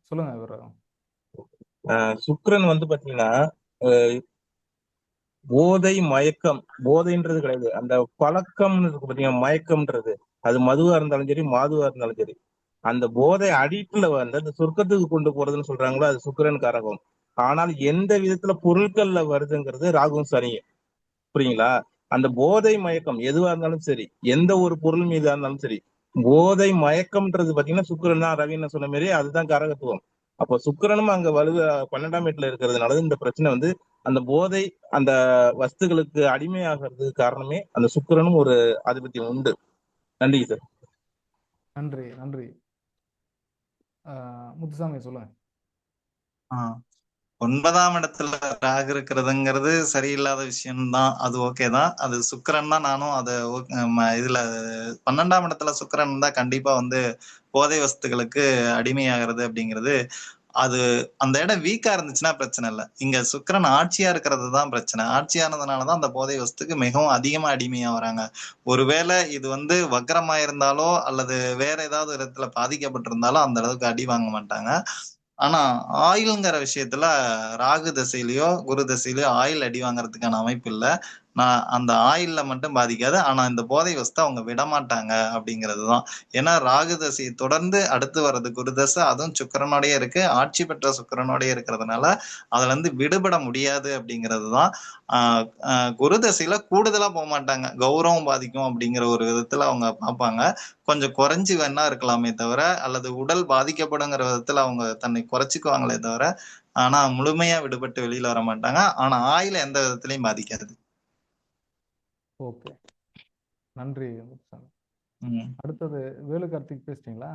L: சொல்லுங்க இவர்.
J: சுக்கிரன் வந்து பாத்தீங்கன்னா போதை மயக்கம், போதைன்றது கிடையாது, அந்த பழக்கம்னு இருக்கு பாத்தீங்கன்னா, மயக்கம்ன்றது அது மதுவா இருந்தாலும் சரி மாதுவா இருந்தாலும் சரி, அந்த போதை அடிக்ட்ல வந்து அந்த சொர்க்கத்துக்கு கொண்டு போறதுன்னு சொல்றாங்களோ அது சுக்கிரன் காரகம். ஆனால் எந்த விதத்துல பொருட்கள்ல வருதுங்கிறது ராகுவும் சனியும். புரியுங்களா? அந்த போதை மயக்கம் எதுவா இருந்தாலும் சரி, எந்த ஒரு பொருள் மீதா இருந்தாலும் சரி, போதை மயக்கம்ன்றது பாத்தீங்கன்னா சுக்கிரன் தான். ரவின்னு சொன்ன மாதிரி அதுதான் காரகத்துவம். அப்போ சுக்கிரனும் அங்க வலு 12ஆம் வீட்டுல இருக்கிறதுனால இந்த பிரச்சனை வந்து அந்த போதை அந்த வஸ்துகளுக்கு அடிமையாகிறதுக்கு காரணமே அந்த சுக்கிரனும் ஒரு ஆதிபத்தியம் உண்டு. நன்றி சார்.
L: நன்றி நன்றி. முத்துசாமி சொல்லுங்க.
G: 9ஆம் இடத்துல ராகு இருக்கிறதுங்கிறது சரியில்லாத விஷயம்தான். அது ஓகே தான். அது சுக்கிரன் தான். நானும் அதை இதுல 12ஆம் இடத்துல சுக்கிரன் தான் கண்டிப்பா வந்து போதை வஸ்துகளுக்கு அடிமையாகிறது அப்படிங்கிறது. அது அந்த இடம் வீக்கா இருந்துச்சுன்னா பிரச்சனை இல்லை. இங்க சுக்கிரன் ஆட்சியா இருக்கிறது தான் பிரச்சனை. ஆட்சியானதுனாலதான் அந்த போதை வஸ்துக்கு மிகவும் அதிகமா அடிமையா வராங்க. ஒருவேளை இது வந்து வக்ரமா இருந்தாலோ அல்லது வேற ஏதாவது இடத்துல பாதிக்கப்பட்டிருந்தாலோ அந்த அளவுக்கு அடி வாங்க மாட்டாங்க. ஆனா ஆயில்ங்கிற விஷயத்துல ராகு திசையிலயோ குரு திசையிலயோ ஆயில் அடி வாங்குறதுக்கான அமைப்பு இல்ல. நான் அந்த ஆயில்ல மட்டும் பாதிக்காது. ஆனா இந்த போதை வஸ்து அவங்க விடமாட்டாங்க அப்படிங்கிறதுதான். ஏன்னா ராகு தசையை தொடர்ந்து அடுத்து வர்றது குரு தசை, அதுவும் சுக்கிரனோடயே இருக்கு. ஆட்சி பெற்ற சுக்கிரனோடயே இருக்கிறதுனால அதுல இருந்து விடுபட முடியாது அப்படிங்கிறதுதான். குரு தசையில கூடுதலா போக மாட்டாங்க. கௌரவம் பாதிக்கும் அப்படிங்கிற ஒரு விதத்துல அவங்க பார்ப்பாங்க. கொஞ்சம் குறைஞ்சு வேணா இருக்கலாமே தவிர, அல்லது உடல் பாதிக்கப்படுங்கிற விதத்துல அவங்க தன்னை குறைச்சிக்குவாங்களே தவிர, ஆனா முழுமையா விடுபட்டு வெளியில வர மாட்டாங்க. ஆனா ஆயில எந்த விதத்திலையும் பாதிக்காது.
L: ஓகே, நன்றி முத்துசாமி. அடுத்தது வேலு கார்த்திக் பேசிட்டீங்களா?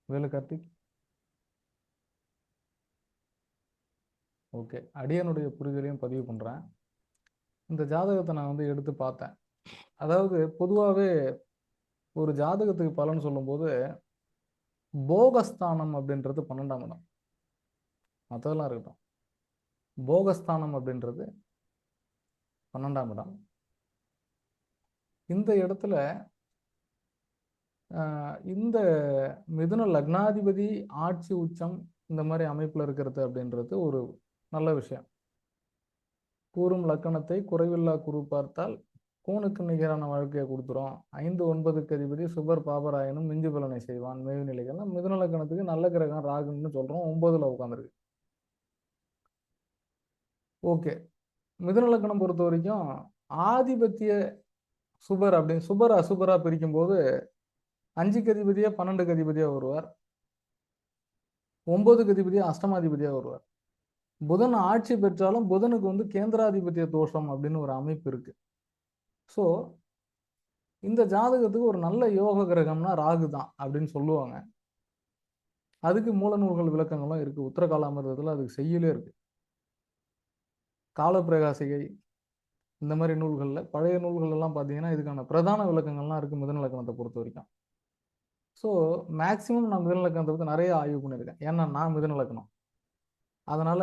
L: வேலு கார்த்திக். ஓகே, அடியனுடைய புரிதலையும் பதிவு பண்றேன். இந்த ஜாதகத்தை நான் வந்து எடுத்து பார்த்தேன். அதாவது பொதுவாகவே ஒரு ஜாதகத்துக்கு பலன் சொல்லும்போது போகஸ்தானம் அப்படின்றது 12ஆம் இடம். மற்றதெல்லாம் இருக்கட்டும், போகஸ்தானம் அப்படின்றது 12ஆம் இடம். இந்த இடத்துல இந்த மிதுன லக்னாதிபதி ஆட்சி உச்சம் இந்த மாதிரி அமைப்புல இருக்கிறது அப்படின்றது ஒரு நல்ல விஷயம். கூறும் லக்கணத்தை குறைவில்லா குரு பார்த்தால் கோனுக்கு நிகரான வாழ்க்கையை கொடுத்துரும். 5, 9க்கு அதிபதி சுபர் பாபராயனும் மிஞ்சு பலனை செய்வான். மேவு நிலைகள்லாம் மிதுன லக்கணத்துக்கு நல்ல கிரகம் ராகுன்னு சொல்றோம். 9ல உட்காந்துருக்கு. ஓகே, மிதுன லக்கணம் பொறுத்த வரைக்கும் ஆதிபத்திய சுபர் அப்படின்னு சுபர் அசுபரா பிரிக்கும் போது 5க்கு அதிபதியா 12க்கு அதிபதியா வருவார். 9க்கு அதிபதியா அஷ்டமாதிபதியா வருவார். புதன் ஆட்சி பெற்றாலும் புதனுக்கு வந்து கேந்திராதிபத்திய தோஷம் அப்படின்னு ஒரு அமைப்பு இருக்கு. ஸோ இந்த ஜாதகத்துக்கு ஒரு நல்ல யோக கிரகம்னா ராகு தான் அப்படின்னு சொல்லுவாங்க. அதுக்கு மூல நூல்கள் விளக்கங்களும் இருக்கு. உத்தரகாலாமிர்தத்தில் அதுக்கு செய்யுளே இருக்கு. காலப்பிரகாசிகை இந்த மாதிரி நூல்களில், பழைய நூல்கள் எல்லாம் பார்த்தீங்கன்னா இதுக்கான பிரதான விளக்கங்கள்லாம் இருக்கு மிதுன லக்னத்தை பொறுத்த வரைக்கும். ஸோ மேக்சிமம் நான் மிதுன லக்னத்தை பற்றி நிறைய ஆய்வு பண்ணியிருக்கேன். ஏன்னா நான் மிதுன லக்னம். அதனால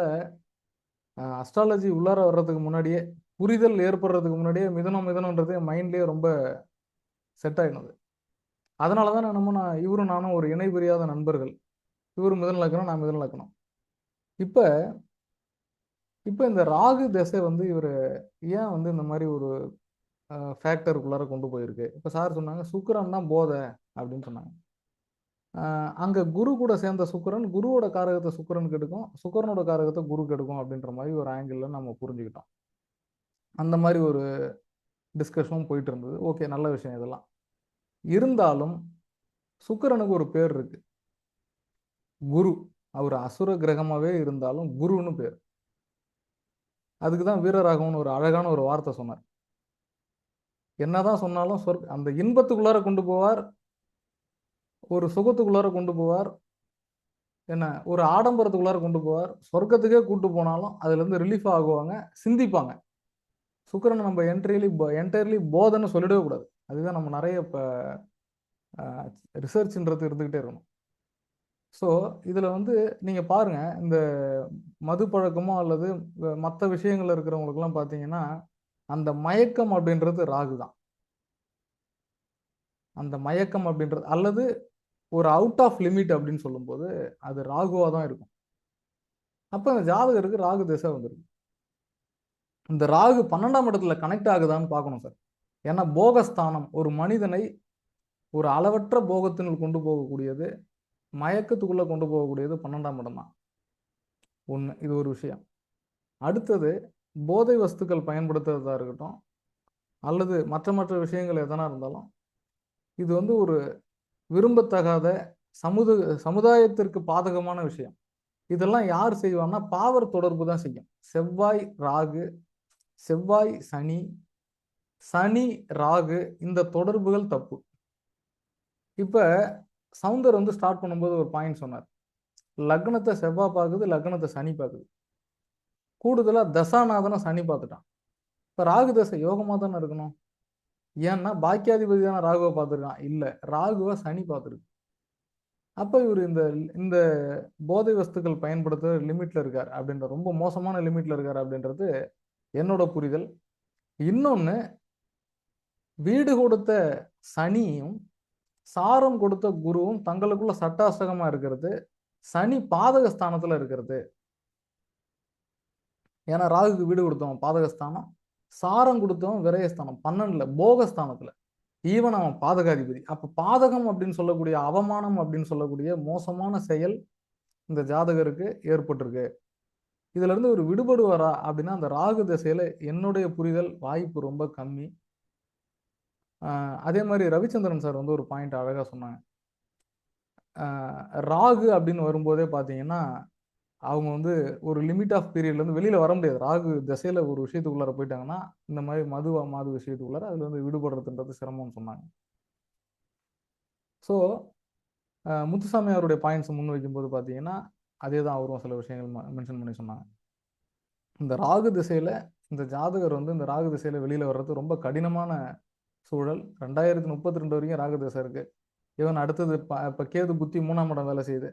L: அஸ்ட்ராலஜி உள்ளார வர்றதுக்கு முன்னாடியே, புரிதல் ஏற்படுறதுக்கு முன்னாடியே மிதுனம்ன்றது என் மைண்ட்லேயே ரொம்ப செட் ஆகிடுது. அதனால தான் நான் இவரும் நானும் ஒரு இணை பிரியாத நண்பர்கள். இவர் மிதுன லக்னம், நான் மிதுன லக்னம். இப்போ இந்த ராகு திசை வந்து இவர் ஏன் வந்து இந்த மாதிரி ஒரு ஃபேக்டருக்குள்ளார கொண்டு போயிருக்கு. இப்போ சார் சொன்னாங்க சுக்கிரன் தான் போதை அப்படின்னு சொன்னாங்க. அங்கே குரு கூட சேர்ந்த சுக்கிரன் குருவோட காரகத்தை சுக்கிரனுக்கு எடுக்கும், சுக்கிரனோட காரகத்தை குருக்கு எடுக்கும் அப்படின்ற மாதிரி ஒரு ஆங்கிளில் நம்ம புரிஞ்சுக்கிட்டோம். அந்த மாதிரி ஒரு டிஸ்கஷனும் போயிட்டு இருந்தது. ஓகே, நல்ல விஷயம் இதெல்லாம். இருந்தாலும் சுக்கிரனுக்கு ஒரு பேர் இருக்கு, குரு. அவர் அசுர கிரகமாகவே இருந்தாலும் குருன்னு பேர். அதுக்கு தான் வீரராகவன் ஒரு அழகான ஒரு வார்த்தை சொன்னார். என்னதான் சொன்னாலும் அந்த இன்பத்துக்குள்ளார கொண்டு போவார், ஒரு சுகத்துக்குள்ளார கொண்டு போவார், என்ன ஒரு ஆடம்பரத்துக்குள்ளார கொண்டு போவார், சொர்க்கத்துக்கே கூட்டு போனாலும் அதுலேருந்து ரிலீஃப் ஆகுவாங்க, சிந்திப்பாங்க. சுக்கிரனை நம்ம என்டையர்லி போதைன்னு சொல்லிடவே கூடாது. அதுதான் நம்ம நிறைய இப்போ ரிசர்ச்ன்றது இருந்துக்கிட்டே இருக்கணும். ஸோ இதில் வந்து நீங்கள் பாருங்கள், இந்த மது பழக்கமோ அல்லது மற்ற விஷயங்கள் இருக்கிறவங்களுக்குலாம் பார்த்தீங்கன்னா அந்த மயக்கம் அப்படின்றது ராகு தான். அந்த மயக்கம் அப்படின்றது அல்லது ஒரு அவுட் ஆஃப் லிமிட் அப்படின்னு சொல்லும்போது அது ராகுவாக தான் இருக்கும். அப்போ அந்த ஜாதகருக்கு ராகு திசை வந்துருக்கு. இந்த ராகு 12ஆம் இடத்துல கனெக்ட் ஆகுதான்னு பார்க்கணும் சார். ஏன்னா போகஸ்தானம் ஒரு மனிதனை ஒரு அளவற்ற போகத்தினுள் கொண்டு போகக்கூடியது, மயக்கத்துக்குள்ளே கொண்டு போகக்கூடியது 12ஆம் இடம் தான். ஒன்று, இது ஒரு விஷயம். அடுத்தது போதை வஸ்துக்கள் பயன்படுத்துறதா இருக்கட்டும் அல்லது மற்ற விஷயங்கள் எதனா இருந்தாலும் இது வந்து ஒரு விரும்பத்தகாத சமுதாயத்திற்கு பாதகமான விஷயம். இதெல்லாம் யார் செய்வான்னா பாவர் தொடர்பு தான் செய்யும். செவ்வாய் ராகு, செவ்வாய் சனி, சனி ராகு, இந்த தொடர்புகள் தப்பு. இப்போ சவுந்தர் வந்து ஸ்டார்ட் பண்ணும்போது ஒரு பாயிண்ட் சொன்னார், லக்னத்தை செவ்வாய் பார்க்குது, லக்னத்தை சனி பார்க்குது. கூடுதலாக தசாநாதனை சனி பார்த்துட்டான். இப்போ ராகு தசை யோகமாக தானே இருக்கணும். ஏன்னா பாக்கியாதிபதி தானே ராகுவை பார்த்துருக்கான். இல்லை, ராகுவை சனி பார்த்துருக்கு. அப்போ இவர் இந்த போதை வஸ்துக்கள் பயன்படுத்த லிமிட்ல இருக்கார் அப்படின்ற, ரொம்ப மோசமான லிமிட்ல இருக்கார் அப்படின்றது என்னோட புரிதல். இன்னொன்று, வீடு கொடுத்த சனியும் சாரம் கொடுத்த குருவும் தங்களுக்குள்ள சட்டாசகமா இருக்கிறது, சனி பாதகஸ்தானத்துல இருக்கிறது. ஏன்னா ராகுக்கு வீடு கொடுத்தவன் பாதகஸ்தானம், சாரம் கொடுத்தவன் விரயஸ்தானம் 12ல போகஸ்தானத்துல, ஈவன் அவன் பாதகாதிபதி. அப்ப பாதகம் அப்படின்னு சொல்லக்கூடிய, அவமானம் அப்படின்னு சொல்லக்கூடிய மோசமான செயல் இந்த ஜாதகருக்கு ஏற்பட்டிருக்கு. இதுல இருந்து ஒரு விடுபடுவாரா அப்படின்னா அந்த ராகு திசையில என்னுடைய புரிதல் வாய்ப்பு ரொம்ப கம்மி. அதே மாதிரி ரவிச்சந்திரன் சார் வந்து ஒரு பாயிண்ட் அழகா சொன்னாங்க. ராகு அப்படின்னு வரும்போதே பார்த்தீங்கன்னா அவங்க வந்து ஒரு லிமிட் ஆஃப் பீரியட்லேருந்து வெளியில் வர முடியாது. ராகு திசையில் ஒரு விஷயத்துக்குள்ளார போயிட்டாங்கன்னா இந்த மாதிரி மாது விஷயத்துக்குள்ளார அதில் வந்து விடுபடுறதுன்றது சிரமம்னு சொன்னாங்க. ஸோ முத்துசாமி அவருடைய பாயிண்ட்ஸ் முன் வைக்கும்போது பார்த்தீங்கன்னா அதே தான் அவரும் சில விஷயங்கள் மென்ஷன் பண்ணி சொன்னாங்க. இந்த ராகு திசையில் இந்த ஜாதகர் வந்து இந்த ராகு திசையில் வெளியில் வர்றது ரொம்ப கடினமான சூழல். 2032 வரைக்கும் ராகு திசை இருக்குது. ஈவன் அடுத்தது இப்போ கேது புத்தி 3ஆம் இடம் வேலை செய்யுது,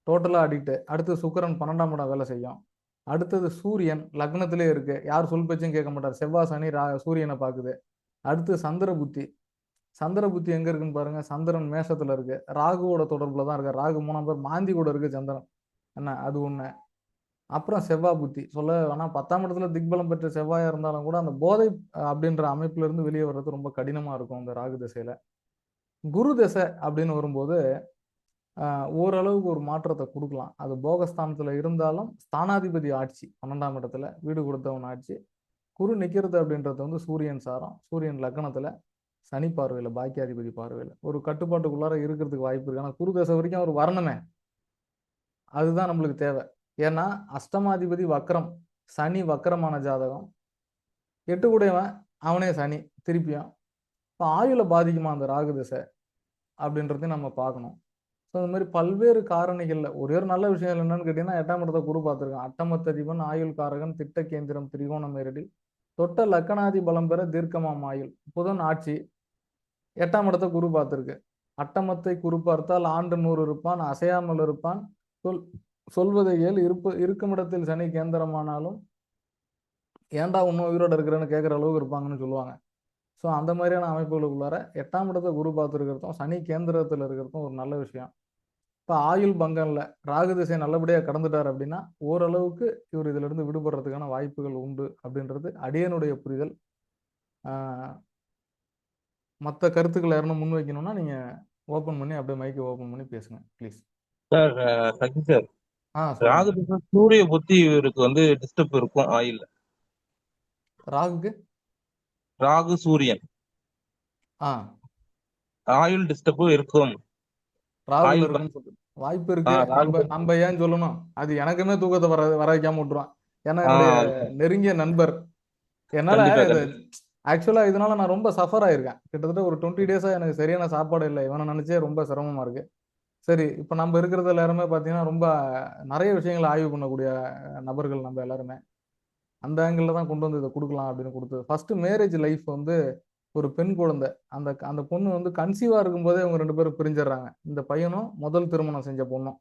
L: டோட்டலாக அடிக்ட்டு. அடுத்தது சுக்கிரன் 12ஆம் இடம் வேலை செய்யும். அடுத்தது சூரியன் லக்னத்திலே இருக்கு, யார் சொல் பேச்சும் கேட்க மாட்டார். செவ்வாய் சனி சூரியனை பார்க்குது. அடுத்து சந்திர புத்தி. சந்திர புத்தி எங்க இருக்குன்னு பாருங்க, சந்திரன் மேஷத்துல இருக்கு, ராகுவோட தொடர்புல தான் இருக்கு. ராகு 3ஆம் பேர் மாந்தி கூட இருக்கு சந்திரன், என்ன அது ஒண்ணு. அப்புறம் செவ்வாய் புத்தி சொல்ல வேணா, 10ஆம் இடத்துல திக்பலம் பெற்ற செவ்வாயா இருந்தாலும் கூட அந்த போதை அப்படின்ற அமைப்புல இருந்து வெளியே வர்றது ரொம்ப கடினமா இருக்கும் அந்த ராகு திசையில. குரு திசை அப்படின்னு வரும்போது ஓரளவுக்கு ஒரு மாற்றத்தை கொடுக்கலாம். அது போகஸ்தானத்துல இருந்தாலும் ஸ்தானாதிபதி ஆட்சி 12ஆம் இடத்துல வீடு கொடுத்தவன் ஆட்சி. குரு நிற்கிறது அப்படின்றது வந்து சூரியன் சாரம், சூரியன் லக்னத்துல, சனி பார்வையில், பாக்கியாதிபதி பார்வையில் ஒரு கட்டுப்பாட்டுக்குள்ளார இருக்கிறதுக்கு வாய்ப்பு இருக்கு. ஆனால் குரு தசை வரைக்கும் அவர் வரணுமே, அதுதான் நம்மளுக்கு தேவை. ஏன்னா அஷ்டமாதிபதி வக்கரம், சனி வக்கரமான ஜாதகம், 8 கூடையவன் அவனே சனி திருப்பியும். இப்போ ஆயுள பாதிக்குமா அந்த ராகு திசை அப்படின்றதையும் நம்ம பார்க்கணும். ஸோ இந்த மாதிரி பல்வேறு காரணிகள்ல ஒரே ஒரு நல்ல விஷயம் என்னன்னு கேட்டீங்கன்னா, 8ஆம் இடத்தை குரு பார்த்திருக்கான். அட்டமத்ததிபன், ஆயுள் காரகன், திட்ட கேந்திரம், திரிகோண மேரடி, தொட்ட லக்கணாதி பலம் பெற தீர்க்கமாம் ஆயுள். புதன் ஆட்சி 8ஆம் இடத்தை குரு பார்த்திருக்கு. அட்டமத்தை குரு பார்த்தால் ஆண்டு 100 இருப்பான், அசையாமல் இருப்பான், சொல்வதை ஏல், இருக்கும் இடத்தில் சனி கேந்திரமானாலும் ஏன்டா இன்னும் உயிரோட இருக்கிறேன்னு கேட்குற அளவுக்கு இருப்பாங்கன்னு சொல்லுவாங்க. ஸோ அந்த மாதிரியான அமைப்புகளுக்குள்ளார 8ஆம் இடத்தை குரு பார்த்துருக்கிறதும் சனி கேந்திரத்தில் இருக்கிறதும் ஒரு நல்ல விஷயம். இப்போ ஆயுள் பங்கம்ல ராகு திசை நல்லபடியாக கடந்துட்டார் அப்படின்னா ஓரளவுக்கு இவர் இதுல இருந்து விடுபடுறதுக்கான வாய்ப்புகள் உண்டு அப்படின்றது அடியனுடைய புரிதல். மற்ற கருத்துக்களை யாரும் முன் வைக்கணும்னா நீங்க ஓபன் பண்ணி அப்படியே மைக்கை ஓபன் பண்ணி பேசுங்க ப்ளீஸ்.
J: சார் சக்தி சார்,
L: சொல்லுங்க.
J: ராகு திசை சூரிய புத்தி இவருக்கு வந்து டிஸ்டர்ப் இருக்கும் ஆயில்ல.
L: ராகுக்கு
J: ராகு சூரியன் ஆயுள் டிஸ்டர்ப் இருக்கும்.
L: ராகுல
J: ஆயுள்
L: இருக்குன்னு சொல்லுது வாய்ப்பு இருக்கு. நம்ம ஏன் சொல்லணும், அது எனக்குமே தூக்கத்தை வர வைக்காம விட்டுருவான். ஏன்னா என்னுடைய நெருங்கிய நண்பர். என்னால ஆக்சுவலா இதனால நான் ரொம்ப சஃபர் ஆயிருக்கேன். கிட்டத்தட்ட ஒரு 20 டேஸா எனக்கு சரியான சாப்பாடு இல்லை. இவனை நினைச்சே ரொம்ப சிரமமா இருக்கு. சரி, இப்ப நம்ம இருக்கிறது எல்லாருமே பாத்தீங்கன்னா ரொம்ப நிறைய விஷயங்களை ஆய்வு பண்ணக்கூடிய நபர்கள் நம்ம எல்லாருமே. அந்த ஆங்கிள் தான் கொண்டு வந்து இதை கொடுக்கலாம் அப்படின்னு கொடுத்தது. ஃபர்ஸ்ட் மேரேஜ் லைஃப் வந்து ஒரு பெண் குழந்தை, அந்த பொண்ணு வந்து கன்சீவா இருக்கும்போதே அவங்க 2 பேரும் பிரிஞ்சிடறாங்க. இந்த பையனும் முதல் திருமணம் செஞ்ச பொண்ணும்.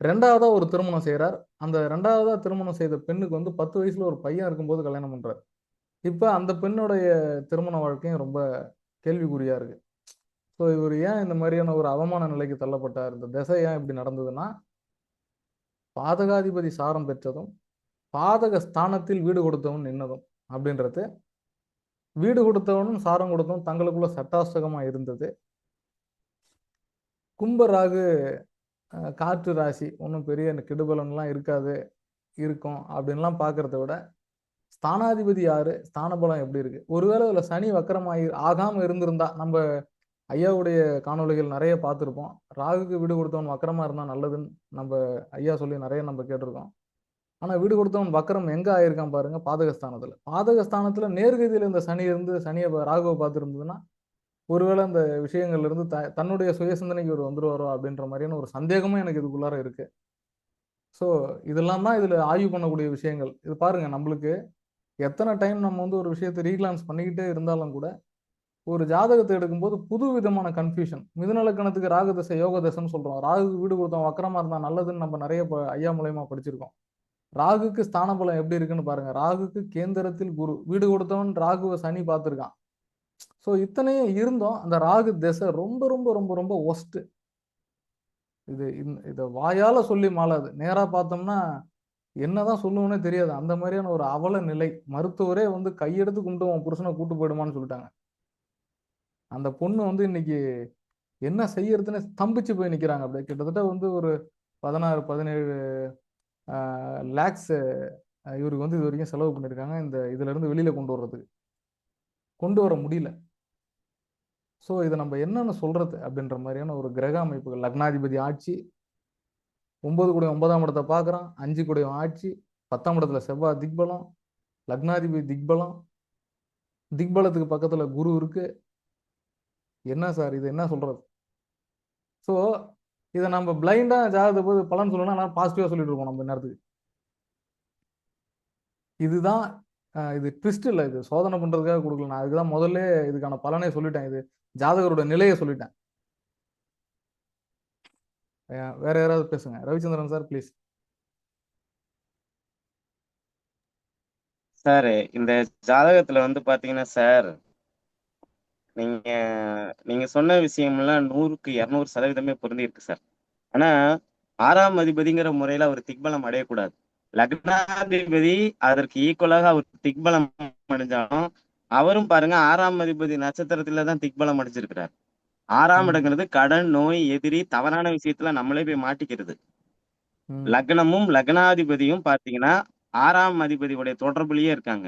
L: 2ஆவதா ஒரு திருமணம் செய்யறார். அந்த 2ஆவதா திருமணம் செய்த பெண்ணுக்கு வந்து 10 வயசுல ஒரு பையன் இருக்கும்போது கல்யாணம் பண்றாரு. இப்ப அந்த பெண்ணுடைய திருமண வாழ்க்கையும் ரொம்ப கேள்விக்குறியா இருக்கு. ஸோ இவர் ஏன் இந்த மாதிரியான ஒரு அவமான நிலைக்கு தள்ளப்பட்டார், இந்த திசை ஏன் இப்படி நடந்ததுன்னா, பாதகாதிபதி சாரம் பெற்றதும் பாதக ஸ்தானத்தில் வீடு கொடுத்தவன் நின்னதும் அப்படின்றது, வீடு கொடுத்தவனும் சாரம் கொடுத்தவன் தங்களுக்குள்ள சட்டாஸ்தகமா இருந்தது. கும்ப ராகு காற்று ராசி, ஒன்றும் பெரிய கெடுபலன்லாம் இருக்காது, இருக்கும் அப்படின்லாம் பார்க்கறத விட ஸ்தானாதிபதி யாரு, ஸ்தான பலம் எப்படி இருக்கு. ஒருவேளை இதுல சனி வக்கரமாகி ஆகாம இருந்திருந்தா, நம்ம ஐயாவுடைய காணொலிகள் நிறைய பார்த்துருப்போம். ராகுக்கு வீடு கொடுத்தவன் வக்கரமா இருந்தா நல்லதுன்னு நம்ம ஐயா சொல்லி நிறைய நம்ம கேட்டிருக்கோம். ஆனா வீடு கொடுத்தவன் வக்கரம் எங்க ஆயிருக்கான் பாருங்க, பாதகஸ்தானத்துல. பாதகஸ்தானத்துல நேர்கதியில இந்த சனி இருந்து சனியை ராகுவை பார்த்துருந்ததுன்னா ஒருவேளை அந்த விஷயங்கள்ல இருந்து தன்னுடைய சுய சிந்தனைக்கு ஒரு வந்துருவாரோ அப்படின்ற மாதிரியான ஒரு சந்தேகமும் எனக்கு இதுக்குள்ளார இருக்கு. ஸோ இதெல்லாம் தான் இதுல ஆய்வு பண்ணக்கூடிய விஷயங்கள். இது பாருங்க, நம்மளுக்கு எத்தனை டைம் நம்ம வந்து ஒரு விஷயத்தை ரீக்ளான்ஸ் பண்ணிக்கிட்டே இருந்தாலும் கூட ஒரு ஜாதகத்தை எடுக்கும்போது புது விதமான கன்ஃபியூஷன். மிதுன லக்னத்துக்கு ராகு தசை யோக தசைன்னு சொல்றோம். ராகு வீடு கொடுத்தவன் வக்கரமா இருந்தா நல்லதுன்னு நம்ம நிறைய ஐயா மூலயமா படிச்சிருக்கோம். ராகுக்கு ஸ்தான பலம் எப்படி இருக்குன்னு பாருங்க. ராகுக்கு கேந்திரத்தில் குரு, வீடு கொடுத்தவன் ராகுவை சனி பார்த்துருக்கான். ஸோ இத்தனையும் இருந்தோம் அந்த ராகு திசை ரொம்ப ரொம்ப ரொம்ப ரொம்ப ஒஸ்ட். இதை வாயால சொல்லி மாளாது. நேரா பார்த்தோம்னா என்னதான் சொல்லுவோன்னே தெரியாது. அந்த மாதிரியான ஒரு அவல நிலை. மருத்துவரே வந்து கையெடுத்து கும்பிட்டு உன் புருஷனை கூட்டு போயிடுமான்னு சொல்லிட்டாங்க. அந்த பொண்ணு வந்து இன்னைக்கு என்ன செய்யறதுன்னு ஸ்தம்பிச்சு போய் நிக்கிறாங்க. அப்படியே கிட்டத்தட்ட வந்து ஒரு 16-17 லேக்ஸ் இவருக்கு வந்து இது வரைக்கும் செலவு பண்ணியிருக்காங்க இந்த இதுல இருந்து வெளியில கொண்டு வர முடியல. ஸோ இதை நம்ம என்னன்னு சொல்றது அப்படின்ற மாதிரியான ஒரு கிரக அமைப்புகள். லக்னாதிபதி ஆட்சி 9 கூட 9ஆம் இடத்தை பார்க்குறான், 5 கூட ஆட்சி, 10ஆம் இடத்துல செவ்வாய் திக்பலம், லக்னாதிபதி திக்பலம், திக்பலத்துக்கு பக்கத்துல குரு இருக்கு. என்ன சார் இது, என்ன சொல்றது? ஸோ இதை நம்ம பிளைண்டா ஜாதகத்தை போது பலன் சொல்லணும்னா நான் பாசிட்டிவா சொல்லிட்டு இருக்கோம் நம்ம நேரத்துக்கு. இதுதான் இது ட்விஸ்ட் இல்லை, இது சோதனை பண்றதுக்காக கொடுக்கல. நான் அதுக்குதான் முதல்ல இதுக்கான பலனே சொல்லிட்டேன். இது ஜாதகரோட நிலையை சொல்லிட்டேன். வேற யாராவது பேசுங்க. Ravichandran sir please.
D: சார் இந்த ஜாதகத்துல வந்து பாத்தீங்கன்னா சார், நீங்க சொன்ன விஷயம்லாம் 100க்கு 200% பொருந்தி இருக்கு சார். ஆனா 6ஆம் அதிபதிங்கிற முறையில அவர் திக்பலம் அடையக்கூடாது. லக்னாதிபதி அதற்கு ஈக்குவலாக அவர் திக்பலம் அடைஞ்சாலும் அவரும் பாருங்க 6ஆம் அதிபதி நட்சத்திரத்துல தான் திக்பலம் அடைஞ்சிருக்கிறார். 6ஆம் இடங்கிறது கடன், நோய், எதிரி, தவறான விஷயத்துல நம்மளே போய் மாட்டிக்கிறது. லக்னமும் லக்னாதிபதியும் பாத்தீங்கன்னா 6ஆம் அதிபதியுடைய தொடர்புலயே இருக்காங்க.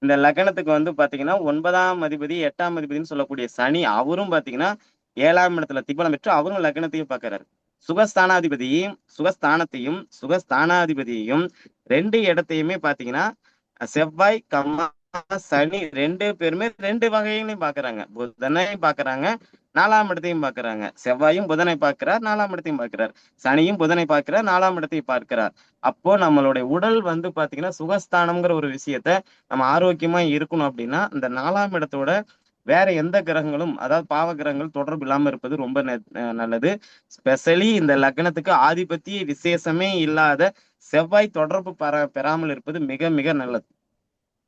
D: இந்த லக்னத்துக்கு வந்து பாத்தீங்கன்னா 9ஆம் அதிபதி 8ஆம் அதிபதினு சொல்லக்கூடிய சனி அவரும் பாத்தீங்கன்னா 7ஆம் இடத்துல திக்பலம் பெற்று அவரும் லக்னத்தையும் பாக்குறாரு. சுகஸ்தானாதிபதியையும் 2 இடத்தையுமே பாத்தீங்கன்னா செவ்வாய் சனி 2 பேருமே 2 வகைகளையும் பாக்குறாங்க. புதனையும் பாக்குறாங்க, 4ஆம் இடத்தையும் பார்க்கறாங்க. செவ்வாயும் புதனை பார்க்கிறார், 4ஆம் இடத்தையும் பார்க்கிறார். சனியும் புதனை பார்க்கிறார், 4ஆம் இடத்தை பார்க்கிறார். அப்போ நம்மளுடைய உடல் வந்து பாத்தீங்கன்னா சுகஸ்தானம்ங்கிற ஒரு விஷயத்த நம்ம ஆரோக்கியமா இருக்கணும் அப்படின்னா இந்த 4ஆம் இடத்தோட வேற எந்த கிரகங்களும் அதாவது பாவ கிரகங்கள் தொடர்பு இல்லாம இருப்பது ரொம்ப நல்லது. ஸ்பெஷலி இந்த லக்னத்துக்கு ஆதிபத்திய விசேஷமே இல்லாத செவ்வாய் தொடர்பு பெறாமல் இருப்பது மிக மிக நல்லது.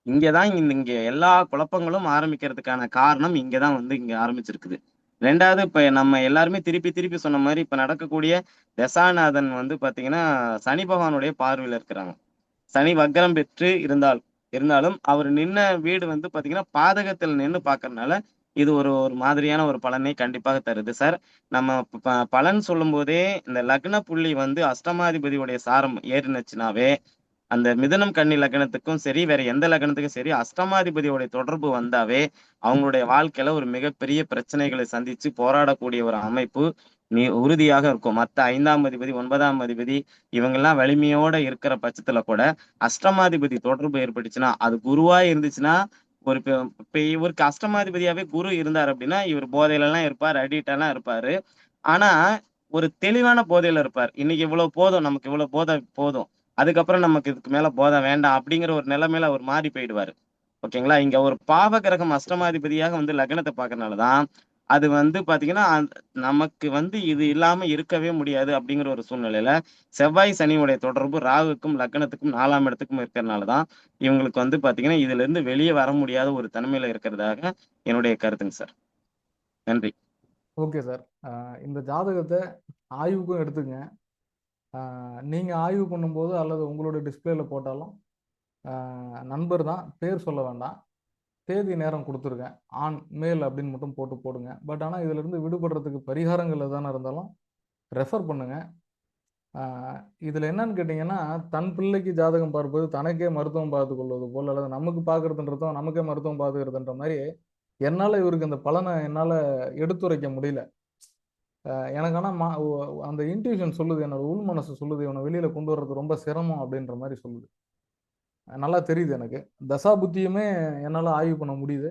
D: இங்கதான் இங்க எல்லா குழப்பங்களும் ஆரம்பிக்கிறதுக்கான காரணம் இங்கதான் வந்து இங்க ஆரம்பிச்சிருக்குது. 2வது இப்ப நம்ம எல்லாருமே திருப்பி திருப்பி சொன்ன மாதிரி இப்ப நடக்கக்கூடிய தசாநாதன் வந்து பாத்தீங்கன்னா சனி பகவானுடைய பார்வையில இருக்கிறாங்க. சனி வக்ரம் பெற்று இருந்தாலும் அவர் நின்ன வீடு வந்து பாத்தீங்கன்னா பாதகத்தில் நின்று பாக்குறதுனால இது ஒரு ஒரு மாதிரியான ஒரு பலனை கண்டிப்பாக தருது சார். நம்ம பலன் சொல்லும் போதே இந்த லக்ன புள்ளி வந்து அஷ்டமாதிபதியுடைய சாரம் ஏறினுச்சுனாவே அந்த மிதுனம் கன்னி லக்னத்துக்கும் சரி வேற எந்த லக்னத்துக்கும் சரி அஷ்டமாதிபதியோடைய தொடர்பு வந்தாவே அவங்களுடைய வாழ்க்கையில ஒரு மிகப்பெரிய பிரச்சனைகளை சந்திச்சு போராடக்கூடிய ஒரு அமைப்பு உறுதியாக இருக்கும். மற்ற 5ஆம் அதிபதி 9ஆம் அதிபதி இவங்கெல்லாம் வலிமையோட இருக்கிற பட்சத்துல கூட அஷ்டமாதிபதி தொடர்பு ஏற்பட்டுச்சுன்னா அது குருவா இருந்துச்சுன்னா ஒரு இப்ப இவருக்கு அஷ்டமாதிபதியாவே குரு இருந்தார் அப்படின்னா இவர் போதையில எல்லாம் இருப்பார், அடிக்டெல்லாம் இருப்பாரு. ஆனா ஒரு தெளிவான போதையில இருப்பார். இன்னைக்கு இவ்வளவு போதும், நமக்கு இவ்வளவு போதை போதும், அதுக்கப்புறம் நமக்கு இதுக்கு மேல போதை வேண்டாம் அப்படிங்கிற ஒரு நிலைமையில அவர் மாறி போயிடுவாரு. ஓகேங்களா? இங்க ஒரு பாவ கிரகம் அஷ்டமாதிபதியாக வந்து லக்னத்தை பார்க்கறதுனாலதான் அது வந்து பாத்தீங்கன்னா நமக்கு வந்து இது இல்லாம இருக்கவே முடியாது அப்படிங்கிற ஒரு சூழ்நிலையில செவ்வாய் சனியுடைய தொடர்பு ராகுக்கும் லக்னத்துக்கும் 4ஆம் இடத்துக்கும் இருக்கிறதுனாலதான் இவங்களுக்கு வந்து பாத்தீங்கன்னா இதுல இருந்து வெளியே வர முடியாத ஒரு தன்மையில இருக்கிறதாக என்னுடைய கருத்துங்க சார். நன்றி.
L: Okay sir. இந்த ஜாதகத்தை ஆய்வுக்கும் எடுத்துங்க. நீங்க ஆய்வு பண்ணும்போது அல்லது உங்களோட டிஸ்பிளேல போட்டாலும் நண்பர் தான், பேர் சொல்ல வேண்டாம், தேதி நேரம் கொடுத்துருக்கேன், ஆண் மேல் அப்படின்னு மட்டும் போடுங்க. பட் ஆனால் இதுல இருந்து விடுபடுறதுக்கு பரிகாரங்கள் எதான இருந்தாலும் ரெஃபர் பண்ணுங்க. இதுல என்னன்னு கேட்டீங்கன்னா தன் பிள்ளைக்கு ஜாதகம் பார்ப்பது தனக்கே மருத்துவம் பார்த்து கொள்வது போல் அல்லது நமக்கு பார்க்கறதுன்றதும் நமக்கே மருத்துவம் பார்த்துக்கிறதுன்ற மாதிரி என்னால இவருக்கு அந்த பலனை என்னால எடுத்துரைக்க முடியல. எனக்கு ஆனால் அந்த இன்ட்யூஷன் சொல்லுது, என்னோட உள் மனசு சொல்லுது இவனை வெளியில கொண்டு வர்றது ரொம்ப சிரமம் அப்படின்ற மாதிரி சொல்லுது. நல்லா தெரியுது எனக்கு. தசா புத்தியுமே என்னால் ஆய்வு பண்ண முடியுது.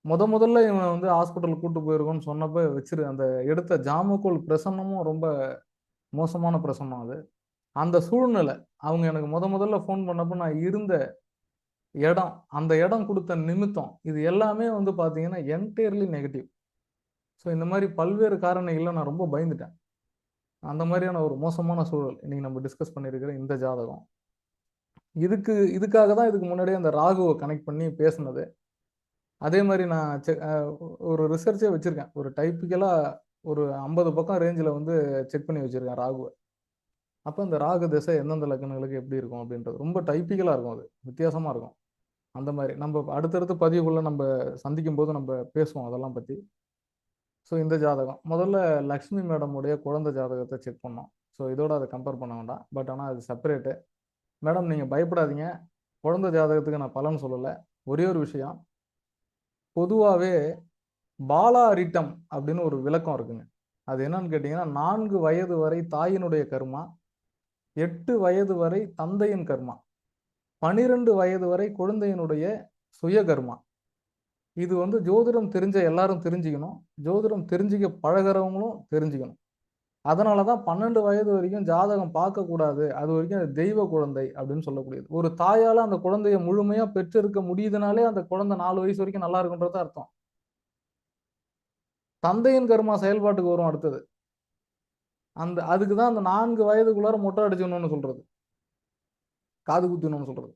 L: முதல்ல இவன் வந்து ஹாஸ்பிட்டல் கூட்டு போயிருக்கோன்னு சொன்னப்ப அந்த எடுத்த ஜாமக்கோல் பிரசன்னமும் ரொம்ப மோசமான பிரசன்னம் அது. அந்த சூழ்நிலை அவங்க எனக்கு முதல்ல ஃபோன் பண்ணப்போ நான் இருந்த இடம், அந்த இடம் கொடுத்த நிமித்தம், இது எல்லாமே வந்து பார்த்தீங்கன்னா என்டையர்லி நெகட்டிவ். ஸோ இந்த மாதிரி பல்வேறு காரணிகளில் நான் ரொம்ப பயந்துட்டேன். அந்த மாதிரியான ஒரு மோசமான சூழல் இன்னைக்கு நம்ம டிஸ்கஸ் பண்ணியிருக்கிற இந்த ஜாதகம். இதுக்காக தான் இதுக்கு முன்னாடியே அந்த ராகுவை கனெக்ட் பண்ணி பேசுனது. அதே மாதிரி நான் ஒரு ரிசர்ச்சே வச்சுருக்கேன். ஒரு டைப்பிக்கலாக ஒரு 50 பக்கம் ரேஞ்சில் வந்து செக் பண்ணி வச்சுருக்கேன் ராகுவை. அப்போ இந்த ராகு திசை எந்தெந்த லக்னங்களுக்கு எப்படி இருக்கும் அப்படின்றது ரொம்ப டைப்பிக்கலாக இருக்கும், அது வித்தியாசமாக இருக்கும். அந்த மாதிரி நம்ம அடுத்தடுத்து பதிவுக்குள்ளே நம்ம சந்திக்கும் போது நம்ம பேசுவோம் அதெல்லாம் பற்றி. ஸோ இந்த ஜாதகம் முதல்ல லக்ஷ்மி மேடமுடைய குழந்தை ஜாதகத்தை செக் பண்ணோம். ஸோ இதோட அதை கம்பேர் பண்ண வேண்டாம். பட் ஆனால் அது செப்பரேட்டு. மேடம் நீங்கள் பயப்படாதீங்க, குழந்தை ஜாதகத்துக்கு நான் பலன் சொல்லலை. ஒரே ஒரு விஷயம், பொதுவாகவே பாலாரிட்டம் அப்படின்னு ஒரு விளக்கம் இருக்குங்க. அது என்னன்னு கேட்டிங்கன்னா 4 வயது வரை தாயினுடைய கர்மா, 8 வயது வரை தந்தையின் கர்மா, 12 வயது வரை குழந்தையினுடைய சுய கர்மா. இது வந்து ஜோதிடம் தெரிஞ்ச எல்லாரும் தெரிஞ்சுக்கணும், ஜோதிடம் தெரிஞ்சுக்க பழகிறவங்களும் தெரிஞ்சுக்கணும். அதனால தான் 12 வயது வரைக்கும் ஜாதகம் பார்க்கக்கூடாது, அது வரைக்கும் அது தெய்வ குழந்தை அப்படின்னு சொல்லக்கூடியது. ஒரு தாயால் அந்த குழந்தைய முழுமையாக பெற்றிருக்க முடியுதுனாலே அந்த குழந்தை 4 வயசு வரைக்கும் நல்லா இருக்குன்றது அர்த்தம். தந்தையின் கர்மா செயல்பாட்டுக்கு வரும் அடுத்தது. அதுக்கு தான் அந்த 4 வயதுக்குள்ளார மொட்டை அடிச்சுக்கணும்னு சொல்றது, காது குத்திடணும்னு சொல்றது.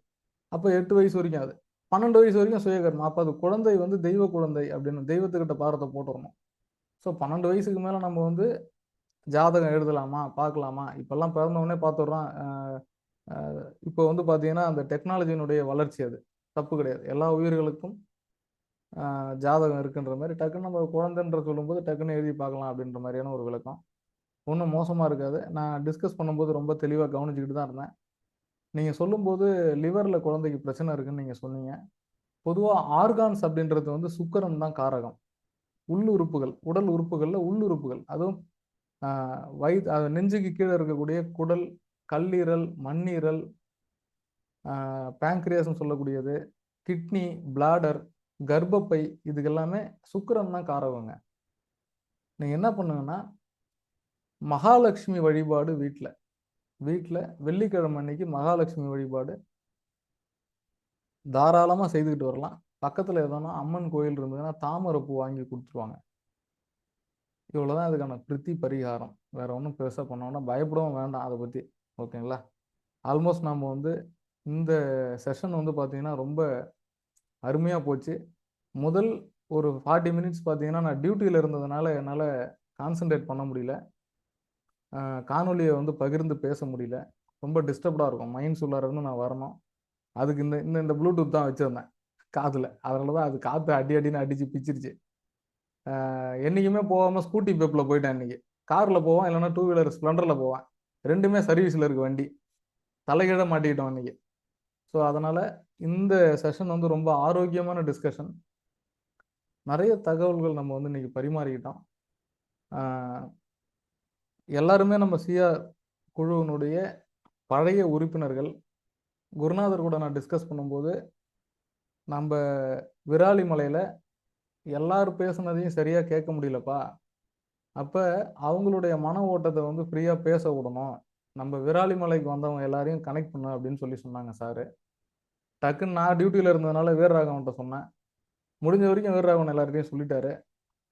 L: அப்போ 8 வயசு வரைக்கும், அது 12 வயசு வரைக்கும் சுயகர்மா. அப்போ அது குழந்தை வந்து தெய்வ குழந்தை அப்படின்னு தெய்வத்துக்கிட்ட பாரத்தை போட்டுடணும். ஸோ 12 வயசுக்கு மேலே நம்ம வந்து ஜாதகம் எழுதலாமா பார்க்கலாமா, இப்போல்லாம் பிறந்தவொடனே பார்த்துடுறோம். இப்போ வந்து பார்த்தீங்கன்னா அந்த டெக்னாலஜியினுடைய வளர்ச்சி, அது தப்பு கிடையாது. எல்லா உயிர்களுக்கும் ஜாதகம் இருக்குன்ற மாதிரி டக்குன்னு நம்ம குழந்தைன்ற சொல்லும்போது டக்குன்னு எழுதி பார்க்கலாம் அப்படின்ற மாதிரியான ஒரு விளக்கம். ஒன்றும் மோசமாக இருக்காது. நான் டிஸ்கஸ் பண்ணும்போது ரொம்ப தெளிவாக கவனிச்சுக்கிட்டு தான் இருந்தேன். நீங்கள் சொல்லும்போது லிவரில் குழந்தைக்கு பிரச்சனை இருக்குன்னு நீங்கள் சொன்னீங்க. பொதுவாக ஆர்கான்ஸ் அப்படின்றது வந்து சுக்கிரன் தான் காரகம். உள்ளுறுப்புகள், உடல் உறுப்புகளில் உள்ளுறுப்புகள், அதுவும் நெஞ்சுக்கு கீழே இருக்கக்கூடிய குடல், கல்லீரல், மண்ணீரல், பேங்க்ரியாஸ்ன்னு சொல்லக்கூடியது, கிட்னி, பிளாடர், கர்ப்பப்பை, இதுக்கு எல்லாமே சுக்கிரன் தான் காரகங்க. நீங்கள் என்ன பண்ணுங்கன்னா, மகாலட்சுமி வழிபாடு வீட்டில் வீட்டில் வெள்ளிக்கிழமை அன்னைக்கு மகாலட்சுமி வழிபாடு தாராளமாக செய்துக்கிட்டு வரலாம். பக்கத்தில் எதனா அம்மன் கோயில் இருந்ததுன்னா தாமரை பூ வாங்கி கொடுத்துருவாங்க. இவ்வளோதான் அதுக்கான பிரித்தி பரிகாரம். வேற ஒன்றும் பெருசாக பண்ணோம்னா பயப்படவும் வேண்டாம் அதை பற்றி. ஓகேங்களா? ஆல்மோஸ்ட் நம்ம வந்து இந்த செஷன் வந்து பார்த்தீங்கன்னா ரொம்ப அருமையாக போச்சு. முதல் ஒரு 40 மினிட்ஸ் பார்த்தீங்கன்னா நான் டியூட்டியில் இருந்ததுனால என்னால் கான்சென்ட்ரேட் பண்ண முடியல. காணொலியை வந்து பகிர்ந்து பேச முடியல. ரொம்ப டிஸ்டர்ப்டாக இருக்கும். மைண்ட்ஸ் உள்ளார இருந்து நான் வரணும். அதுக்கு இந்த இந்த இந்த ப்ளூடூத் தான் வச்சுருந்தேன் காதில். அதனால தான் அது காற்று அடின்னு அடித்து பிச்சிருச்சு. என்றைக்குமே போகாமல் ஸ்கூட்டி பேப்பில் போயிட்டேன். இன்றைக்கி காரில் போவேன், இல்லைன்னா 2 வீலர் ஸ்ப்ளெண்டரில் போவேன். ரெண்டுமே சர்வீஸில் இருக்க வண்டி. தலைகீழ மாட்டிக்கிட்டோம் இன்றைக்கி. ஸோ அதனால் இந்த செஷன் வந்து ரொம்ப ஆரோக்கியமான டிஸ்கஷன். நிறைய தகவல்கள் நம்ம வந்து இன்றைக்கி பரிமாறிக்கிட்டோம். எல்லாருமே நம்ம சிஆர் குழுவினுடைய பழைய உறுப்பினர்கள். குருநாதர் கூட நான் டிஸ்கஸ் பண்ணும்போது நம்ம விராலிமலையில் எல்லாரும் பேசுனதையும் சரியாக கேட்க முடியலப்பா. அப்போ அவங்களுடைய மன ஓட்டத்தை வந்து ஃப்ரீயாக பேச விடணும். நம்ம விராலிமலைக்கு வந்தவங்க எல்லாரையும் கனெக்ட் பண்ண அப்படின்னு சொன்னாங்க சார். டக்குன்னு நான் டியூட்டியில் இருந்ததுனால வீரராகவன்கிட்ட சொன்னேன். முடிஞ்ச வரைக்கும் வீரராகவன் எல்லார்ட்டையும் சொல்லிட்டாரு.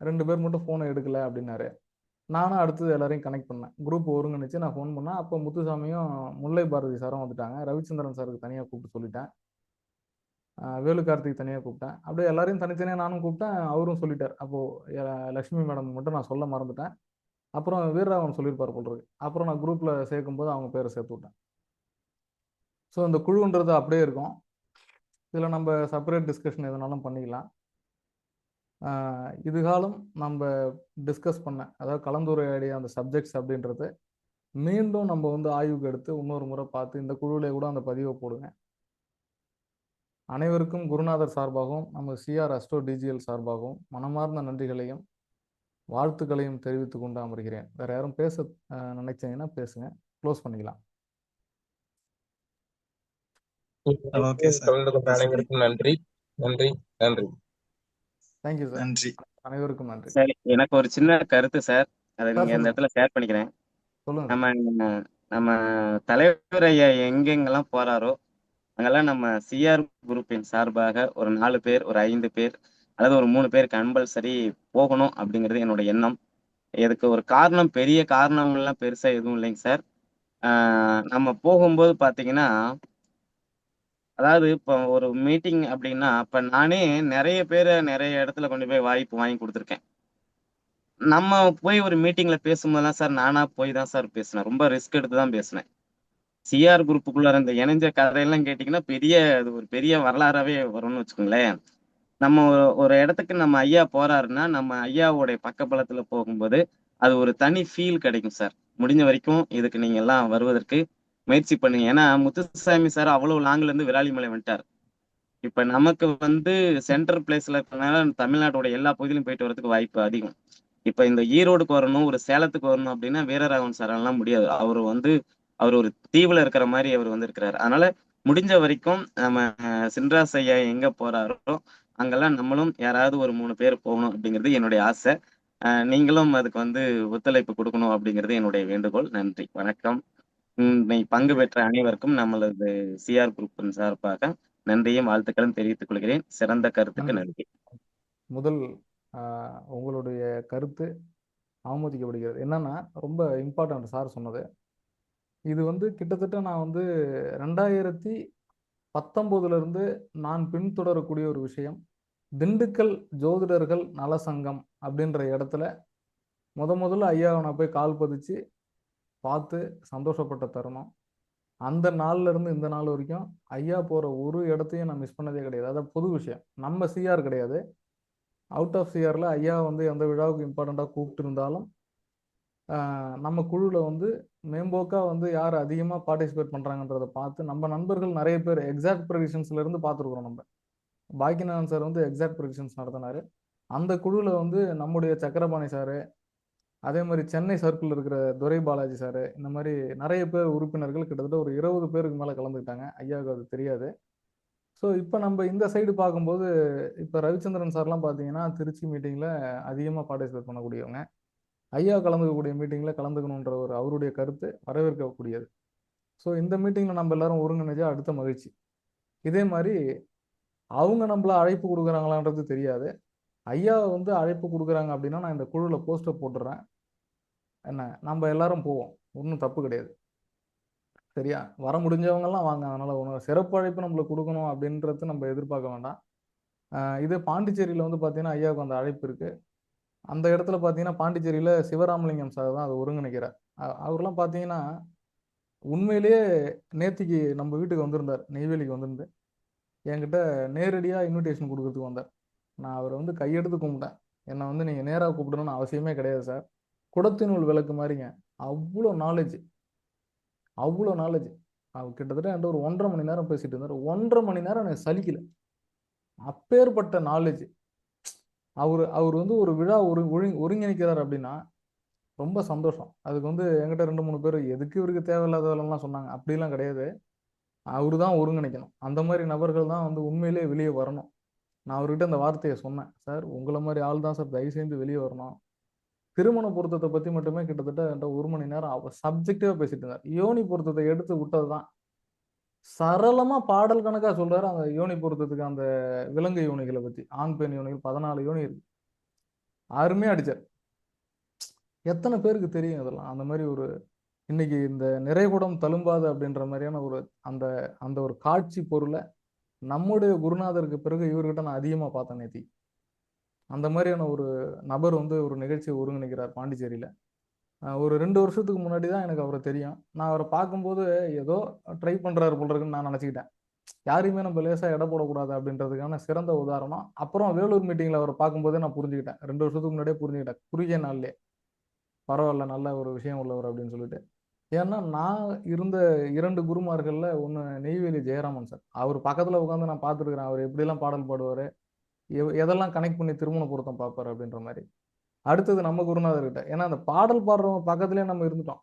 L: 2 பேர் மட்டும் ஃபோனை எடுக்கலை அப்படின்னாரு. நானும் அடுத்தது எல்லாரையும் கனெக்ட் பண்ணேன். குரூப் ஒருங்கிணைச்சு நான் ஃபோன் பண்ணேன். அப்போ முத்துசாமியும் முல்லை பாரதி சாரும் வந்துட்டாங்க. ரவிச்சந்திரன் சாருக்கு தனியாக கூப்பிட்டு சொல்லிட்டேன். வேலு கார்த்திக் தனியாக கூப்பிட்டேன். அப்படியே எல்லாரையும் தனித்தனியாக நானும் கூப்பிட்டேன். அவரும் சொல்லிட்டார். அப்போது லக்ஷ்மி மேடம் மட்டும் நான் சொல்ல மறந்துட்டேன். அப்புறம் வீரராகவன் சொல்லியிருப்பார் போல் இருக்கு. அப்புறம் நான் குரூப்பில் சேர்க்கும்போது அவங்க பேரை சேர்த்து விட்டேன். ஸோ இந்த குழுன்றது அப்படியே இருக்கும். இதில் நம்ம செப்பரேட் டிஸ்கஷன் எதுனாலும் பண்ணிக்கலாம். இதுகாலம் நம்ம டிஸ்கஸ் பண்ண, அதாவது கலந்துரையாடிய அந்த சப்ஜெக்ட்ஸ் அப்படின்றது மீண்டும் நம்ம வந்து ஆய்வுக்கு எடுத்து இன்னொரு முறை பார்த்து இந்த குழுவிலே கூட அந்த பதிவை போடுங்க. அனைவருக்கும் குருநாதர் சார்பாகவும் நம்ம சிஆர் அஸ்ட்ரோ டிஜிஎல் சார்பாகவும் மனமார்ந்த நன்றிகளையும் வாழ்த்துக்களையும் தெரிவித்துக் கொண்டு அமர்கிறேன். வேற யாரும் பேச நினைச்சீங்கன்னா பேசுங்க. க்ளோஸ் பண்ணிக்கலாம்.
J: அனைவருக்கும் நன்றி. நன்றி நன்றி.
L: Thank you sir.
G: நன்றி.
L: அனைவருக்கும் நன்றி.
D: சரி, எனக்கு ஒரு சின்ன கருத்து சார். அதை நீங்க இந்த இடத்துல ஷேர் பண்ணிக்கிறேன்.
L: சொல்லுங்க.
D: நம்ம தலைவர் ஐயா எங்கெங்கெல்லாம் போறாரோ அங்கெல்லாம் நம்ம சிஆர் குரூப்பின் சார்பாக ஒரு 4 பேர், ஒரு 5 பேர் அல்லது ஒரு 3 பேர் கம்பல்சரி போகணும் அப்படிங்கிறது என்னோட எண்ணம். இதுக்கு ஒரு காரணம், பெரிய காரணங்கள்லாம் பெருசா எதுவும் இல்லைங்க சார். நம்ம போகும்போது பாத்தீங்கன்னா, அதாவது இப்போ ஒரு மீட்டிங் அப்படின்னா, இப்ப நானே நிறைய பேரை நிறைய இடத்துல கொண்டு போய் வாய்ப்பு வாங்கி கொடுத்துருக்கேன். நம்ம போய் ஒரு மீட்டிங்ல பேசும்போதெல்லாம் சார் நானா போய் தான் சார் பேசினேன். ரொம்ப ரிஸ்க் எடுத்து தான் பேசினேன். சிஆர் குரூப்புக்குள்ள இருந்த இணைஞ்ச கதையெல்லாம் கேட்டீங்கன்னா அது ஒரு பெரிய வரலாறாவே வரும்னு வச்சுக்கோங்களேன். நம்ம ஒரு இடத்துக்கு நம்ம ஐயா போறாருன்னா, நம்ம ஐயாவுடைய பக்கபலத்துல போகும்போது அது ஒரு தனி ஃபீல் கிடைக்கும் சார். முடிஞ்ச வரைக்கும் இதுக்கு நீங்க எல்லாம் வருவதற்கு முயற்சி பண்ணுங்க. ஏன்னா முத்துசாமி சார் அவ்வளவு லாங்ல இருந்து விராலிமலை வந்துட்டார். இப்ப நமக்கு வந்து சென்ட்ரல் பிளேஸ்ல இருக்கிறதுனால தமிழ்நாட்டோட எல்லா பகுதியிலும் போயிட்டு வரதுக்கு வாய்ப்பு அதிகம். இப்ப இந்த ஈரோடுக்கு வரணும், ஒரு சேலத்துக்கு வரணும் அப்படின்னா வீரராகவன் சார் எல்லாம் முடியாது. அவர் ஒரு தீவுல இருக்கிற மாதிரி அவர் வந்து இருக்கிறாரு. அதனால முடிஞ்ச வரைக்கும் நம்ம சின்ராஸ் ஐயா எங்க போறாரோ அங்கெல்லாம் நம்மளும் யாராவது ஒரு 3 பேர் போகணும் அப்படிங்கிறது என்னுடைய ஆசை. நீங்களும் அதுக்கு வந்து ஒத்துழைப்பு கொடுக்கணும் அப்படிங்கிறது என்னுடைய வேண்டுகோள். நன்றி, வணக்கம். பங்கு பெற்ற அனைவருக்கும் நம்மளது சிஆர் குரூப்பின் சார்பாக நன்றியும் வாழ்த்துக்களும் தெரிவித்துக் கொள்கிறேன். சிறந்த கருத்துக்கு நன்றி.
L: முதல் உங்களுடைய கருத்து ஆமோதிக்கப்படுகிறது. என்னன்னா ரொம்ப இம்பார்ட்டன்ட் சார் சொன்னது. இது வந்து கிட்டத்தட்ட நான் வந்து 2019 இருந்து நான் பின்தொடரக்கூடிய ஒரு விஷயம். திண்டுக்கல் ஜோதிடர்கள் நல சங்கம் அப்படின்ற இடத்துல முதல்ல ஐயாவை நான் போய் கால் பதிச்சு பார்த்து சந்தோஷப்பட்ட தருணம். அந்த நாள்ல இருந்து இந்த நாள் வரைக்கும் ஐயா போற ஒரு இடத்தையும் நான் மிஸ் பண்ணதே கிடையாது. அதாவது புது விஷயம். நம்ம சிஆர் கிடையாது, அவுட் ஆஃப் சிஆர்ல ஐயா வந்து எந்த விழாவுக்கு இம்பார்ட்டண்ட்டாக கூப்பிட்டு இருந்தாலும் நம்ம குழுவில் வந்து மேம்போக்கா வந்து யார் அதிகமாக பார்ட்டிசிபேட் பண்ணுறாங்கன்றதை பார்த்து நம்ம நண்பர்கள் நிறைய பேர் எக்ஸாக்ட் ப்ரெடிக்ஷன்ஸ்ல இருந்து பார்த்துருக்குறோம். நம்ம பாக்கியநாதன் சார் வந்து எக்ஸாக்ட் ப்ரெடிக்ஷன்ஸ் நடத்தினாரு. அந்த குழுவில் வந்து நம்முடைய சக்கரபாணி சார், அதே மாதிரி சென்னை சர்க்கிள் இருக்கிற துரை பாலாஜி சார், இந்த மாதிரி நிறைய பேர் உறுப்பினர்கள் கிட்டத்தட்ட ஒரு 20 பேருக்கு மேலே கலந்துக்கிட்டாங்க. ஐயாவுக்கு அது தெரியாது. ஸோ இப்போ நம்ம இந்த சைடு பார்க்கும்போது இப்போ ரவிச்சந்திரன் சார்லாம் பார்த்தீங்கன்னா திருச்சி மீட்டிங்கில் அதிகமாக பார்ட்டிசிபேட் பண்ணக்கூடியவங்க. ஐயா கலந்துக்கக்கூடிய மீட்டிங்கில் கலந்துக்கணுன்ற ஒரு அவருடைய கருத்து வரவேற்கக்கூடியது. ஸோ இந்த மீட்டிங்கில் நம்ம எல்லாரும் ஒருங்கிணைஞ்சா அடுத்த மகிழ்ச்சி. இதே மாதிரி அவங்க நம்மள அழைப்பு கொடுக்குறாங்களான்றது தெரியாது. ஐயா வந்து அழைப்பு கொடுக்குறாங்க அப்படின்னா நான் இந்த குழுவில் போஸ்டர் போட்டுடுறேன். என்ன, நம்ம எல்லாரும் போவோம், ஒன்றும் தப்பு கிடையாது. சரியா? வர முடிஞ்சவங்கெல்லாம் வாங்க. அதனால் ஒன்றும் சிறப்பு அழைப்பு நம்மளுக்கு கொடுக்கணும் அப்படின்றது நம்ம எதிர்பார்க்க வேண்டாம். இது பாண்டிச்சேரியில் வந்து பார்த்தீங்கன்னா ஐயாவுக்கு அந்த அழைப்பு இருக்குது. அந்த இடத்துல பார்த்தீங்கன்னா பாண்டிச்சேரியில் சிவராமலிங்கம் சார் தான் அதை ஒருங்கிணைக்கிறார். அவர்லாம் பார்த்தீங்கன்னா உண்மையிலேயே நேத்திக்கு நம்ம வீட்டுக்கு வந்திருந்தார், நெய்வேலிக்கு வந்திருந்து என்கிட்ட நேரடியாக இன்விடேஷன் கொடுக்கறதுக்கு வந்தார். நான் அவரை வந்து கையெடுத்து கும்பிட்டேன். என்னை வந்து நீங்கள் நேராக கூப்பிடணும்னு அவசியமே கிடையாது சார். குடத்தினுள் விளக்கு மாதிரிங்க. அவ்வளோ நாலேஜ், அவ்வளோ நாலேஜ். அவர் கிட்டத்தட்ட என்கிட்ட ஒரு 1.5 மணி நேரம் பேசிட்டு இருந்தார். 1.5 மணி நேரம் எனக்கு சலிக்கல. அப்பேற்பட்ட நாலேஜ். அவர் வந்து ஒரு விழா ஒருங்கிணைக்கிறார் அப்படின்னா ரொம்ப சந்தோஷம். அதுக்கு வந்து என்கிட்ட 2-3 பேர் எதுக்கு இவருக்கு தேவையில்லாத வேலைலாம் சொன்னாங்க. அப்படிலாம் கிடையாது. அவரு தான் ஒருங்கிணைக்கணும். அந்த மாதிரி நபர்கள் தான் வந்து உண்மையிலேயே வெளியே வரணும். நான் அவர்கிட்ட அந்த வார்த்தையை சொன்னேன். சார் உங்களை மாதிரி ஆள் தான் சார் தயவு செய்து வெளியே வரணும். திருமண பொருத்தத்தை பற்றி மட்டுமே கிட்டத்தட்ட என்கிட்ட 1 மணி நேரம் அவர் சப்ஜெக்டிவாக பேசிட்டு இருந்தார். யோனி பொருத்தத்தை எடுத்து விட்டது தான் சரளமாக பாடல் கணக்காக சொல்றாரு. அந்த யோனி பொருத்தத்துக்கு அந்த விலங்கு யோனிகளை பற்றி, ஆண் பெண் யோனிகள் 14 யோனி இருக்கு. அருமையாக அடிச்சார். எத்தனை பேருக்கு தெரியும் இதெல்லாம்? அந்த மாதிரி ஒரு இன்னைக்கு இந்த நிறைகுடம் தழும்பாது அப்படின்ற மாதிரியான ஒரு அந்த அந்த ஒரு காட்சி பொருளை நம்முடைய குருநாதருக்கு பிறகு இவர்கிட்ட நான் அதிகமாக பார்த்தேன் நேத்தி. அந்த மாதிரியான ஒரு நபர் வந்து ஒரு நிகழ்ச்சியை ஒருங்கிணைக்கிறார் பாண்டிச்சேரியில். ஒரு 2 வருஷத்துக்கு முன்னாடி தான் எனக்கு அவரை தெரியும். நான் அவரை பார்க்கும்போது ஏதோ ட்ரை பண்ணுறாரு போல இருக்குன்னு நான் நினச்சிக்கிட்டேன். யாரையுமே நம்ம லேசாக எடை போடக்கூடாது அப்படின்றதுக்கான சிறந்த உதாரணம். அப்புறம் வேலூர் மீட்டிங்கில் அவரை பார்க்கும்போதே நான் புரிஞ்சுக்கிட்டேன். 2 வருஷத்துக்கு முன்னாடியே புரிஞ்சுக்கிட்டேன். குறுகிய நாள்லே பரவாயில்ல, நல்ல ஒரு விஷயம் உள்ளவர் அப்படின்னு சொல்லிட்டு. ஏன்னா நான் இருந்த 2 குருமார்களில் ஒன்று நெய்வேலி ஜெயராமன் சார். அவர் பக்கத்தில் உட்காந்து நான் பார்த்துருக்குறேன். அவர் எப்படிலாம் பாடல் பாடுவார், எதெல்லாம் கனெக்ட் பண்ணி திருமண பொருத்தம் பார்ப்பார் அப்படின்ற மாதிரி. அடுத்தது நம்ம குருநாதர்கிட்ட, ஏன்னா அந்த பாடல் பாடுறவங்க பக்கத்துலேயே நம்ம இருந்துட்டோம்.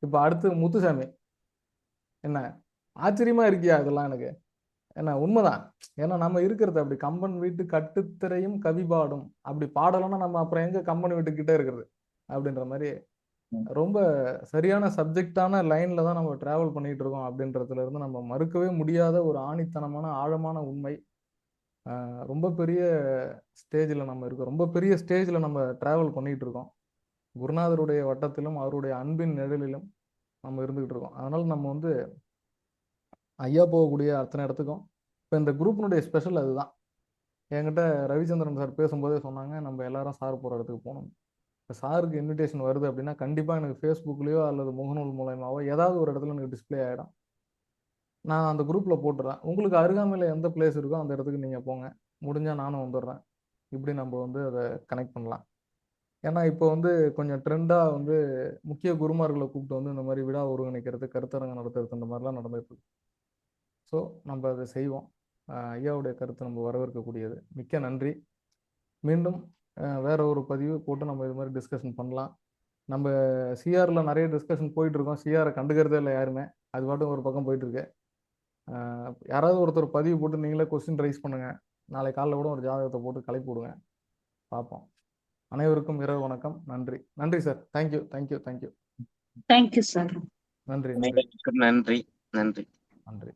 L: இப்போ அடுத்து முத்துசாமி. என்ன ஆச்சரியமா இருக்கியா இதெல்லாம் எனக்கு? என்ன உண்மைதான். ஏன்னா நம்ம இருக்கிறது அப்படி. கம்பன் வீட்டு கட்டுத்திரையும் கவி பாடும் அப்படி பாடலைன்னா நம்ம அப்புறம் எங்க கம்பன் வீட்டுக்கிட்டே இருக்கிறது அப்படின்ற மாதிரி ரொம்ப சரியான சப்ஜெக்டான லைன்ல தான் நம்ம டிராவல் பண்ணிட்டு இருக்கோம் அப்படின்றதுல இருந்து நம்ம மறுக்கவே முடியாத ஒரு ஆணித்தனமான ஆழமான உண்மை. ரொம்ப பெரிய ஸ்டேஜில் நம்ம இருக்கோம். ரொம்ப பெரிய ஸ்டேஜில் நம்ம டிராவல் பண்ணிட்டு இருக்கோம். குருநாதருடைய வட்டத்திலும் அவருடைய அன்பின் நிழலிலும் நம்ம இருந்துகிட்டு இருக்கோம். அதனால நம்ம வந்து ஐயா போகக்கூடிய அத்தனை இடத்துக்கும் இப்போ இந்த குரூப்பினுடைய ஸ்பெஷல் அதுதான். என்கிட்ட ரவிச்சந்திரன் சார் பேசும்போதே சொன்னாங்க, நம்ம எல்லாரும் சார் போகிற இடத்துக்கு போகணும். இப்போ சாருக்கு இன்விடேஷன் வருது அப்படின்னா கண்டிப்பாக எனக்கு ஃபேஸ்புக்லேயோ அல்லது முகநூல் மூலயமாவோ ஏதாவது ஒரு இடத்துல எனக்கு டிஸ்பிளே ஆகிடும். நான் அந்த குரூப்பில் போட்டுறேன். உங்களுக்கு அருகாமையில் எந்த பிளேஸ் இருக்கோ அந்த இடத்துக்கு நீங்கள் போங்க. முடிஞ்சால் நானும் வந்துடுறேன். இப்படி நம்ம வந்து அதை கனெக்ட் பண்ணலாம். ஏன்னா இப்போ வந்து கொஞ்சம் ட்ரெண்டாக வந்து முக்கிய குருமார்களை கூப்பிட்டு வந்து இந்த மாதிரி விழா ஒருங்கிணைக்கிறது, கருத்தரங்கம் நடத்துறது, இந்த மாதிரிலாம் நடந்துட்டு இருக்கு. ஸோ நம்ம அதை செய்வோம். ஐயாவுடைய கருத்து நம்ம வரவேற்கக்கூடியது. மிக்க நன்றி. மீண்டும் வேற ஒரு பதிவு போட்டு நம்ம இது மாதிரி டிஸ்கஷன் பண்ணலாம். நம்ம சிஆரில் நிறைய டிஸ்கஷன் போயிட்டு இருக்கோம். சிஆரை கண்டுக்கிறதே இல்லை யாருமே. அது பாட்டும் ஒரு பக்கம் போயிட்டு இருக்கு. யாராவது ஒருத்தர் பதிவு போட்டு நீங்களே கொஸ்டின் ரைஸ் பண்ணுங்க. நாளை காலைல கூட ஒரு ஜாதகத்தை போட்டு கலைப்பு விடுங்க, பார்ப்போம். அனைவருக்கும் இரவு வணக்கம். நன்றி. நன்றி sir. Thank you thank you thank you
C: thank you sir.
L: நன்றி
D: நன்றி நன்றி.
L: நன்றி.